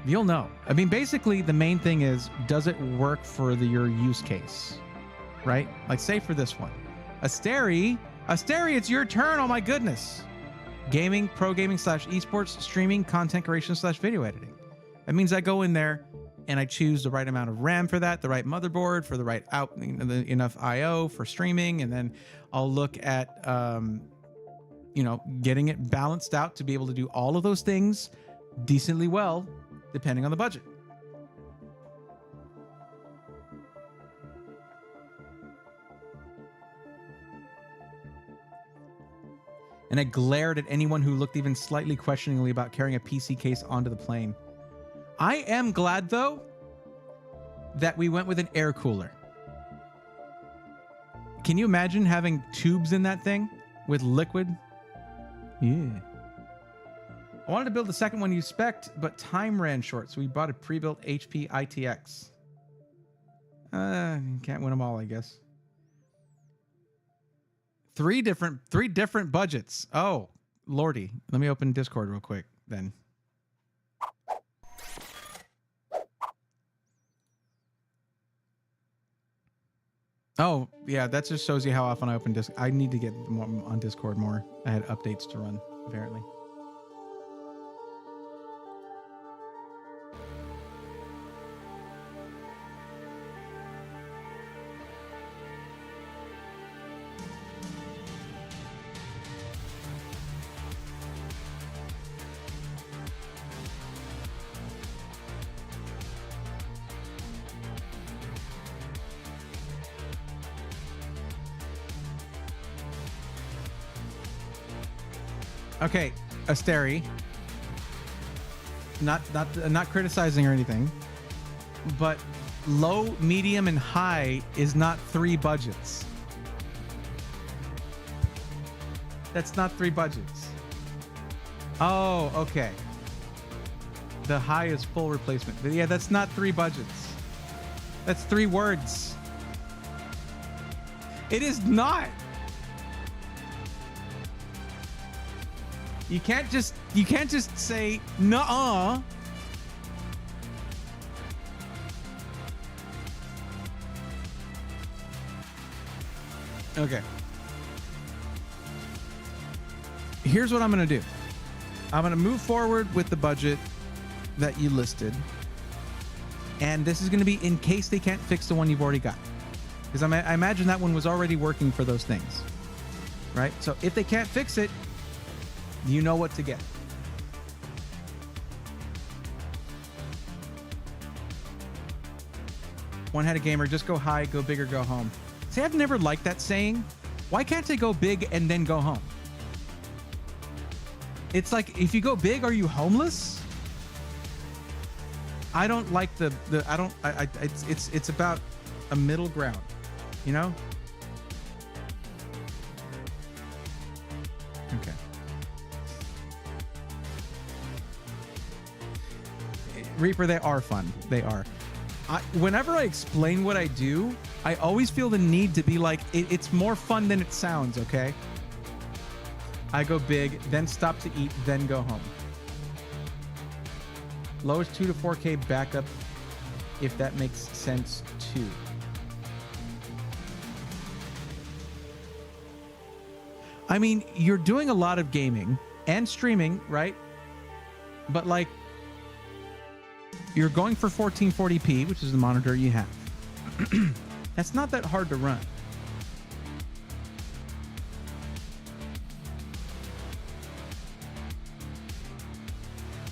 You'll know. I mean, basically the main thing is, does it work for your use case, right? Like say for this one, Asteri, it's your turn. Oh my goodness. Gaming, pro gaming / esports, streaming, content creation / video editing. That means I go in there and I choose the right amount of RAM for that, the right motherboard for the right enough IO for streaming, and then I'll look at getting it balanced out to be able to do all of those things decently well, depending on the budget. And I glared at anyone who looked even slightly questioningly about carrying a PC case onto the plane. I am glad, though, that we went with an air cooler. Can you imagine having tubes in that thing with liquid? Yeah. I wanted to build the second one you spec'd, but time ran short, so we bought a pre-built HP ITX. Can't win them all, I guess. Three different budgets. Oh, lordy. Let me open Discord real quick, then. Oh, yeah, that just shows you how often I open Discord. I need to get more on Discord more. I had updates to run, apparently. Okay, Asteri. Not criticizing or anything, but low, medium, and high is not 3 budgets. That's not 3 budgets. Oh, okay. The high is full replacement. But yeah, that's not 3 budgets. That's 3 words. It is not. You can't just say nuh-uh. Okay. Here's what I'm going to do. I'm going to move forward with the budget that you listed. And this is going to be in case they can't fix the one you've already got. Because I imagine that one was already working for those things. Right? So if they can't fix it, you know what to get. One-headed gamer, just go high, go big or go home. See, I've never liked that saying. Why can't they go big and then go home? It's like, if you go big, are you homeless? I don't like it's about a middle ground, you know? Okay. Reaper, they are fun. They are. Whenever I explain what I do, I always feel the need to be like, it's more fun than it sounds, okay? I go big, then stop to eat, then go home. Lowest 2 to 4K backup, if that makes sense too. I mean, you're doing a lot of gaming and streaming, right? But like, you're going for 1440p, which is the monitor you have. That's not that hard to run.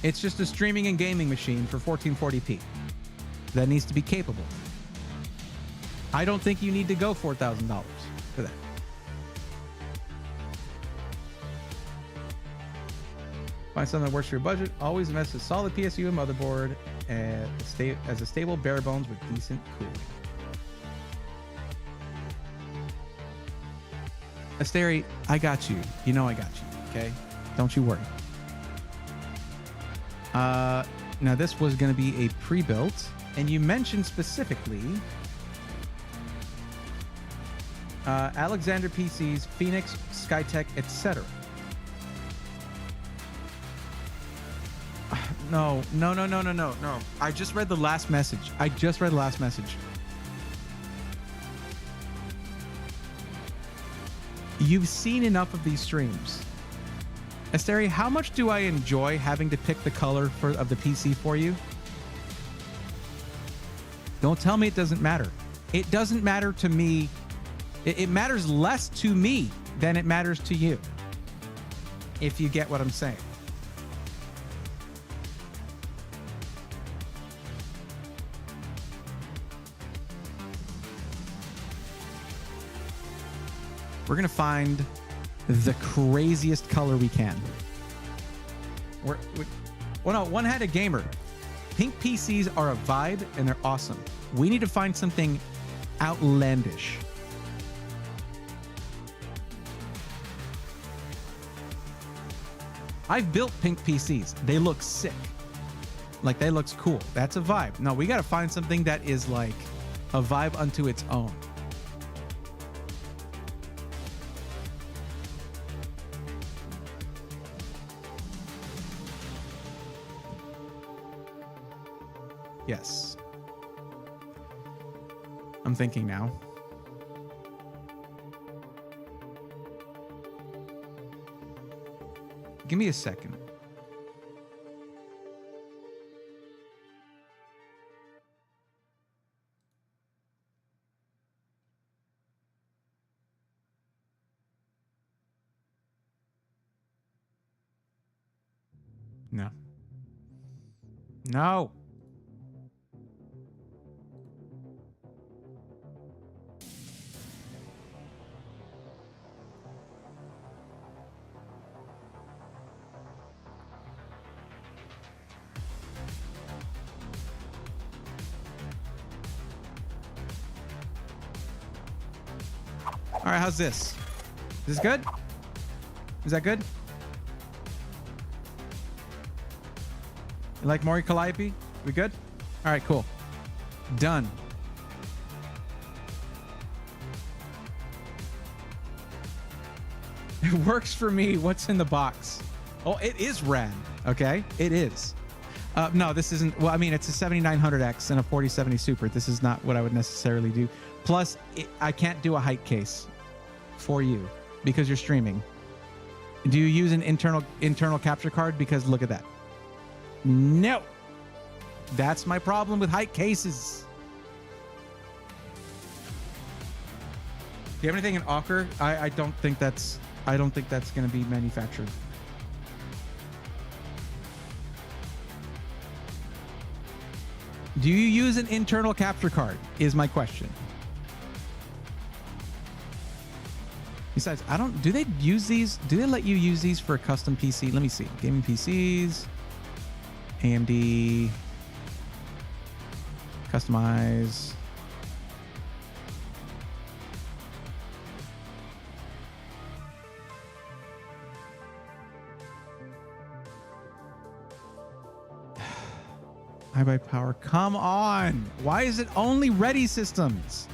It's just a streaming and gaming machine for 1440p that needs to be capable. I don't think you need to go $4,000 for that. Find something that works for your budget. Always invest in a solid PSU and motherboard as a stable bare bones with decent cooling. Asteri, I got you. You know I got you, okay? Don't you worry. Now this was going to be a pre-built, and you mentioned specifically Alexander PCs, Phoenix, Skytech, etc. No. I just read the last message. You've seen enough of these streams. Asteri, how much do I enjoy having to pick the color of the PC for you? Don't tell me it doesn't matter. It doesn't matter to me. It matters less to me than it matters to you. If you get what I'm saying. We're going to find the craziest color we can. One-headed gamer. Pink PCs are a vibe and they're awesome. We need to find something outlandish. I've built pink PCs. They look sick. Like, they looks cool. That's a vibe. No, we got to find something that is like a vibe unto its own. Yes. I'm thinking now. Give me a second. No. No. All right, how's this? Is this good? Is that good? You like Maury Calliope? We good? All right, cool. Done. It works for me. What's in the box? Oh, it is rad. Okay, it is. No, this isn't. Well, I mean, it's a 7900X and a 4070 Super. This is not what I would necessarily do. Plus, I can't do a height case for you because you're streaming. Do you use an internal capture card? Because look at that. No. That's my problem with height cases. Do you have anything in Awker? I don't think that's going to be manufactured. Do you use an internal capture card? Is my question. Besides, do they use these? Do they let you use these for a custom PC? Let me see. Gaming PCs, AMD, customize. I buy power. Come on. Why is it only Ready Systems?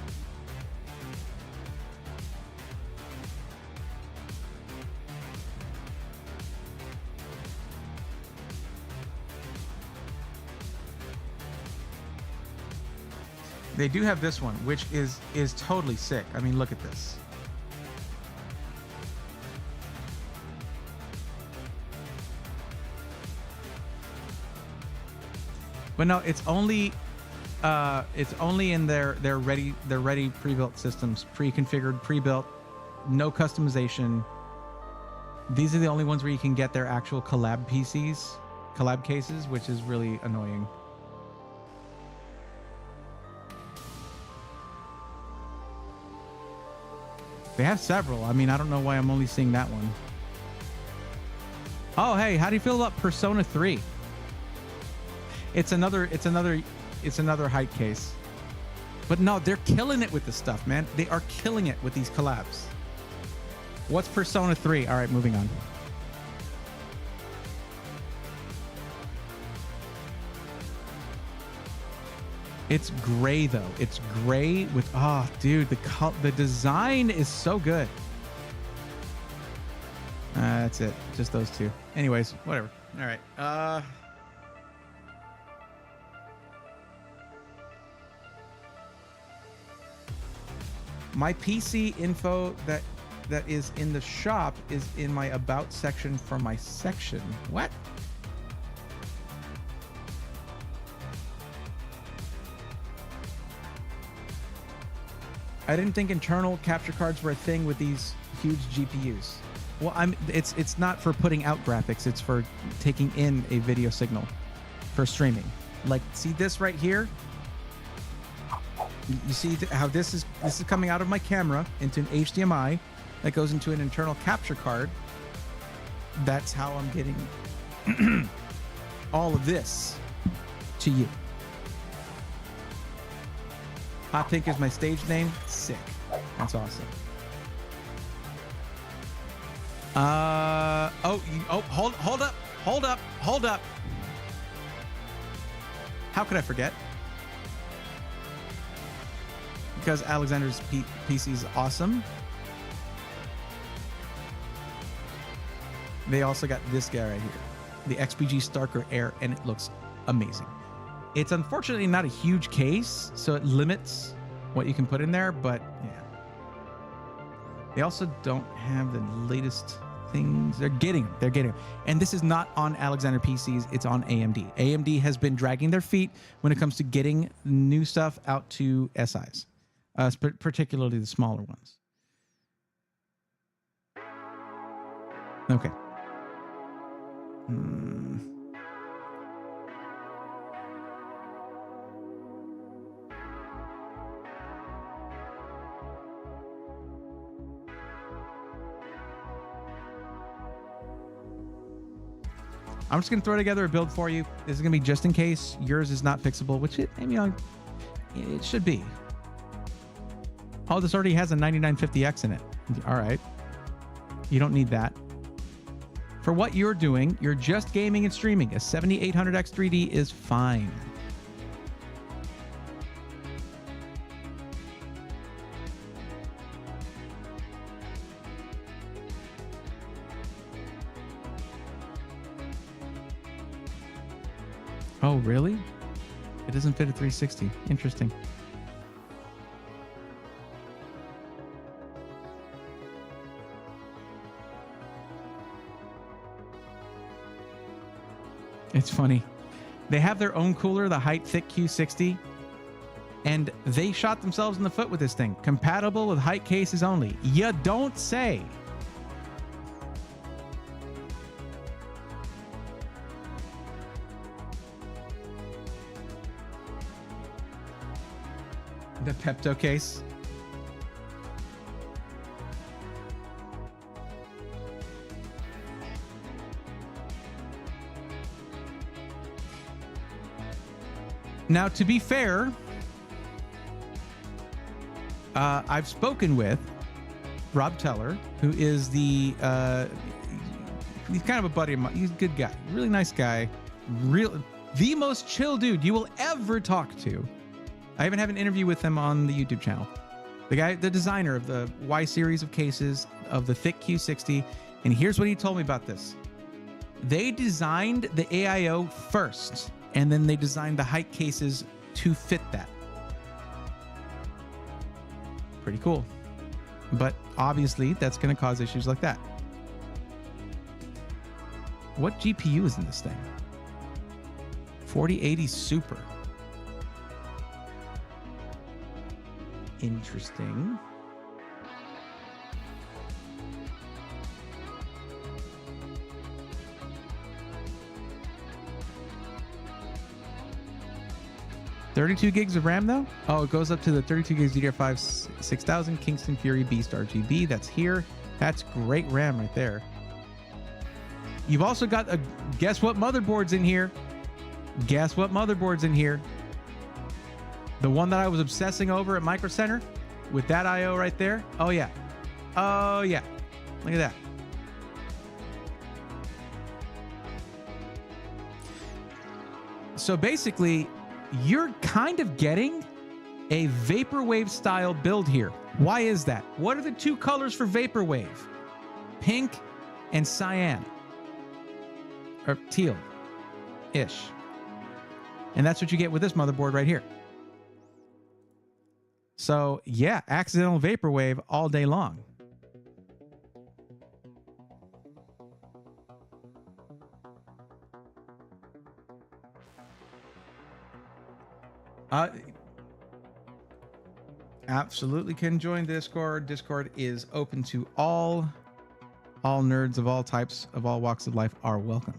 They do have this one, which is totally sick. I mean, look at this. But no, it's only in their ready pre-built systems, pre-configured, pre-built, no customization. These are the only ones where you can get their actual collab cases, which is really annoying. They have several. I mean, I don't know why I'm only seeing that one. Oh, hey, how do you feel about Persona 3? It's another height case. But no, they're killing it with this stuff, man. They are killing it with these collabs. What's Persona 3? All right, moving on. It's gray though. It's gray with dude, the design is so good. That's it. Just those two. Anyways, whatever. All right. My PC info that is in the shop is in my about section for my section. What? I didn't think internal capture cards were a thing with these huge GPUs. Well, it's not for putting out graphics. It's for taking in a video signal for streaming. Like, see this right here? You see how this is coming out of my camera into an HDMI that goes into an internal capture card. That's how I'm getting all of this to you. Hot Pink is my stage name. Sick. That's awesome. Hold up. How could I forget? Because Alexander's PC is awesome. They also got this guy right here, the XPG Starker Air, and it looks amazing. It's unfortunately not a huge case, so it limits what you can put in there, but yeah. They also don't have the latest things. They're getting them. And this is not on Alexander PCs, it's on AMD. AMD has been dragging their feet when it comes to getting new stuff out to SIs, particularly the smaller ones. Okay. I'm just gonna throw together a build for you. This is gonna be just in case yours is not fixable, which it should be. Oh, this already has a 9950X in it. All right. You don't need that. For what you're doing, you're just gaming and streaming. A 7800X 3D is fine. Oh, really? It doesn't fit a 360. Interesting. It's funny. They have their own cooler, the Height Thick Q60, and they shot themselves in the foot with this thing. Compatible with height cases only. You don't say. The Pepto case. Now, to be fair, I've spoken with Rob Teller, who is the he's kind of a buddy of mine. He's a good guy, really nice guy, the most chill dude you will ever talk to. I even have an interview with him on the YouTube channel. The guy, the designer of the Y series of cases of the thick Q60, and here's what he told me about this. They designed the AIO first, and then they designed the height cases to fit that. Pretty cool. But obviously, that's going to cause issues like that. What GPU is in this thing? 4080 Super. Interesting. $32 gigs of RAM though? Oh, it goes up to the 32 gigs DDR5 6000 Kingston Fury Beast RGB. That's here. That's great RAM right there. You've also got a, guess what motherboard's in here? Guess what motherboard's in here? The one that I was obsessing over at Micro Center with that IO right there. Oh yeah. Oh yeah. Look at that. So basically, you're kind of getting a Vaporwave style build here. Why is that? What are the two colors for Vaporwave? Pink and cyan. Or teal-ish. And that's what you get with this motherboard right here. So yeah, accidental Vaporwave all day long. Absolutely can join Discord. Discord is open to all nerds of all types, of all walks of life are welcome.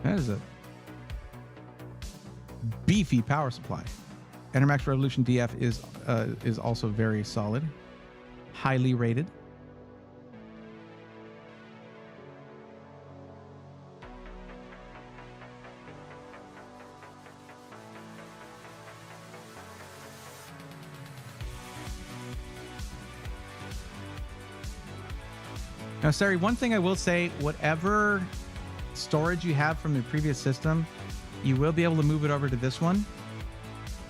That is a beefy power supply. Enermax Revolution DF is also very solid, highly rated. Now, Sari, one thing I will say, whatever storage you have from the previous system, you will be able to move it over to this one.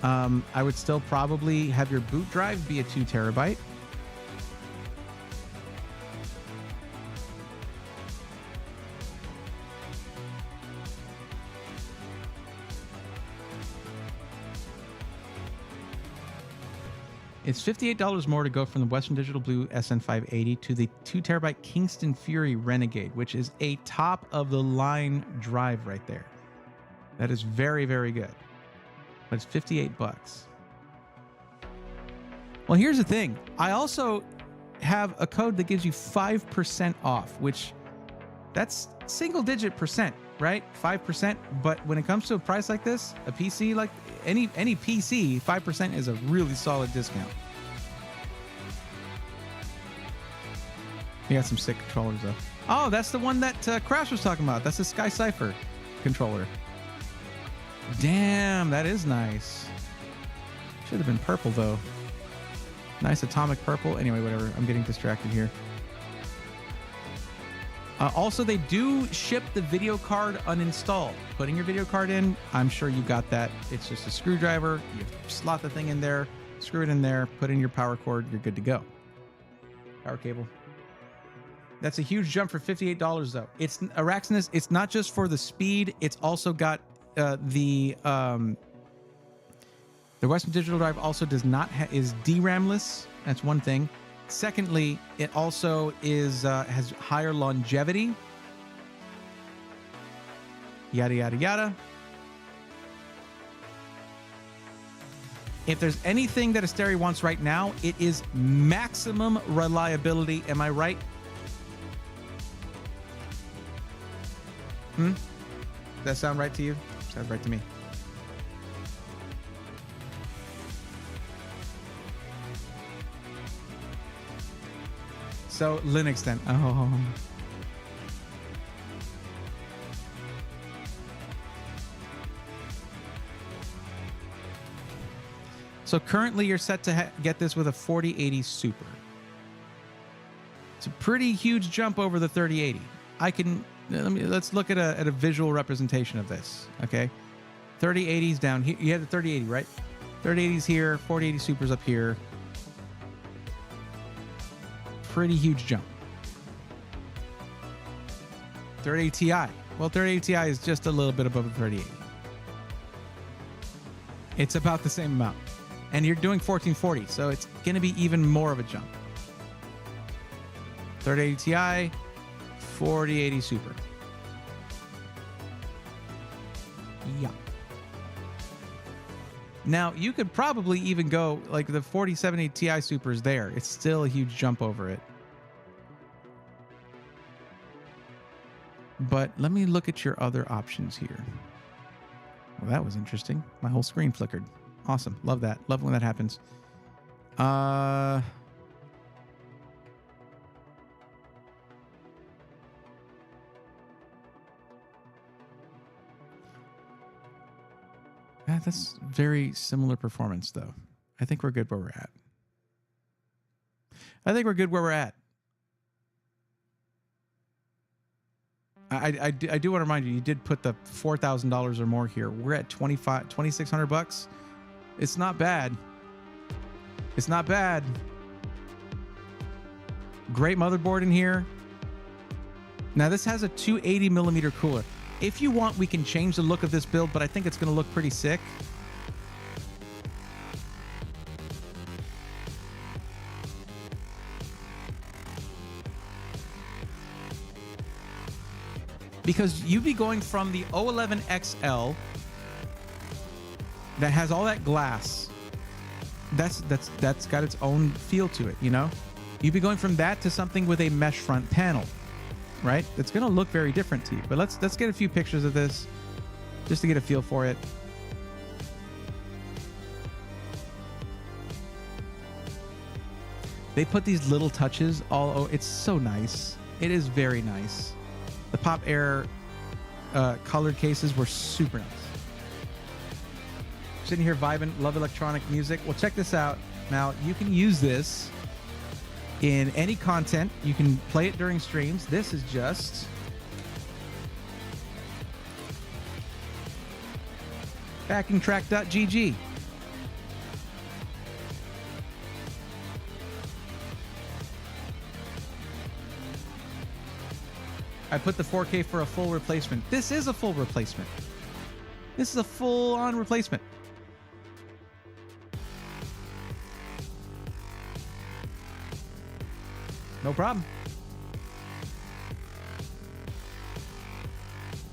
I would still probably have your boot drive be a 2 terabyte. It's $58 more to go from the Western Digital Blue SN580 to the 2 terabyte Kingston Fury Renegade, which is a top of the line drive right there. That is very, very good. But it's 58 bucks. Well, here's the thing. I also have a code that gives you 5% off, which that's single digit percent, right? 5%. But when it comes to a price like this, a PC, like any PC, 5% is a really solid discount. You got some sick controllers though. Oh, that's the one that Crash was talking about. That's the Sky Cypher controller. Damn, that is nice. Should have been purple though. Nice atomic purple. Anyway, whatever. I'm getting distracted here. Also, they do ship the video card uninstalled. Putting your video card in, I'm sure you got that. It's just a screwdriver. You slot the thing in there, screw it in there, put in your power cord. You're good to go. Power cable. That's a huge jump for $58 though. It's Araxinus. It's not just for the speed. It's also got the Western Digital drive also does not is DRAMless. That's one thing. Secondly, it also is has higher longevity. Yada yada yada. If there's anything that Asteri wants right now, it is maximum reliability. Am I right? Does that sound right to you? Sounds right to me. So Linux then. Oh. So currently you're set to get this with a 4080 Super. It's a pretty huge jump over the 3080. Let's look at a visual representation of this. Okay. 3080's down here. You had the 3080, right? 3080's here, 4080 Super's up here. Pretty huge jump. 3080 Ti. Well, 3080 Ti is just a little bit above the 3080. It's about the same amount. And you're doing 1440, so it's going to be even more of a jump. 3080 Ti, 4080 Super. Yeah. Now, you could probably even go, like the 4070 Ti Super is there. It's still a huge jump over it. But let me look at your other options here. Well, that was interesting. My whole screen flickered. Awesome. Love that. Love when that happens. That's very similar performance, though. I think we're good where we're at. I do want to remind you, you did put the $4,000 or more here. We're at $2,600. It's not bad. It's not bad. Great motherboard in here. Now this has a 280 millimeter cooler. If you want, we can change the look of this build, but I think it's going to look pretty sick. Because you'd be going from the O11 XL that has all that glass. That's got its own feel to it, you know? You'd be going from that to something with a mesh front panel. Right? It's going to look very different to you. But let's get a few pictures of this just to get a feel for it. They put these little touches it's so nice. It is very nice. The Pop Air colored cases were super nice. Sitting here vibing, love electronic music. Well, check this out. Now, you can use this in any content. You can play it during streams. This is just backingtrack.gg. I put the 4K for a full replacement. This is a full replacement. This is a full-on replacement. No problem.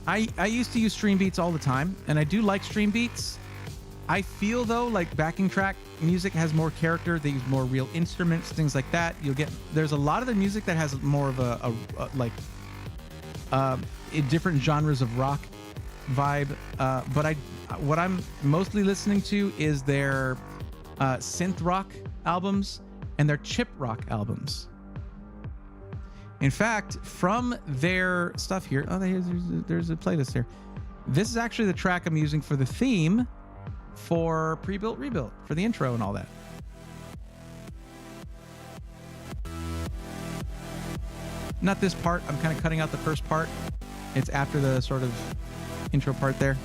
I used to use Stream Beats all the time, and I do like Stream Beats. I feel, though, like backing track music has more character. They use more real instruments, things like that. There's a lot of the music that has more of in different genres of rock vibe. But what I'm mostly listening to is their synth rock albums and their chip rock albums. In fact, from their stuff here, there's a playlist here. This is actually the track I'm using for the theme for Pre-Built Rebuilt, for the intro and all that. Not this part. I'm kind of cutting out the first part. It's after the sort of intro part there.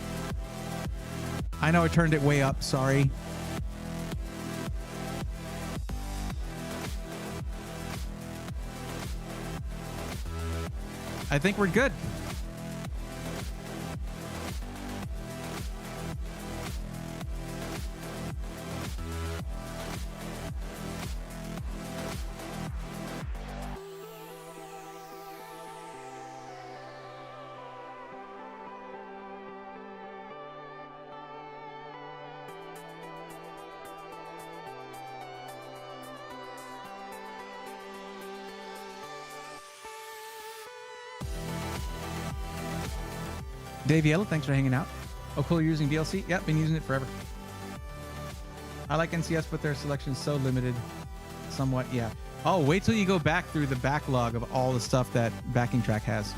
I know I turned it way up. Sorry. I think we're good. Dave Yellow, thanks for hanging out. Oh, cool, you're using DLC? Yep, been using it forever. I like NCS, but their selection's so limited. Somewhat, yeah. Oh, wait till you go back through the backlog of all the stuff that backing track has.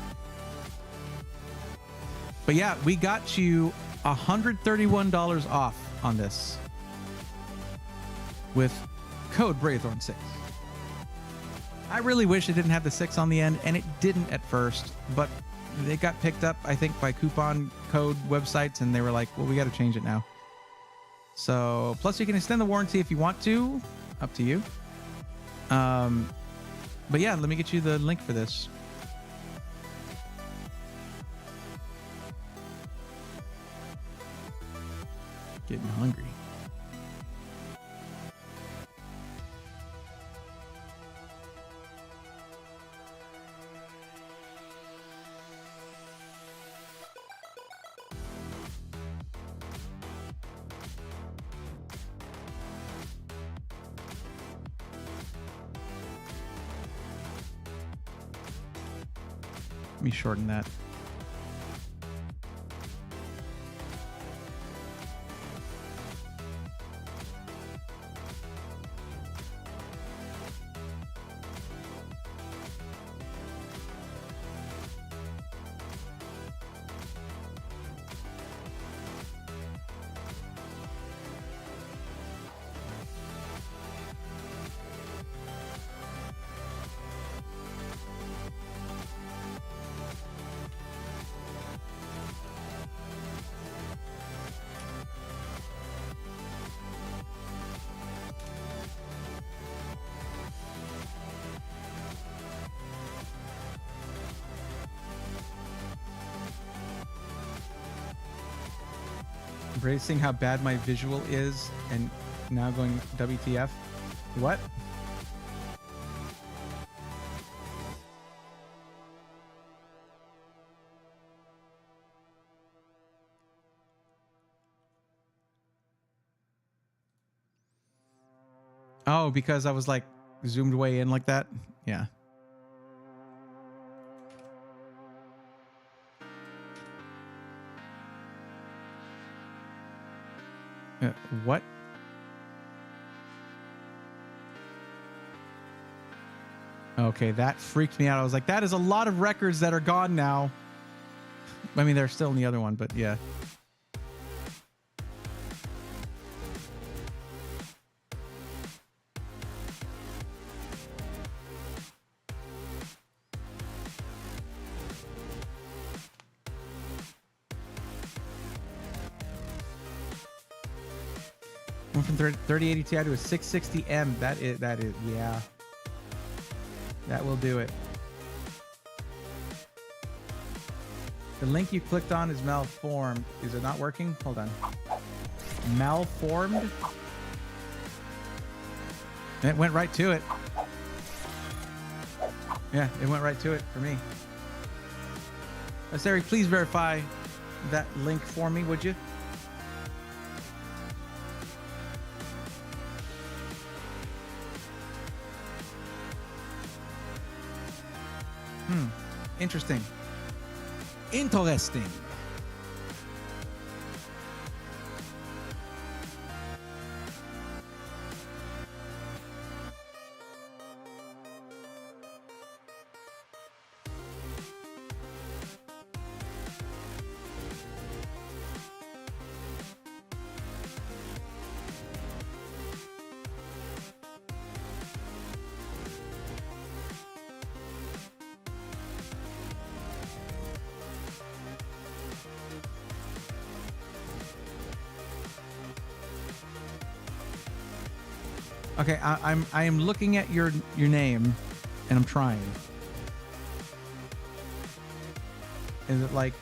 But yeah, we got you $131 off on this with code Braythorn6. I really wish it didn't have the 6 on the end, and it didn't at first, but they got picked up, I think, by coupon code websites, and they were like, well, we got to change it now. So, plus you can extend the warranty if you want to. Up to you. But yeah, let me get you the link for this. Getting hungry. Let me shorten that. Embracing how bad my visual is and now going WTF. What? Oh, because I was like zoomed way in like that? Yeah. What? Okay, that freaked me out. I was like, that is a lot of records that are gone now. I mean, they're still in the other one, but yeah. Went from 3080 Ti to a 660M. That is, yeah. That will do it. The link you clicked on is malformed. Is it not working? Hold on. Malformed? It went right to it. Yeah, it went right to it for me. Sari, please verify that link for me, would you? Interesting. Interesting. Okay, I am looking at your name, and I'm trying. Is it like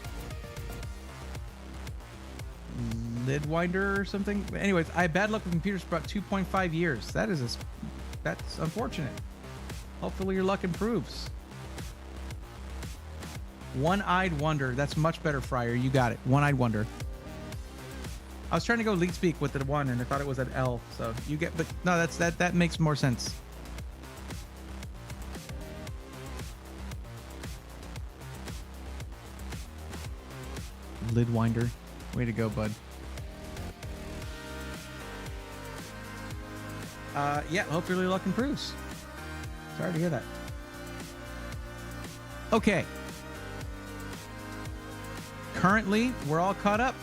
Lidwinder or something? Anyways, I had bad luck with computers for about 2.5 years. That's unfortunate. Hopefully your luck improves. One-eyed wonder. That's much better, Fryer. You got it. One-eyed wonder. I was trying to go lead speak with the one, and I thought it was an L. So you get, but no, that makes more sense. Lidwinder. Way to go, bud. Yeah, hopefully your luck improves. Sorry to hear that. Okay. Currently, we're all caught up.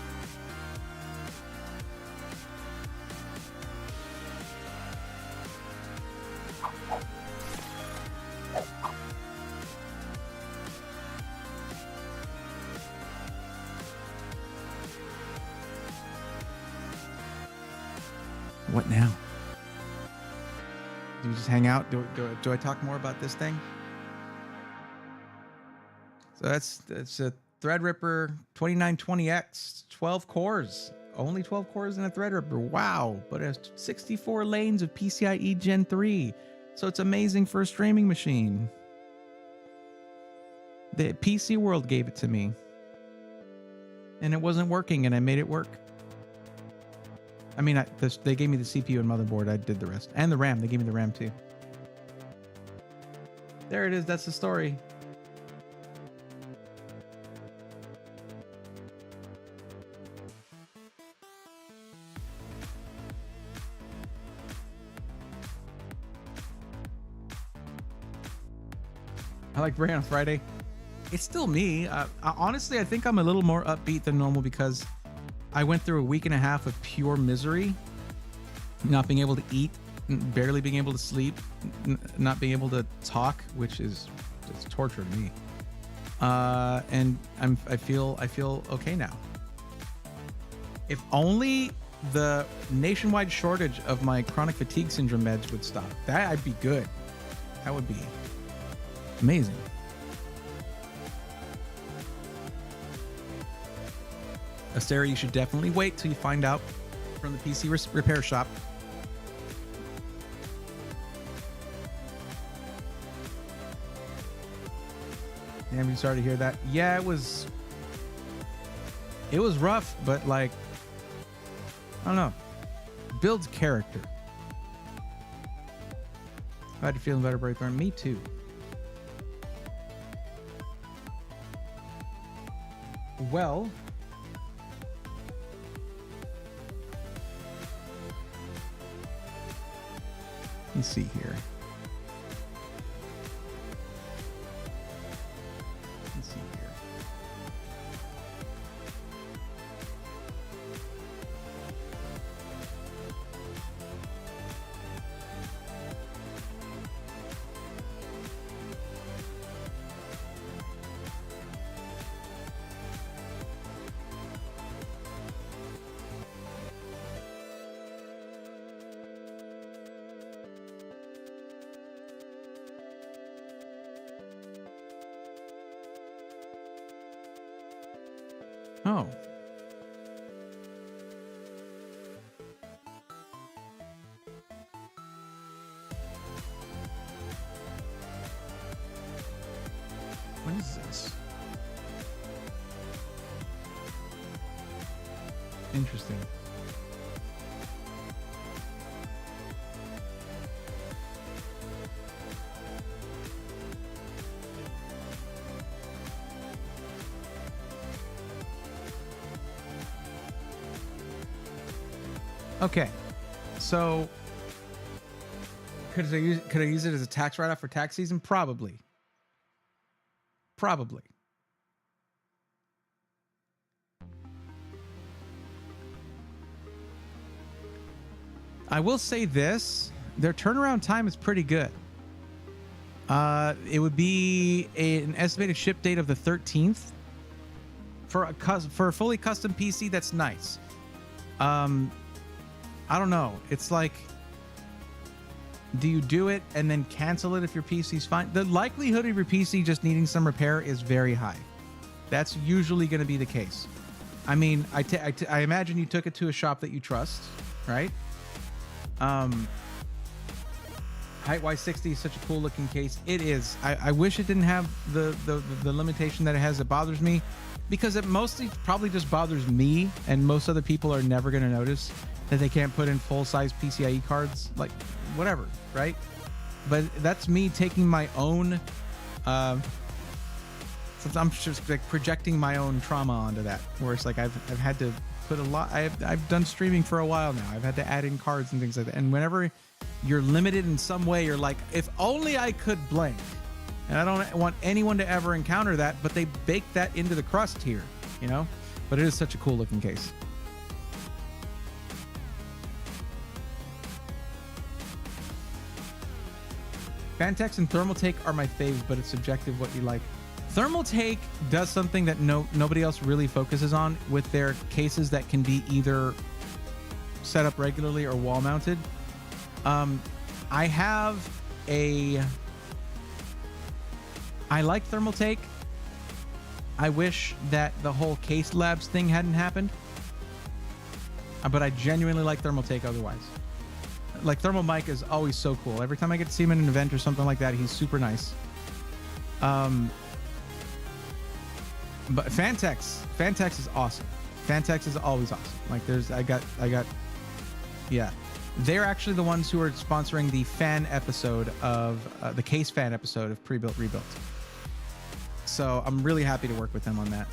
What now? Do we just hang out? Do I talk more about this thing? So that's a Threadripper 2920X, 12 cores. Only 12 cores in a Threadripper. Wow. But it has 64 lanes of PCIe Gen 3. So it's amazing for a streaming machine. The PC World gave it to me. And it wasn't working, and I made it work. I mean, they gave me the CPU and motherboard. I did the rest. And the RAM. They gave me the RAM, too. There it is. That's the story. I like Bray on Friday. It's still me. Honestly, I think I'm a little more upbeat than normal because I went through a week and a half of pure misery. Not being able to eat, barely being able to sleep, not being able to talk, which is just torture to me. And I feel okay now. If only the nationwide shortage of my chronic fatigue syndrome meds would stop. That I'd be good. That would be amazing. Astera, you should definitely wait till you find out from the PC repair shop. Damn, you sorry to hear that. Yeah, it was rough, but like, I don't know. Builds character. Glad you're feeling better, Braythorn. Me too. Well, let's see here. Let's see here. Oh. What is this? Interesting. Okay, so could I use it as a tax write-off for tax season? Probably. Probably. I will say this: their turnaround time is pretty good. It would be an estimated ship date of the 13th for a fully custom PC. That's nice. I don't know. It's like Do you do it and then cancel it if your PC's fine? The likelihood of your PC just needing some repair is very high. That's usually going to be the case. I mean, I imagine you took it to a shop that you trust, right? Height Y60 is such a cool looking case. It is. I wish it didn't have the limitation that it has. It bothers me because it mostly probably just bothers me, and most other people are never going to notice that they can't put in full-size PCIe cards, like whatever, right? But that's me taking my own since I'm just like projecting my own trauma onto that, where it's like I've had to put a lot. I've done streaming for a while now. I've had to add in cards and things like that. And whenever you're limited in some way, you're like, if only I could blank. And I don't want anyone to ever encounter that, but they bake that into the crust here, you know? But it is such a cool looking case. Fantex and Thermaltake are my faves, but it's subjective what you like. Thermaltake does something that nobody else really focuses on with their cases that can be either set up regularly or wall mounted. I like Thermaltake. I wish that the whole Case Labs thing hadn't happened. But I genuinely like Thermaltake otherwise. Like, Thermal Mike is always so cool. Every time I get to see him in an event or something like that, he's super nice. But Fantex is awesome. Fantex is always awesome. Like, yeah. They're actually the ones who are sponsoring the fan episode of the Case fan episode of Pre-Built Rebuilt. So I'm really happy to work with them on that.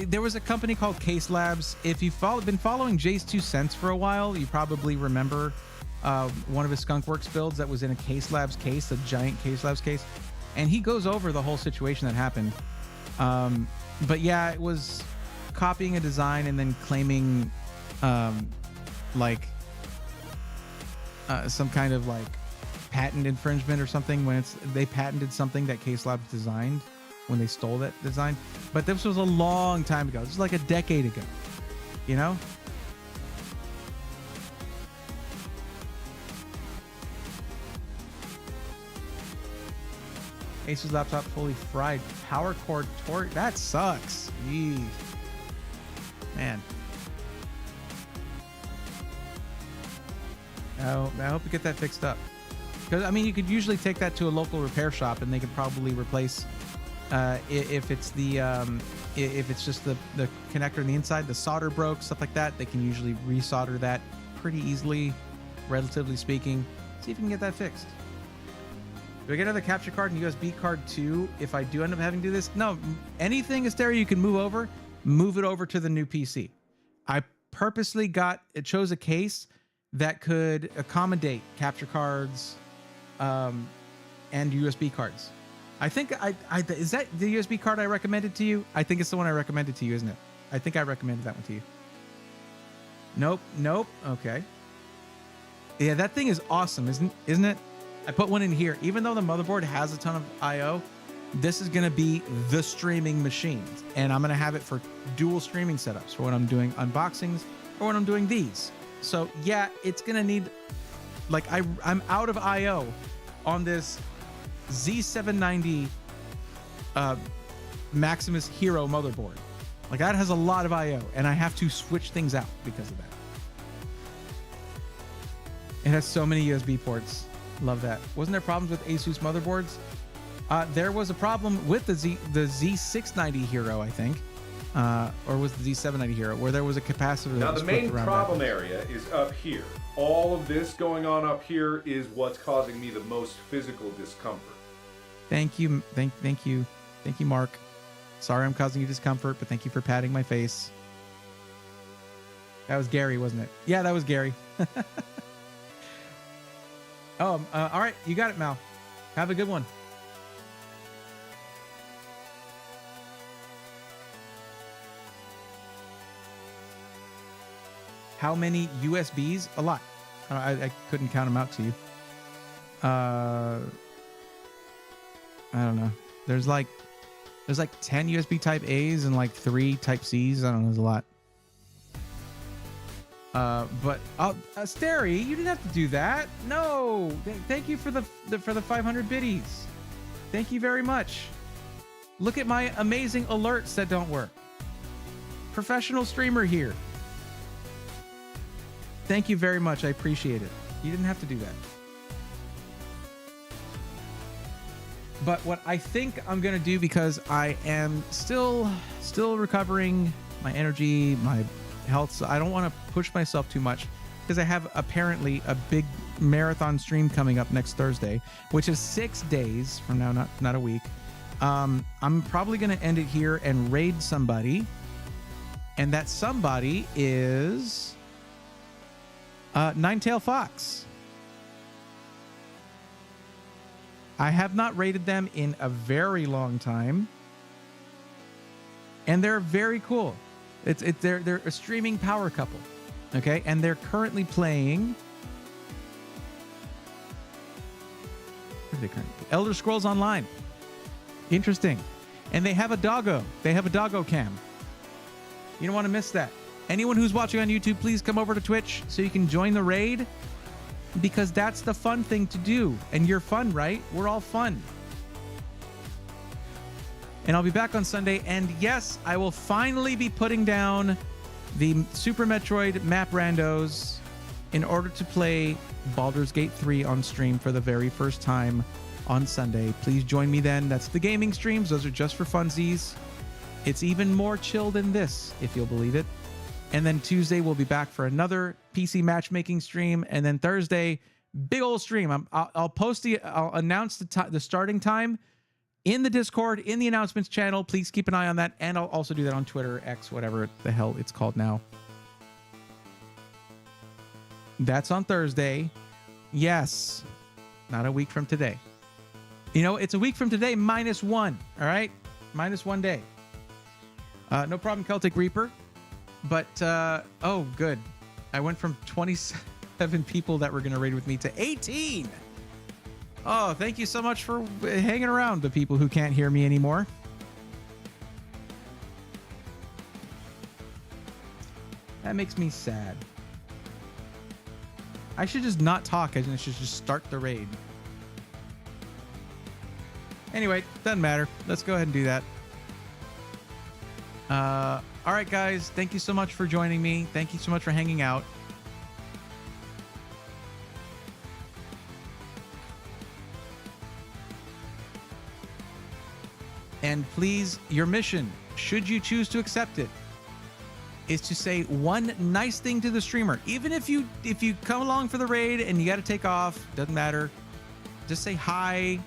There was a company called Case Labs. If you've been following Jay's 2 Cents for a while, you probably remember one of his Skunkworks builds that was in a Case Labs case, a giant Case Labs case. And he goes over the whole situation that happened. But yeah, it was copying a design and then claiming some kind of like patent infringement or something when they patented something that Case Labs designed when they stole that design. But this was a long time ago. This was like a decade ago, you know? Asus laptop fully fried. Power cord torque. That sucks. Jeez. Man. I hope you get that fixed up. Because, I mean, you could usually take that to a local repair shop and they could probably replace, if it's just the connector on the inside, the solder broke, stuff like that, they can usually resolder that pretty easily, relatively speaking. See if you can get that fixed. Do I get another capture card and USB card too if I do end up having to do this? No, anything Asteria you can move it over to the new PC. I purposely chose a case that could accommodate capture cards and USB cards. I think is that the USB card I recommended to you? I think it's the one I recommended to you, isn't it? I think I recommended that one to you. Nope. Okay. Yeah, that thing is awesome, isn't it? I put one in here. Even though the motherboard has a ton of I/O, this is going to be the streaming machine. And I'm going to have it for dual streaming setups for when I'm doing unboxings or when I'm doing these. So yeah, it's going to need, like, I'm out of I/O on this Z790 Maximus Hero motherboard. Like, that has a lot of I/O and I have to switch things out because of that. It has so many USB ports. Love that. Wasn't there problems with Asus motherboards? There was a problem with the Z690 Hero, I think, or was the Z790 Hero, where there was a capacitor. Now the main problem area is up here. All of this going on up here is what's causing me the most physical discomfort. Thank you, thank you, Mark. Sorry I'm causing you discomfort, but thank you for patting my face. That was Gary, wasn't it? Yeah, that was Gary. Oh, all right. You got it, Mal. Have a good one. How many USBs? A lot. I couldn't count them out to you. I don't know. There's like 10 USB type A's and like 3 type C's. I don't know. There's a lot. But Stary, you didn't have to do that. No, thank you for the 500 biddies. Thank you very much. Look at my amazing alerts that don't work. Professional streamer here. Thank you very much. I appreciate it. You didn't have to do that. But what I think I'm gonna do, because I am still recovering my energy, my health, so I don't want to push myself too much, because I have apparently a big marathon stream coming up next Thursday, which is 6 days from now, not a week. I'm probably gonna end it here and raid somebody, and that somebody is Ninetail Fox. I have not raided them in a very long time, and they're very cool. They're a streaming power couple, okay? And they're currently playing. What are they currently? Elder Scrolls Online. Interesting, and they have a doggo. They have a doggo cam. You don't want to miss that. Anyone who's watching on YouTube, please come over to Twitch so you can join the raid, because that's the fun thing to do. And you're fun, right? We're all fun. And I'll be back on Sunday. And yes, I will finally be putting down the Super Metroid map randos in order to play Baldur's Gate 3 on stream for the very first time on Sunday. Please join me then. That's the gaming streams. Those are just for funsies. It's even more chill than this, if you'll believe it. And then Tuesday, we'll be back for another PC matchmaking stream. And then Thursday, big old stream. I'll announce the starting time in the Discord, in the announcements channel. Please keep an eye on that. And I'll also do that on Twitter, X, whatever the hell it's called now. That's on Thursday. Yes. Not a week from today. You know, it's a week from today, -1. All right? -1 day. No problem, Celtic Reaper. But, oh, good. I went from 27 people that were going to raid with me to 18. Oh, thank you so much for hanging around, the people who can't hear me anymore. That makes me sad. I should just not talk. I should just start the raid. Anyway, doesn't matter. Let's go ahead and do that. All right, guys. Thank you so much for joining me. Thank you so much for hanging out. And please, your mission, should you choose to accept it, is to say one nice thing to the streamer. Even if you come along for the raid and you got to take off, doesn't matter. Just say hi,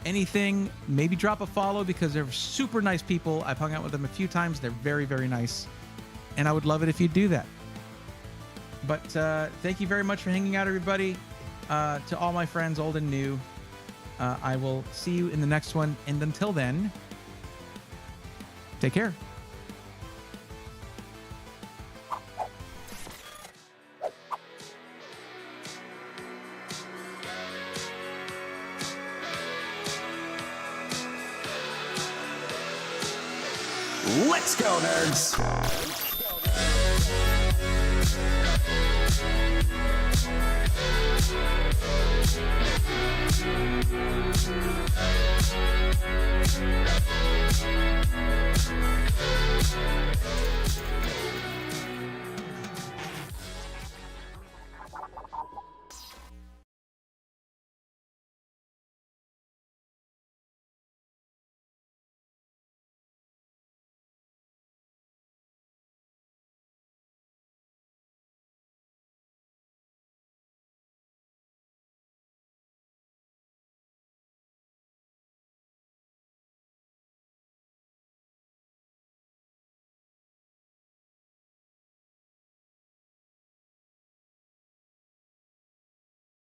anything. Maybe drop a follow, because they're super nice people. I've hung out with them a few times. They're very, very nice. And I would love it if you'd do that. But thank you very much for hanging out, everybody. To all my friends, old and new, I will see you in the next one. And until then, take care. Let's go, nerds!